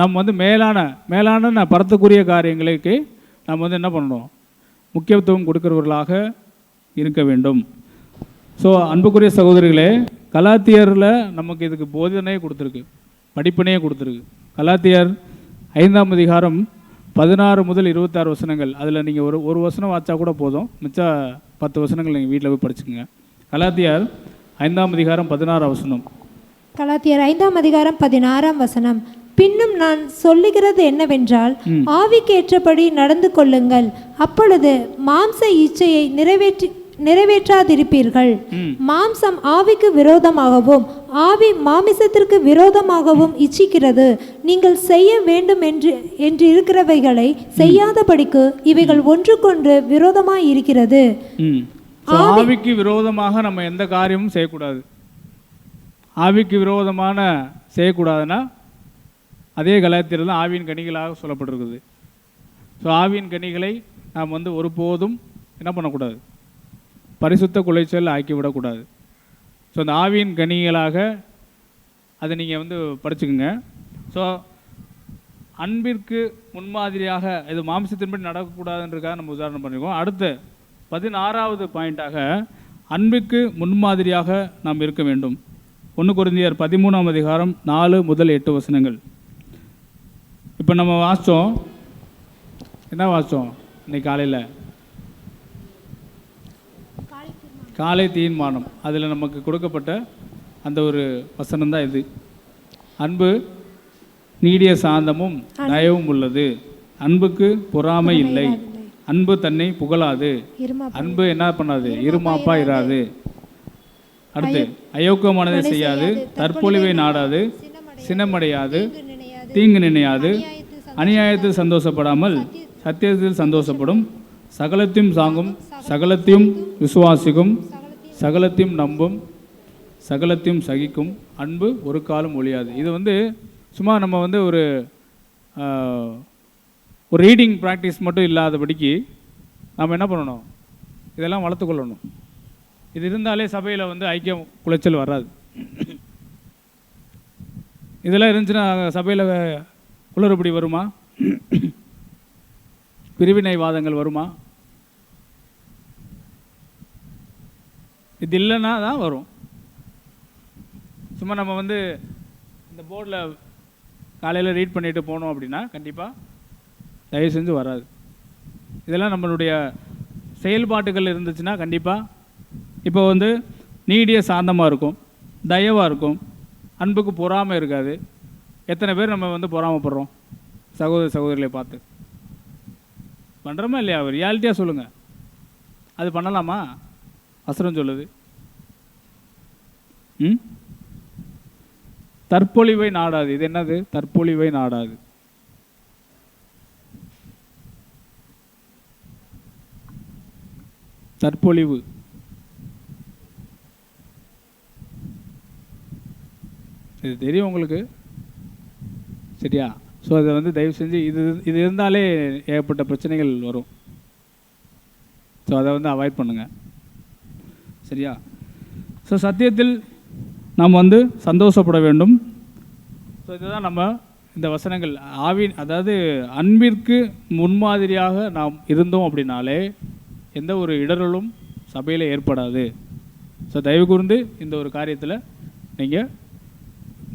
நம்ம மேலான பரத்துக்குரிய காரியங்களுக்கு நம்ம என்ன பண்ணணும்? முக்கியத்துவம் கொடுக்கிறவர்களாக இருக்க வேண்டும். ஸோ அன்புக்குரிய சகோதரிகளே, கலாத்தியரில் நமக்கு இதுக்கு போதனையே கொடுத்துருக்கு, படிப்பினையே கொடுத்துருக்கு. கலாத்தியர் 5ஆம் அதிகாரம் 16 முதல் 26 வசனங்கள். அதில் நீங்கள் ஒரு வசனம் வாச்சா கூட போதும், மிச்சம் 10 வசனங்கள் நீங்கள் வீட்டில் போய் படிச்சுக்கோங்க. கலாத்தியர் 5ஆம் அதிகாரம் 16 வசனம். கலாத்தியர் 5ஆம் அதிகாரம் 16ஆம் வசனம். பின்னும் நான் சொல்லுகிறது என்னவென்றால், ஆவிக்கு ஏற்றபடி நடந்து கொள்ளுங்கள், அப்பொழுது மாம்ச இச்சையை நிறைவேற்றாதிருப்பீர்கள். மாம்சம் ஆவிக்கு விரோதமாகவும் ஆவி மாமிசத்திற்கு விரோதமாகவும் இச்சிக்கிறது. நீங்கள் செய்ய வேண்டும் என்று இருக்கிறவைகளை செய்யாதபடிக்கு இவைகள் ஒன்றுக்கொன்று விரோதமாய் இருக்கிறது. ஆவிக்கு விரோதமாக நம்ம எந்த காரியமும் செய்யக்கூடாது. ஆவிக்கு விரோதமான செய்யக்கூடாதுன்னா அதே கலாத்தியர் தான் ஆவியின் கனிகளாக சொல்லப்பட்டிருக்குது. ஸோ ஆவியின் கனிகளை நாம் ஒருபோதும் என்ன பண்ணக்கூடாது? பரிசுத்த குலைச்சல் ஆக்கிவிடக்கூடாது. ஸோ அந்த ஆவியின் கனிகளாக அதை நீங்கள் படிச்சுக்குங்க. ஸோ அன்பிற்கு முன்மாதிரியாக இது மாம்சத்தின்படி நடக்கக்கூடாதுன்றதுக்காக நம்ம உதாரணம் பண்ணியிருக்கோம். அடுத்து 16வது பாயிண்டாக அன்பிற்கு முன்மாதிரியாக நாம் இருக்க வேண்டும். 1 கொரிந்தியர் 13ஆம் அதிகாரம் 4 முதல் 8 வசனங்கள். இப்போ நம்ம வாசித்தோம், என்ன வாசித்தோம் இன்னைக்கு காலையில்? காலை தீர்மானம். அதில் நமக்கு கொடுக்கப்பட்ட அந்த ஒரு வசனம் தான் இது. அன்பு நீடிய சாந்தமும் தயவும் உள்ளது, அன்புக்கு பொறாமை இல்லை, அன்பு தன்னை புகழாது, அன்பு என்ன பண்ணாது? இருமாப்பா இராது. அடுத்து அயோக்கியமானதை செய்யாது, தற்பொழிவை நாடாது, சினமடையாது, தீங்கு நினையாது, அநியாயத்தில் சந்தோஷப்படாமல் சத்தியத்தில் சந்தோஷப்படும், சகலத்தையும் சாங்கும், சகலத்தையும் விசுவாசிக்கும், சகலத்தையும் நம்பும், சகலத்தையும் சகிக்கும், அன்பு ஒரு காலம் ஒழியாது. இது வந்து சும்மா நம்ம வந்து ஒரு ரீடிங் ப்ராக்டிஸ் மட்டும் இல்லாதபடிக்கு நம்ம என்ன பண்ணணும், இதெல்லாம் வளர்த்துக்கொள்ளணும். இது இருந்தாலே சபையில் வந்து ஐக்கியம் குலைச்சல் வராது. இதெல்லாம் இருந்துச்சுன்னா சபையில் குளறுபடி வருமா, பிரிவினைவாதங்கள் வருமா? இது இல்லைன்னா தான் வரும். சும்மா நம்ம வந்து இந்த போர்டில் காலையில் ரீட் பண்ணிட்டு போனோம் அப்படின்னா கண்டிப்பாக தயவு செஞ்சு வராது. இதெல்லாம் நம்மளுடைய செயல்பாட்டுகள் இருந்துச்சுன்னா கண்டிப்பாக இப்போ வந்து நீடிய சாந்தமாக இருக்கும், தயவாக இருக்கும், அன்புக்கு பொறாமை இருக்காது. எத்தனை பேர் நம்ம வந்து பொறாமைப்படுறோம் சகோதர சகோதரிகளை பார்த்து? பண்ணுறோமா இல்லையா? ரியாலிட்டியாக சொல்லுங்கள். அது பண்ணலாமா? வசனம் சொல்லுது. தற்பொழிவை நாடாது. இது என்னது? தற்பொழிவை நாடாது. தற்பொழிவு இது தெரியும் உங்களுக்கு, சரியா? ஸோ அதை வந்து தயவு செஞ்சு இது இருந்தாலே ஏகப்பட்ட பிரச்சனைகள் வரும். ஸோ அதை வந்து அவாய்ட் பண்ணுங்கள், சரியா? ஸோ சத்தியத்தில் நாம் வந்து சந்தோஷப்பட வேண்டும். ஸோ இதுதான் நம்ம இந்த வசனங்கள் அதாவது அன்பிற்கு முன்மாதிரியாக நாம் இருந்தோம் அப்படின்னாலே எந்த ஒரு இடரலும் சபையில் ஏற்படாது. ஸோ தயவு கூர்ந்து இந்த ஒரு காரியத்தில் நீங்கள்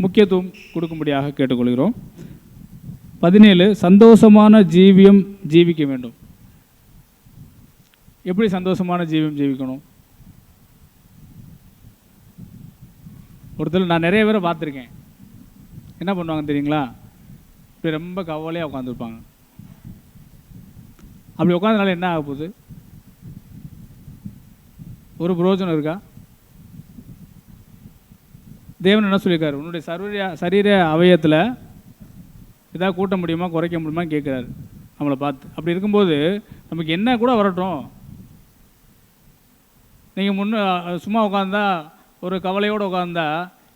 முக்கியத்துவம் கொடுக்கும்படியாக கேட்டுக்கொள்கிறோம். 17 சந்தோஷமான ஜீவியம் ஜீவிக்க வேண்டும். எப்படி சந்தோஷமான ஜீவியம் ஜீவிக்கணும்? ஒருத்தர் நான் நிறைய பேரை பார்த்துருக்கேன். என்ன பண்ணுவாங்க தெரியுங்களா? இப்படி ரொம்ப கவலையாக உட்காந்துருப்பாங்க. அப்படி உட்காந்தனால என்ன ஆக போகுது? ஒரு பிரயோஜனம் இருக்கா? தேவன் என்ன சொல்லியிருக்காரு? உன்னுடைய சரீர அவயத்தில் ஏதாவது கூட்ட முடியுமா குறைக்க முடியுமா கேட்குறாரு நம்மளை பார்த்து. அப்படி இருக்கும்போது நமக்கு என்ன கூட வரட்டும், நீங்கள் சும்மா உட்காந்தா ஒரு கவலையோடு உட்காந்தா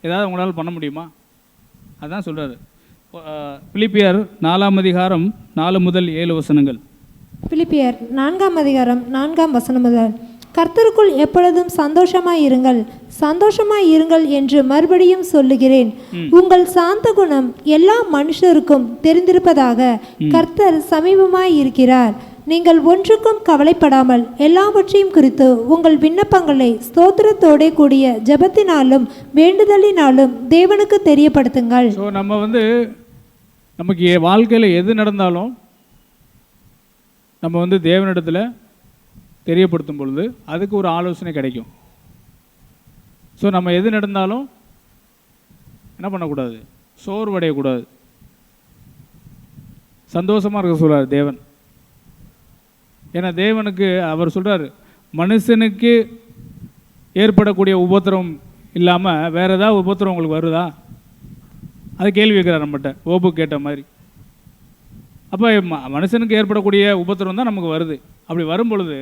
ஏதாவது உங்களால் பண்ண முடியுமா? அதுதான் சொல்கிறாரு. பிலிப்பியர் 4ஆம் அதிகாரம் 4 முதல் 7 வசனங்கள். பிலிப்பியர் 4ஆம் அதிகாரம் 4ஆம் வசனம் முதல். கர்த்தருக்குள் எப்பொழுதும் சந்தோஷமாய் இருங்கள் என்று மறுபடியும் சொல்லுகிறேன். உங்கள் சாந்த குணம் எல்லா மனுஷருக்கும் தெரிந்திருப்பதாக. கர்த்தர் சமீபமாய் இருக்கிறார். நீங்கள் ஒன்றுக்கும் கவலைப்படாமல் எல்லாவற்றையும் குறித்து உங்கள் விண்ணப்பங்களை ஸ்தோத்திரத்தோட கூடிய ஜெபத்தினாலும் வேண்டுதலினாலும் தேவனுக்கு தெரியப்படுத்துங்கள். ஸோ நம்ம வந்து நமக்கு வாழ்க்கையில் எது நடந்தாலும் நம்ம வந்து தேவனிடத்தில் தெரியப்படுத்தும் பொழுது அதுக்கு ஒரு ஆலோசனை கிடைக்கும். ஸோ நம்ம எது நடந்தாலும் என்ன பண்ணக்கூடாது? சோர்வடையக்கூடாது. சந்தோஷமாக இருக்க சொல்கிறார் தேவன். ஏன்னா தேவனுக்கு அவர் சொல்கிறார், மனுஷனுக்கு ஏற்படக்கூடிய உபத்திரம் இல்லாமல் வேறு ஏதாவது உபத்திரம் உங்களுக்கு வருதா? அதை கேள்வி கேட்குறார் நம்மகிட்ட, ஓபு கேட்ட மாதிரி. அப்போ மனுஷனுக்கு ஏற்படக்கூடிய உபத்திரம் தான் நமக்கு வருது. அப்படி வரும் பொழுது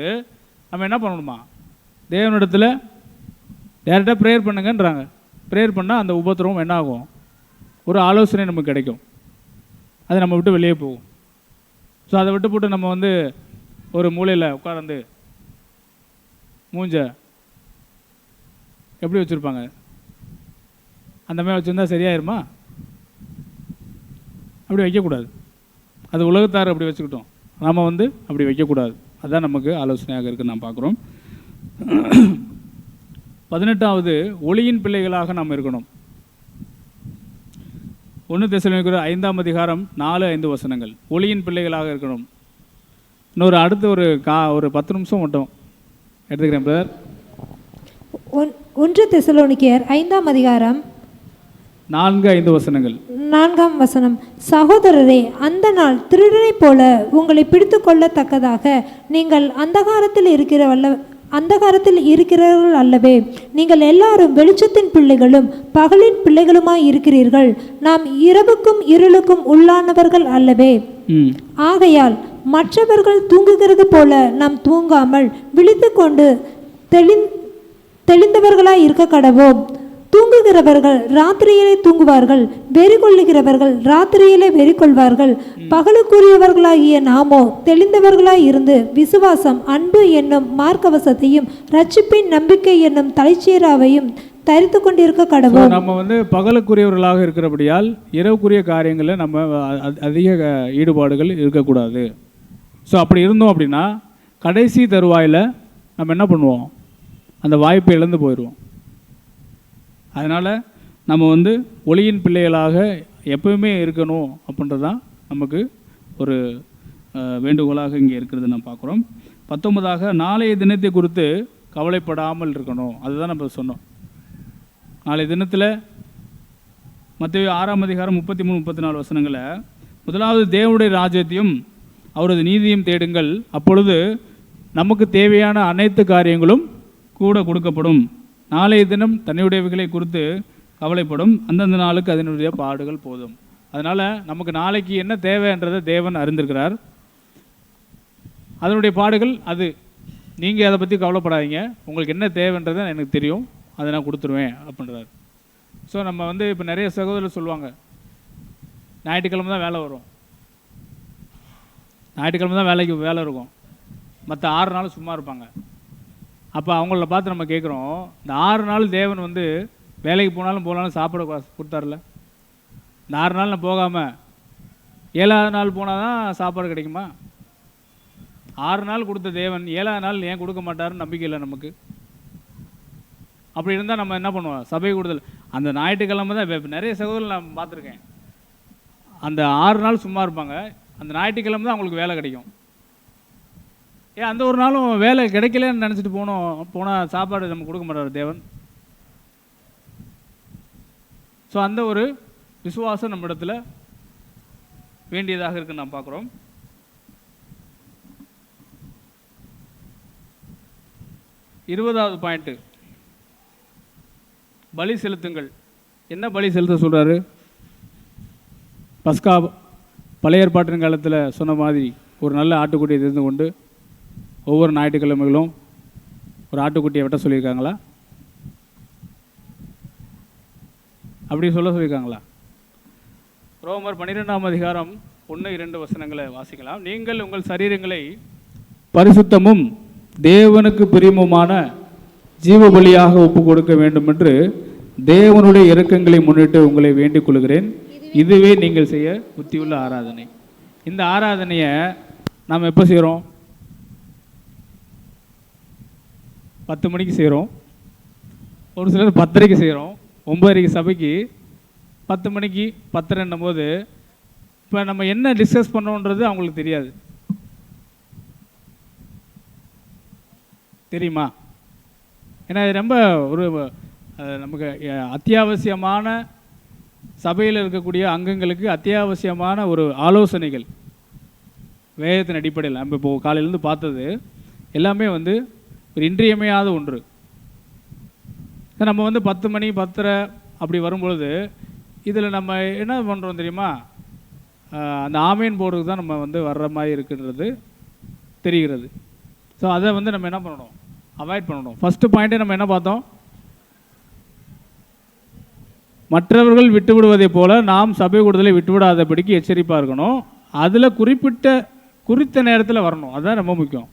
நம்ம என்ன பண்ணணுமா? தேவனிடத்தில் டேரெக்டாக ப்ரேயர் பண்ணுங்கன்றாங்க. ப்ரேயர் பண்ணால் அந்த உபத்திரவம் என்ன ஆகும்? ஒரு ஆலோசனை நமக்கு கிடைக்கும். அது நம்ம விட்டு வெளியே போகும். ஸோ அதை விட்டு போட்டு நம்ம வந்து ஒரு மூலையில் உட்கார்ந்து மூஞ்ச எப்படி வச்சுருப்பாங்க அந்த மாதிரி வச்சுருந்தா சரியாயிருமா? அப்படி வைக்கக்கூடாது. அது உலகத்தார் அப்படி வச்சுக்கிட்டோம், நாம் வந்து அப்படி வைக்கக்கூடாது. அதுதான் நமக்கு ஆலோசனையாக இருக்குன்னு நாம் பார்க்குறோம். 18வது ஒளியின் பிள்ளைகளாக நாம் இருக்கணும். 1 தெசலோனிக்கேயர் 5ஆம் அதிகாரம் 4-5 வசனங்கள். ஒளியின் பிள்ளைகளாக இருக்கணும். இன்னொரு அடுத்து ஒரு 10 நிமிஷம் மட்டும் எடுத்துக்கிறேன் பிரதர். 1 தெசலோனிக்கேயர் 5ஆம் அதிகாரம் 4-5 வசனங்கள். 4ஆம் வசனம். சகோதரரே, அந்த நாள் திருடனைப் போல உங்களை பிடித்து கொள்ளத்தக்கதாக நீங்கள் அந்தகாரத்தில் இருக்கிறவர்கள் அல்லவே. நீங்கள் எல்லாரும் வெளிச்சத்தின் பிள்ளைகளும் பகலின் பிள்ளைகளுமாய் இருக்கிறீர்கள். நாம் இரவுக்கும் இருளுக்கும் உள்ளானவர்கள் அல்லவே. ஆகையால் மற்றவர்கள் தூங்குகிறது போல நாம் தூங்காமல் விழித்து கொண்டு தெளிந்தவர்களாய் இருக்க கடவோம். தூங்குகிறவர்கள் ராத்திரியிலே தூங்குவார்கள், வெறி கொள்ளுகிறவர்கள் ராத்திரியிலே வெறி கொள்வார்கள். பகலுக்குரியவர்களாகிய நாமோ தெளிந்தவர்களாய் இருந்து விசுவாசம், அன்பு என்னும் மார்க்கவசத்தையும் ரட்சிப்பின் நம்பிக்கை என்னும் தலைச்சீராவையும் தரித்து கொண்டிருக்க கடவுள். நம்ம வந்து பகலுக்குரியவர்களாக இருக்கிறபடியால் இரவுக்குரிய காரியங்களில் நம்ம அதிக ஈடுபாடுகள் இருக்கக்கூடாது. ஸோ அப்படி இருந்தோம் அப்படின்னா கடைசி தருவாயில் நம்ம என்ன பண்ணுவோம், அந்த வாய்ப்பை இழந்து போயிடுவோம். அதனால் நம்ம வந்து ஒளியின் பிள்ளைகளாக எப்பவுமே இருக்கணும் அப்படின்றது தான் நமக்கு ஒரு வேண்டுகோளாக இங்கே இருக்கிறது நம்ம பார்க்குறோம். 19ஆக நாளைய தினத்தை குறித்து கவலைப்படாமல் இருக்கணும். அதுதான் நம்ம சொன்னோம். நாளைய தினத்தில் மத்தேயு 6ஆம் அதிகாரம் 33-34 வசனங்களை, முதலாவது தேவனுடைய ராஜ்யத்தையும் அவரது நீதியும் தேடுங்கள், அப்பொழுது நமக்கு தேவையான அனைத்து காரியங்களும் கூட கொடுக்கப்படும். நாளைய தினம் தன்னுடையவைகளை குறித்து கவலைப்படும், அந்தந்த நாளுக்கு அதனுடைய பாடுகள் போதும். அதனால் நமக்கு நாளைக்கு என்ன தேவைன்றதை தேவன் அறிந்திருக்கிறார். அதனுடைய பாடுகள் அது, நீங்கள் அதை பற்றி கவலைப்படாதீங்க, உங்களுக்கு என்ன தேவைன்றதை எனக்கு தெரியும், அதை நான் கொடுத்துருவேன் அப்படின்றார். ஸோ நம்ம வந்து இப்போ நிறைய சகோதரர் சொல்லுவாங்க, ஞாயிற்றுக்கிழமை தான் வேலை வரும், ஞாயிற்றுக்கிழமை தான் வேலை இருக்கும், மற்ற 6 நாள் சும்மா இருப்பாங்க. அப்போ அவங்கள பார்த்து நம்ம கேட்குறோம், இந்த 6 நாள் தேவன் வந்து வேலைக்கு போனாலும் சாப்பிட கொடுத்தார்ல, இந்த 6 நாள் நான் போகாமல் 7ஆவது நாள் போனால் தான் சாப்பாடு கிடைக்குமா? 6 நாள் கொடுத்த தேவன் 7ஆவது நாள் ஏன் கொடுக்க மாட்டாருன்னு நம்பிக்கை இல்லை நமக்கு. அப்படி இருந்தால் நம்ம என்ன பண்ணுவோம், சபை கூடுதல் அந்த ஞாயிற்றுக்கிழமை தான். நிறைய சகோதரர்கள் நான் பார்த்துருக்கேன், அந்த 6 நாள் சும்மா இருப்பாங்க, அந்த ஞாயிற்றுக்கிழமை தான் அவங்களுக்கு வேலை கிடைக்கும். ஏன் அந்த ஒரு நாளும் வேலை கிடைக்கலன்னு நினச்சிட்டு போனால் சாப்பாடு நம்ம கொடுக்க மாட்டார் தேவன். ஸோ அந்த ஒரு விசுவாசம் நம்ம இடத்துல வேண்டியதாக இருக்குன்னு நாம் பார்க்குறோம். இருபதாவது பாயிண்ட்டு, பலி செலுத்துங்கள். என்ன பலி செலுத்த சொல்கிறாரு? பஸ்கா பழைய ஏற்பாட்டின் காலத்தில் சொன்ன மாதிரி ஒரு நல்ல ஆட்டுக்குட்டியை தெரிந்து கொண்டு ஒவ்வொரு ஞாயிற்றுக்கிழமைகளும் ஒரு ஆட்டுக்குட்டியை வெட்ட சொல்லியிருக்காங்களா? அப்படி சொல்லியிருக்காங்களா? ரோமர் 12ஆம் அதிகாரம் 1-2 வசனங்களை வாசிக்கலாம். நீங்கள் உங்கள் சரீரங்களை பரிசுத்தமும் தேவனுக்கு பிரியமுமான ஜீவ பலியாக ஒப்பு கொடுக்க வேண்டும் என்று தேவனுடைய இரக்கங்களை முன்னிட்டு உங்களை வேண்டிக் கொள்கிறேன். இதுவே நீங்கள் செய்ய புத்தியுள்ள ஆராதனை. இந்த ஆராதனையை நாம் எப்போ செய்கிறோம்? 10 மணிக்கு செய்கிறோம், ஒரு சிலர் 10:30க்கு செய்கிறோம், 9:30க்கு சபைக்கு, 10 மணிக்கு 10:30 போது இப்போ நம்ம என்ன டிஸ்கஸ் பண்ணோன்றது அவங்களுக்கு தெரியாது. தெரியுமா? ஏன்னா இது ரொம்ப ஒரு நமக்கு அத்தியாவசியமான, சபையில் இருக்கக்கூடிய அங்கங்களுக்கு அத்தியாவசியமான ஒரு ஆலோசனைகள் வேதத்தின் அடிப்படையில் நம்ம இப்போ காலையிலேருந்து பார்த்தது எல்லாமே வந்து ஒரு இன்றியமையாத ஒன்று. நம்ம வந்து 10 மணி 10:30 அப்படி வரும்பொழுது இதில் நம்ம என்ன பண்ணுறோம் தெரியுமா? அந்த ஆமேன் போர்டுக்கு தான் நம்ம வந்து வர்ற மாதிரி இருக்குன்றது தெரிகிறது. ஸோ அதை வந்து நம்ம என்ன பண்ணணும், அவாய்ட் பண்ணணும். ஃபஸ்ட்டு பாயிண்ட்டே நம்ம என்ன பார்த்தோம்? மற்றவர்கள் விட்டுவிடுவதை போல நாம் சபை கூடுதலை விட்டுவிடாதபடிக்கு எச்சரிப்பாக இருக்கணும். அதில் குறித்த நேரத்தில் வரணும், அதுதான் ரொம்ப முக்கியம்.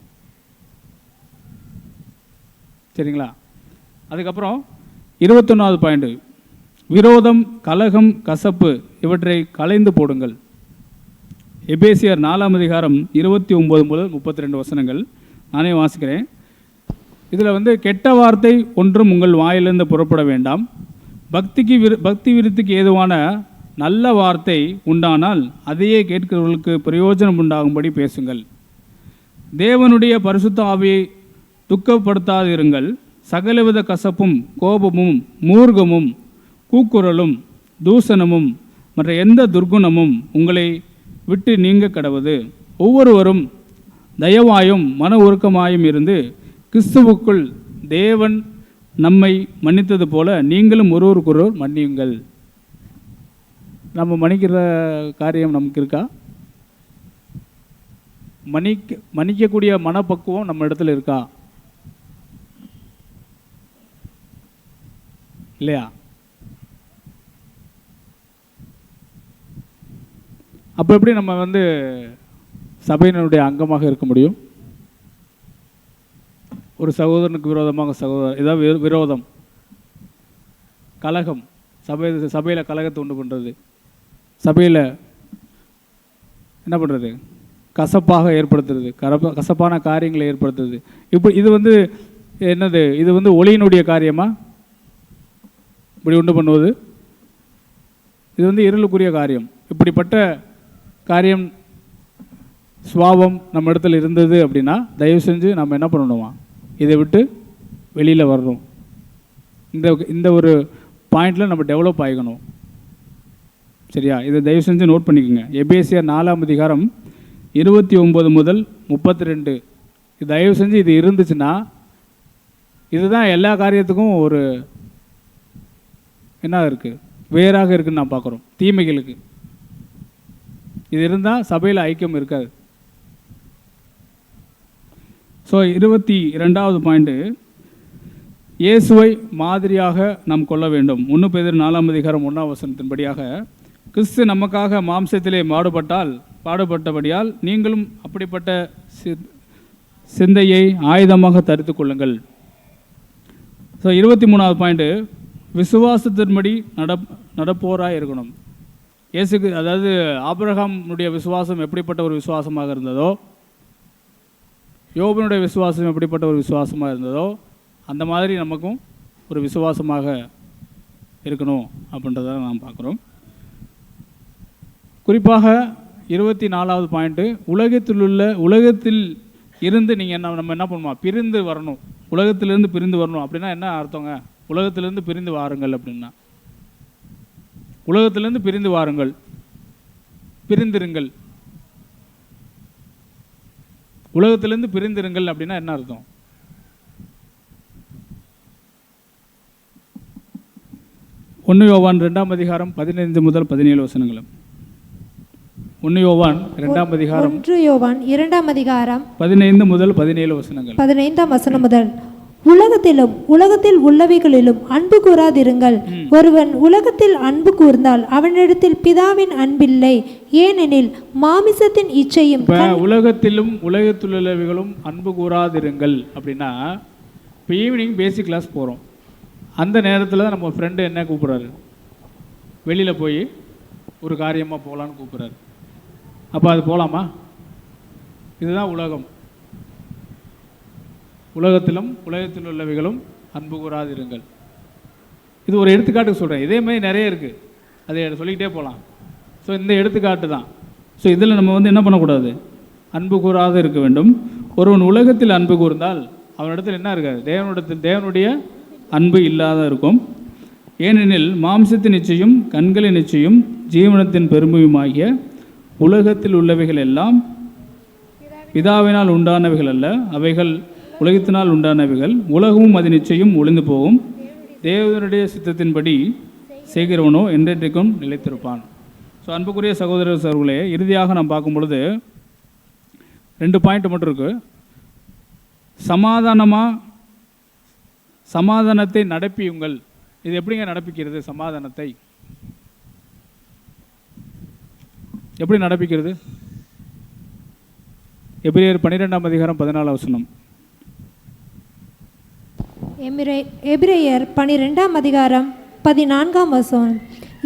சரிங்களா? அதுக்கப்புறம் 21வது பாயிண்ட், விரோதம், கலகம், கசப்பு இவற்றை களைந்து போடுங்கள். எபேசியர் 4ஆம் அதிகாரம் 29-32 வசனங்கள் நானே வாசிக்கிறேன். இதில் வந்து கெட்ட வார்த்தை ஒன்றும் உங்கள் வாயிலிருந்து புறப்பட வேண்டாம். பக்தி விருத்திக்கு ஏதுவான நல்ல வார்த்தை உண்டானால் அதையே கேட்கிறவர்களுக்கு பிரயோஜனம் உண்டாகும்படி பேசுங்கள். தேவனுடைய பரிசுத்த ஆவியை துக்கப்படுத்தாதிருங்கள். சகலவித கசப்பும் கோபமும் மூர்க்கமும் கூக்குரலும் தூசணமும் மற்ற எந்த துர்குணமும் உங்களை விட்டு நீங்க கடவது. ஒவ்வொருவரும் தயவாயும் மன உருக்கமாயும் இருந்து கிறிஸ்துவுக்குள் தேவன் நம்மை மன்னித்தது போல நீங்களும் ஒருவருக்கொருவர் மன்னியுங்கள். நம்ம மன்னிக்கிற காரியம் நமக்கு இருக்கா? மன்னிக்கக்கூடிய மனப்பக்குவம் நம்ம இடத்துல இருக்கா? இல்லையா? அப்போ எப்படி நம்ம வந்து சபையினுடைய அங்கமாக இருக்க முடியும்? ஒரு சகோதரனுக்கு விரோதமாக சகோதரர் ஏதாவது விரோதம், கலகம், சபையில் கலகத்தை உண்டு பண்ணுறது, சபையில் என்ன பண்ணுறது, கசப்பாக ஏற்படுத்துறது, கசப்பான காரியங்களை ஏற்படுத்துறது. இப்போ இது வந்து என்னது, இது வந்து ஒளியினுடைய காரியமா இப்படி உண்டு பண்ணுவது? இது வந்து இருளுக்குரிய காரியம். இப்படிப்பட்ட காரியம் சுவாபம் நம்ம இடத்துல இருந்தது அப்படின்னா தயவு செஞ்சு நம்ம என்ன பண்ணணுமா, இதை விட்டு வெளியில் வரணும். இந்த ஒரு பாயிண்டில் நம்ம டெவலப் ஆகிக்கணும். சரியா? இதை தயவு செஞ்சு நோட் பண்ணிக்கோங்க. எபேசியர் 4ஆம் அதிகாரம் 29 முதல் 32. தயவு செஞ்சு இது இருந்துச்சுன்னா, இதுதான் எல்லா காரியத்துக்கும் ஒரு என்ன இருக்குது, வேறாக இருக்குன்னு நான் பார்க்குறோம். தீமைகளுக்கு இது இருந்தால் சபையில் ஐக்கியம் இருக்காது. ஸோ 22வது பாயிண்ட்டு, இயேசுவை மாதிரியாக நாம் கொள்ள வேண்டும். 1 பேதுரு 4ஆம் அதிகாரம் 1ஆம் வசனத்தின்படியாக, கிறிஸ்து நமக்காக மாம்சத்திலே பாடுபட்டபடியால் நீங்களும் அப்படிப்பட்ட சிந்தையை ஆயுதமாக தரித்து கொள்ளுங்கள். ஸோ 23வது பாயிண்ட்டு, விசுவாசத்தின்படி நடப்போராக இருக்கணும். இயேசுக்கு, அதாவது ஆபிரகாமுடைய விசுவாசம் எப்படிப்பட்ட ஒரு விசுவாசமாக இருந்ததோ, யோபனுடைய விசுவாசம் எப்படிப்பட்ட ஒரு விசுவாசமாக இருந்ததோ, அந்த மாதிரி நமக்கும் ஒரு விசுவாசமாக இருக்கணும் அப்படின்றத நாம் பார்க்குறோம். குறிப்பாக 24வது பாயிண்ட்டு, உலகத்தில் இருந்து நீங்கள் நம்ம என்ன பண்ணுமா, பிரிந்து வரணும். உலகத்திலிருந்து பிரிந்து வரணும் அப்படின்னா என்ன அர்த்தங்க? உலகத்திலிருந்து பிரிந்து வாருங்கள் அப்படின்னா, உலகத்திலிருந்து பிரிந்து வாருங்கள், பிரிந்திருங்கள். உலகத்திலிருந்து பிரிந்திருங்கள் அப்படின்னா என்ன அர்த்தம்? யோவான் 2ஆம் அதிகாரம் 15 முதல் 17 வசனங்கள். 1 யோவான் 2ஆம் அதிகாரம் 1 யோவான் 2ஆம் அதிகாரம் 15 முதல் 17 வசனங்கள். 15ஆம் வசனம் முதல், உலகத்தில் உள்ளவைகளிலும் அன்பு கூறாதிருங்கள். ஒருவன் உலகத்தில் அன்பு கூர்ந்தால் அவனிடத்தில் பிதாவின் அன்பில்லை. ஏனெனில் மாமிசத்தின் இச்சையும். உலகத்திலும் உலகத்திலுள்ளவைகளும் அன்பு கூறாதிருங்கள் அப்படின்னா, இப்போ ஈவினிங் பேசிக் கிளாஸ் போகிறோம். அந்த நேரத்தில் நம்ம ஃப்ரெண்டு என்ன கூப்பிட்றாரு, வெளியில் போய் ஒரு காரியமாக போகலான்னு கூப்பிட்றாரு. அப்போ அது போகலாமா? இதுதான் உலகம். உலகத்திலும் உலகத்தில் உள்ளவைகளும் அன்பு கூறாதிருங்கள். இது ஒரு எடுத்துக்காட்டுக்கு சொல்கிறேன். இதே மாதிரி நிறைய இருக்குது, அதை சொல்லிக்கிட்டே போகலாம். ஸோ இந்த எடுத்துக்காட்டு தான். ஸோ இதில் நம்ம வந்து என்ன பண்ணக்கூடாது, அன்பு கூறாது இருக்க வேண்டும். ஒருவன் உலகத்தில் அன்பு கூர்ந்தால் அவனிடத்தில் என்ன இருக்காது, தேவனுடைய அன்பு இல்லாத இருக்கும். ஏனெனில் மாம்சத்தின் நிச்சயம், கண்களின் நிச்சயம், ஜீவனத்தின் பெருமையுமாகிய உலகத்தில் உள்ளவைகள் எல்லாம் பிதாவினால் உண்டானவைகள் அல்ல, அவைகள் உலகத்தினால் உண்டானவைகள். உலகமும் அது நிச்சயம் ஒளிந்து போகும், தேவனுடைய சித்தத்தின்படி செய்கிறவனோ என்றென்றைக்கும் நிலைத்திருப்பான். ஸோ அன்புக்குரிய சகோதரர் சகோதரிகளே, இறுதியாக நாம் பார்க்கும் பொழுது 2 பாயிண்ட் மட்டும் இருக்குது. சமாதானத்தை நடப்பியுங்கள். இது எப்படிங்க நடப்பிக்கிறது? சமாதானத்தை எப்படி நடப்பிக்கிறது? எபிரேயர் 12ஆம் அதிகாரம் 14 வசனம். எபிரேயர் 12ஆம் அதிகாரம் 14ஆம் வசனம்,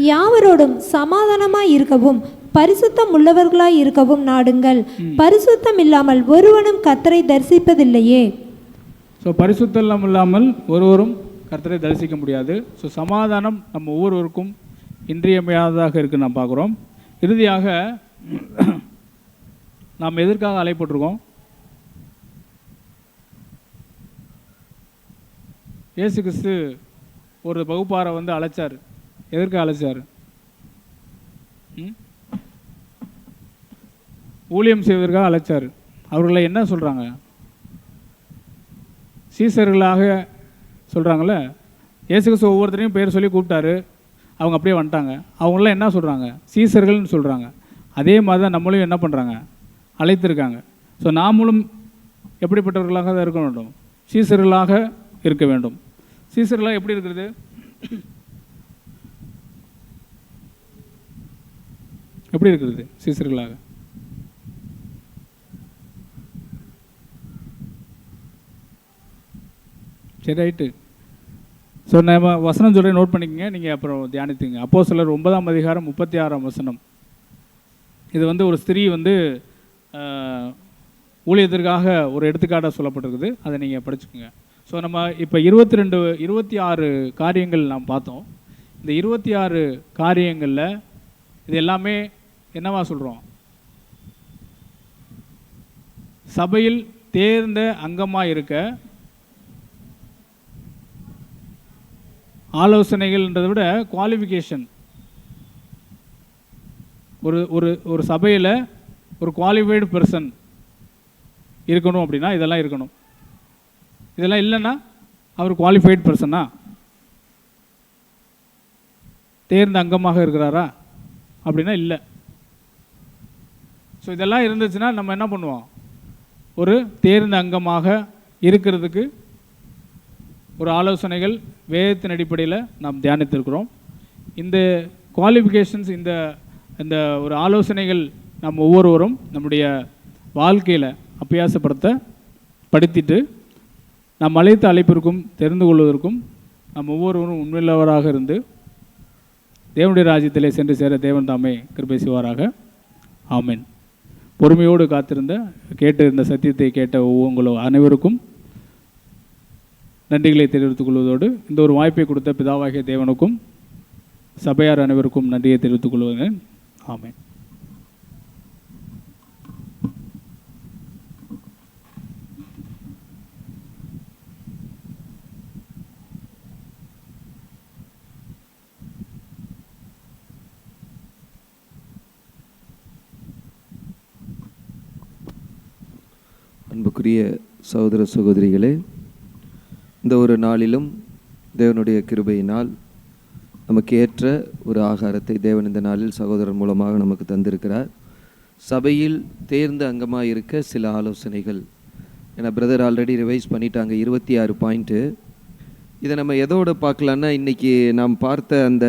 யாவரோடும் சமாதானமாய் இருக்கவும் பரிசுத்தம் உள்ளவர்களாய் இருக்கவும் நாடுங்கள். பரிசுத்தம் இல்லாமல் ஒருவனும் கர்த்தரை தரிசிப்பதில்லையே. ஸோ பரிசுத்தம் இல்லாமல் ஒருவரும் கர்த்தரை தரிசிக்க முடியாது. ஸோ சமாதானம் நம்ம ஒவ்வொருவருக்கும் இன்றியமையாததாக இருக்குன்னு நாம் பார்க்குறோம். இறுதியாக நாம் எதற்காக அழைப்பட்டிருக்கோம்? இயேசு கிறிஸ்து ஒரு வகுப்பாரை வந்து அழைச்சார். எதற்கு அழைச்சார்? ஊழியம் செய்வதற்காக அழைச்சார். அவர்களை என்ன சொல்கிறாங்க? சீசர்களாக சொல்கிறாங்களே. இயேசு கிறிஸ்து ஒவ்வொருத்தரையும் பேர் சொல்லி கூப்பிட்டாரு, அவங்க அப்படியே வந்துட்டாங்க. அவங்களாம் என்ன சொல்கிறாங்க? சீசர்கள்னு சொல்கிறாங்க. அதே மாதிரி தான் நம்மளையும் என்ன பண்ணுறாங்க? அழைத்திருக்காங்க. ஸோ நாமளும் எப்படிப்பட்டவர்களாக தான் இருக்க வேண்டும்? சீசர்களாக இருக்க வேண்டும். சீசர்களாக எப்படி இருக்கிறது? எப்படி இருக்கிறது சீசர்களாக? சரி, ரைட்டு. ஸோ நம்ம வசனம் சொல்கிறேன், நோட் பண்ணிக்கங்க, நீங்கள் அப்புறம் தியானித்துங்க. அப்போஸ்தலர் 9ஆம் அதிகாரம் 36ஆம் வசனம். இது வந்து ஒரு ஸ்திரீ வந்து ஊழியத்திற்காக ஒரு எடுத்துக்காட்டாக சொல்லப்பட்டிருக்குது. அதை நீங்கள் படிச்சுக்கோங்க. ஸோ நம்ம இப்போ 26 காரியங்கள் நாம் பார்த்தோம். இந்த 26 காரியங்களில் இது எல்லாமே என்னவா சொல்கிறோம்? சபையில் தேர்ந்த அங்கமாக இருக்க ஆலோசனைகள்ன்றதை விட குவாலிஃபிகேஷன். ஒரு சபையில் ஒரு குவாலிஃபைடு பர்சன் இருக்கணும் அப்படின்னா இதெல்லாம் இருக்கணும். இதெல்லாம் இல்லைன்னா அவர் குவாலிஃபைடு பர்சனா? தேர்ந்த அங்கமாக இருக்கிறாரா அப்படின்னா இல்லை. ஸோ இதெல்லாம் இருந்துச்சுன்னா நம்ம என்ன பண்ணுவோம்? ஒரு தேர்ந்த அங்கமாக இருக்கிறதுக்கு ஒரு ஆலோசனைகள் வேதத்தின் அடிப்படையில் நாம் தியானித்திருக்கிறோம். இந்த குவாலிஃபிகேஷன்ஸ், இந்த ஒரு ஆலோசனைகள் நாம் ஒவ்வொருவரும் நம்முடைய வாழ்க்கையில் படுத்திட்டு நாம் அழைத்த அழைப்பிற்கும் தெரிந்து கொள்வதற்கும் நாம் ஒவ்வொருவரும் உண்மையுள்ளவராக இருந்து தேவனுடைய ராஜ்யத்திலே சென்று சேர தேவன் தாமே கிருபை செய்வாராக. ஆமென். பொறுமையோடு காத்திருந்த இந்த சத்தியத்தை கேட்ட உங்கள் அனைவருக்கும் நன்றிகளை தெரிவித்துக் கொள்வதோடு இந்த ஒரு வாய்ப்பை கொடுத்த பிதாவாகிய தேவனுக்கும் சபையார் அனைவருக்கும் நன்றியை தெரிவித்துக் கொள்வதேன். ஆமென். அன்புக்குரிய சகோதர சகோதரிகளே, இந்த ஒரு நாளிலும் தேவனுடைய கிருபையினால் நமக்கு ஏற்ற ஒரு ஆகாரத்தை தேவன் இந்த நாளில் சகோதரர் மூலமாக நமக்கு தந்திருக்கிறார். சபையில் தேர்ந்த அங்கமாக இருக்க சில ஆலோசனைகள். ஏன்னா பிரதர் ஆல்ரெடி ரிவைஸ் பண்ணிட்டாங்க 26 பாயிண்ட்டு. இதை நம்ம எதோடு பார்க்கலான்னா, இன்றைக்கி நாம் பார்த்த அந்த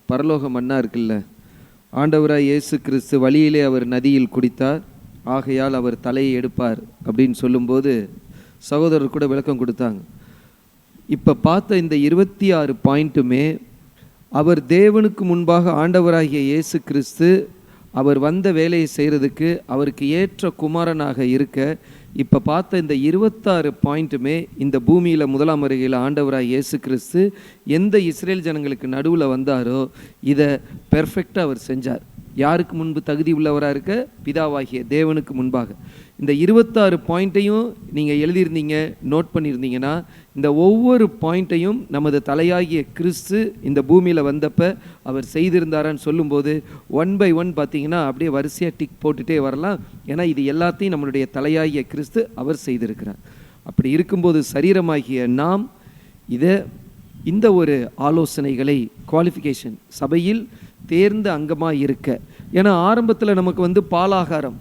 பரலோக மன்னா இருக்குல்ல, ஆண்டவராய் இயேசு கிறிஸ்து வழியிலே அவர் நதியில் குடித்தார், ஆகையால் அவர் தலையை எடுப்பார் அப்படின்னு சொல்லும்போது சகோதரர் கூட விளக்கம் கொடுத்தாங்க. இப்போ பார்த்த இந்த 26 பாயிண்ட்டுமே அவர் தேவனுக்கு முன்பாக ஆண்டவராகிய இயேசு கிறிஸ்து அவர் வந்த வேலையை செய்கிறதுக்கு அவருக்கு ஏற்ற குமாரனாக இருக்க, இப்போ பார்த்த இந்த 26 பாயிண்ட்டுமே இந்த பூமியில் முதலாம் வருகையில் ஆண்டவராக இயேசு கிறிஸ்து எந்த இஸ்ரேல் ஜனங்களுக்கு நடுவில் வந்தாரோ இதை பெர்ஃபெக்டாக அவர் செஞ்சார். யாருக்கு முன்பு தகுதி உள்ளவராக இருக்க? பிதாவாகிய தேவனுக்கு முன்பாக. இந்த 26 பாயிண்ட்டையும் நீங்கள் எழுதியிருந்தீங்க, நோட் பண்ணியிருந்தீங்கன்னா, இந்த ஒவ்வொரு பாயிண்ட்டையும் நமது தலையாகிய கிறிஸ்து இந்த பூமியில் வந்தப்போ அவர் செய்திருந்தாரான்னு சொல்லும்போது 1 by 1 பார்த்தீங்கன்னா அப்படியே வரிசையாக டிக் போட்டுகிட்டே வரலாம். ஏன்னா இது எல்லாத்தையும் நம்மளுடைய தலையாகிய கிறிஸ்து அவர் செய்திருக்கிறார். அப்படி இருக்கும்போது சரீரமாகிய நாம் இந்த ஒரு ஆலோசனைகளை குவாலிஃபிகேஷன் சபையில் தேர்ந்த அங்கமாக இருக்க. ஏன்னா ஆரம்பத்தில் நமக்கு பாலாகாரம்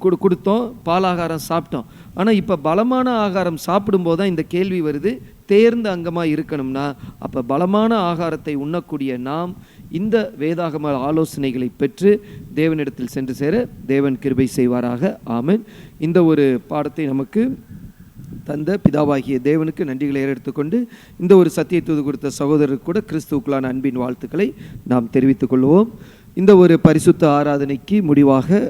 கொடுத்தோம், பாலாகாரம் சாப்பிட்டோம். ஆனால் இப்போ பலமான ஆகாரம் சாப்பிடும்போது தான் இந்த கேள்வி வருது, தேர்ந்த அங்கமாக இருக்கணும்னா அப்போ பலமான ஆகாரத்தை உண்ணக்கூடிய நாம் இந்த வேதாகம ஆலோசனைகளை பெற்று தேவனிடத்தில் சென்று சேர தேவன் கிருபை செய்வாராக. ஆமென். இந்த ஒரு பாடத்தை நமக்கு தந்த பிதாவாகிய தேவனுக்கு நன்றிகளை எடுத்துக்கொண்டு இந்த ஒரு சத்திய தூது கொடுத்த சகோதரருக்கு கூட கிறிஸ்துவுக்குள்ளான அன்பின் வாழ்த்துக்களை நாம் தெரிவித்துக் கொள்வோம். இந்த ஒரு பரிசுத்த ஆராதனைக்கு முடிவாக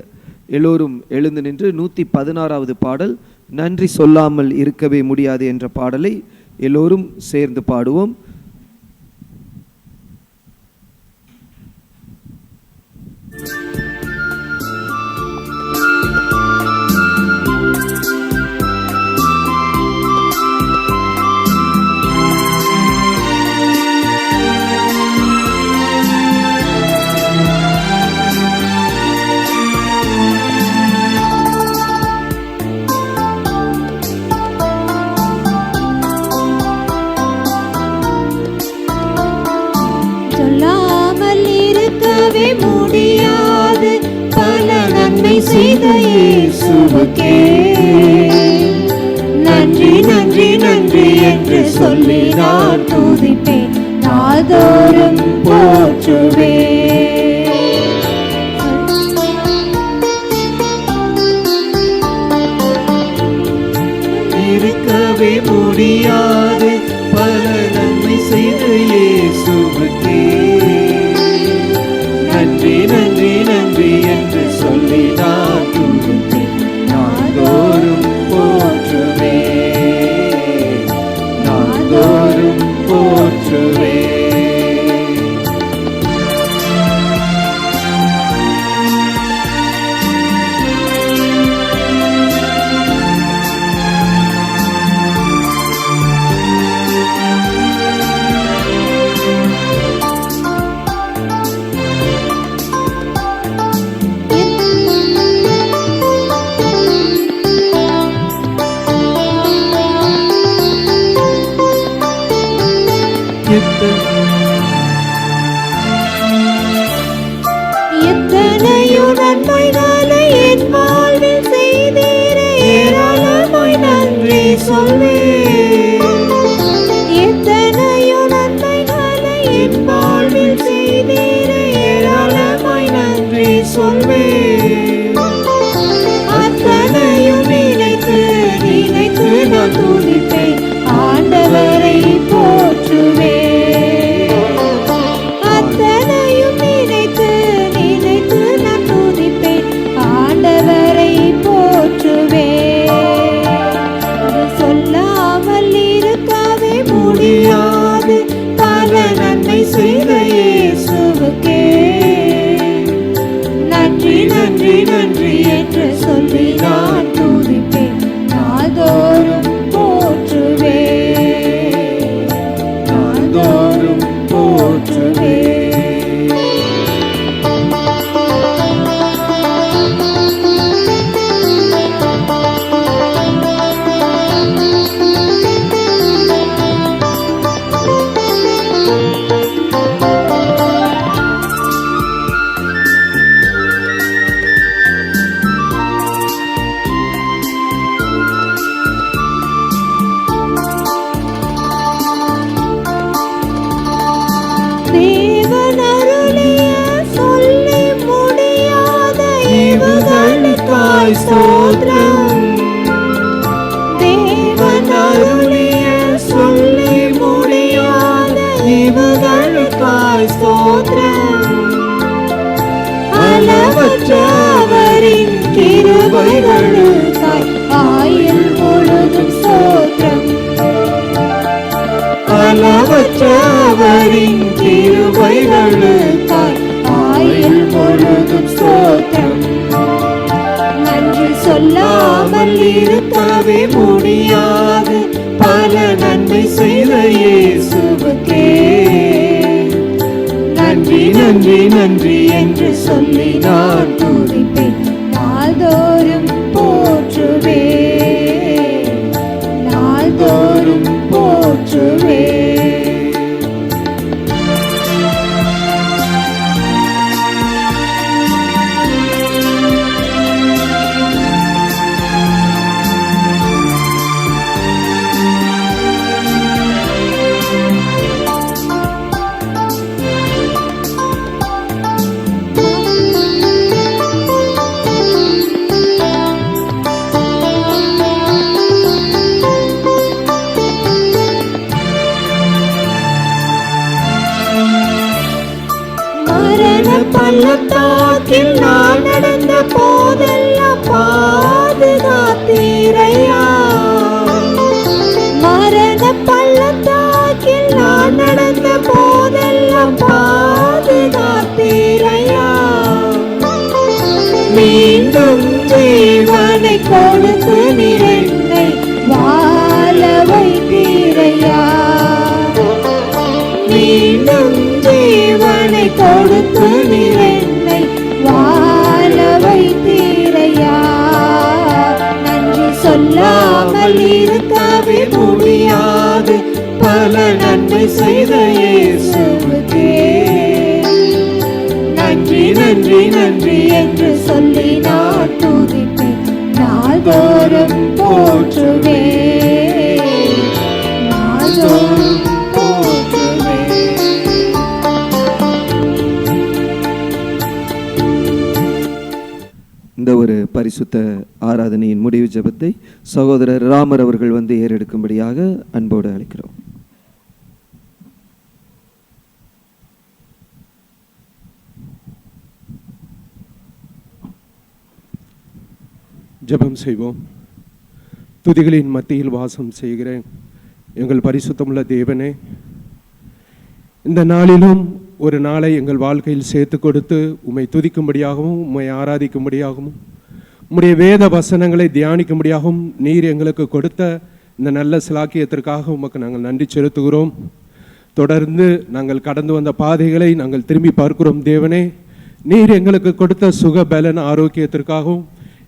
எல்லோரும் எழுந்து நின்று 116வது பாடல் நன்றி சொல்லாமல் இருக்கவே முடியாது என்ற பாடலை எல்லோரும் சேர்ந்து பாடுவோம். முடியாது பல நன்மை செய்த இயேசுவுக்கே நன்றி நன்றி நன்றி என்று சொல்லி நான் துதிப்பேன், நாள்தோறும் போற்றுவேன். தீர்க்கவே முடியாது பல நன்மை செய்த இயேசுவுக்கே நன்றி நன்றி நன்றி என்று சொல்லி நான் துதிப்பேன். நாள்தோறும் போற்றுவேன், நாள்தோறும் போற்றுவேன். எத்தனையோ நன்மைகளை என் வாழ்வில் செய்தீரே, ஏராளமாய் நன்றி சொல்வேன். எத்தனையோ நன்மைகளை என் வாழ்வில் செய்தீரே, ஏராளமாய் நன்றி சொல்வேன். அத்தனையும் நினைத்து நினைத்து நான் துதிப்பேன், ஆண்டவரை போற்றுவேன். அத்தனையும் நினைத்து நினைத்து நான் துதிப்பேன், ஆண்டவரை போற்றுவேன். அது சொல்லாமல் இருக்கவே முடியாது பல நன்மை செய்த இயேசுவுக்கே நன்றி நன்றி நன்றி என்று சொல்லி நான் துதிப்பேன். நாள்தோறும் போற்றுவேன், நாள்தோறும் போற்றுவேன். தேவன் அருளிய சொல்லி முடியாத ஈவுகளுக்காய் ஸ்தோத்திரம். தேவன் அருளிய சொல்லி முடியாத ஈவுகளுக்காய் ஸ்தோத்திரம். அளவற்ற அவரின் கிருபைகளுக்காய் ஆயுள் முழுதும் ஸ்தோத்திரம். அளவற்ற அவரின் கிருபைகளுக்காய் ஆயுள் முழுதும் ஸ்தோத்திரம். நன்றி சொல்லாமல் இருக்கவே முடியாது பல நன்மை செய்த இயேசுவுக்கே நன்றி நன்றி நன்றி என்று சொல்லி நான் துதிப்பேன். நாள்தோறும் போற்றுவேன், நாள்தோறும் போற்றுவேன். மரண பள்ளத்தாக்கில் நான் நடந்த போதெல்லாம் பாதுகாத்தீரையா. மரண பள்ளத்தாக்கில் நான் நடந்த போதெல்லாம் பாதுகாத்தீரையா. மீண்டும் ஜீவனை கொடுத்து நீரை வாழ வைத்தீரையா. மீண்டும் ஜீவனை கொடுத்து நீரை வாழ வைத்தீரையா. நன்றி சொல்லாமல் இருக்கவே முடியாது பல நன்மை செய்த இயேசுவுக்கே நன்றி நன்றி நன்றி என்று சொல்லி நான் துதிப்பேன். நாள்தோறும் போற்றுவேன், நாள்தோறும் போற்றுவேன். இந்த ஒரு பரிசுத்த ஆராதனையின் முடிவு ஜெபத்தை சகோதரர் ராமர் அவர்கள் வந்து ஏறெடுக்கும்படியாக அன்போடு அழைக்கிறோம். ஜெபம் செய்வோம். துதிகளின் மத்தியில் வாசம் செய்கிறேன் எங்கள் பரிசுத்தமுள்ள தேவனே, இந்த நாளிலும் ஒரு நாளை எங்கள் வாழ்க்கையில் சேர்த்து கொடுத்து உம்மை துதிக்கும்படியாகவும் உம்மை ஆராதிக்கும்படியாகவும் உம்முடைய வேத வசனங்களை தியானிக்கும்படியாகவும் நீர் எங்களுக்கு கொடுத்த இந்த நல்ல சிலாக்கியத்திற்காக உமக்கு நாங்கள் நன்றி செலுத்துகிறோம். தொடர்ந்து நாங்கள் கடந்து வந்த பாதைகளை நாங்கள் திரும்பி பார்க்கிறோம். தேவனே, நீர் எங்களுக்கு கொடுத்த சுக பலன் ஆரோக்கியத்திற்காகவும்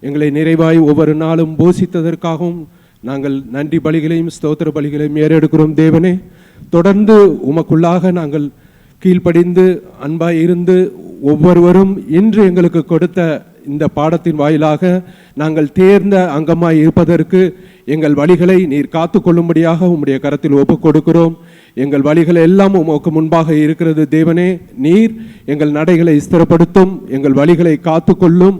எங்களை நிறைவாய் ஒவ்வொரு நாளும் போஷித்ததற்காகவும் நாங்கள் நன்றி பலிகளையும் ஸ்தோத்திர பலிகளையும் ஏறெடுக்கிறோம். தேவனே, தொடர்ந்து உமக்குள்ளாக நாங்கள் கீழ்ப்படிந்து அன்பாய் இருந்து ஒவ்வொருவரும் இன்று எங்களுக்கு கொடுத்த இந்த பாடத்தின் வாயிலாக நாங்கள் தேர்ந்த அங்கமாய் இருப்பதற்கு எங்கள் வழிகளை நீர் காத்து கொள்ளும்படியாக உம்முடைய கரத்தில் ஒப்புக் கொடுக்கிறோம். எங்கள் வழிகள் எல்லாம் உமக்கு முன்பாக இருக்கிறது. தேவனே, நீர் எங்கள் நடைகளை ஸ்திரப்படுத்தும், எங்கள் வழிகளை காத்து கொள்ளும்.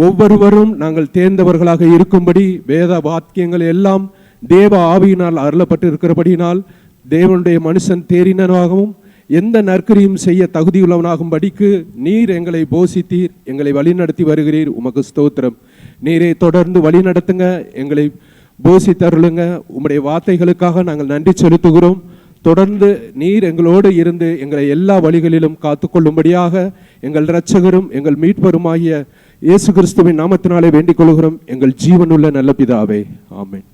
ஒவ்வொருவரும் நாங்கள் தேர்ந்தவர்களாக இருக்கும்படி வேத வாக்கியங்கள் எல்லாம் தேவ ஆவியினால் அருளப்பட்டு இருக்கிறபடியினால் தேவனுடைய மனுஷன் தேறினனாகவும் எந்த நற்கரியும் செய்ய தகுதியுள்ளவனாகும் படிக்கு நீர் எங்களை போஷித்தீர், எங்களை வழிநடத்தி வருகிறீர். உமக்கு ஸ்தோத்திரம். நீரை தொடர்ந்து வழி நடத்துங்க, எங்களை போஷித்தருளுங்க. உம்முடைய வார்த்தைகளுக்காக நாங்கள் நன்றி செலுத்துகிறோம். தொடர்ந்து நீர் எங்களோடு இருந்து எங்களை எல்லா வழிகளிலும் காத்துக்கொள்ளும்படியாக எங்கள் இரட்சகரும் எங்கள் மீட்பருமாகிய இயேசு கிறிஸ்துவின் நாமத்தினாலே வேண்டிக் கொள்கிறோம் எங்கள் ஜீவனுள்ள நல்ல பிதாவே, ஆமென்.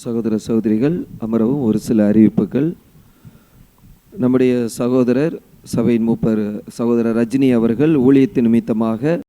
சகோதர சகோதரிகள் அமரவும். ஒரு சில அறிவிப்புகள். நம்முடைய சகோதரர் சபையின் மூப்பர் சகோதரர் ரஜினி அவர்கள் ஊழியத்தின் நிமித்தமாக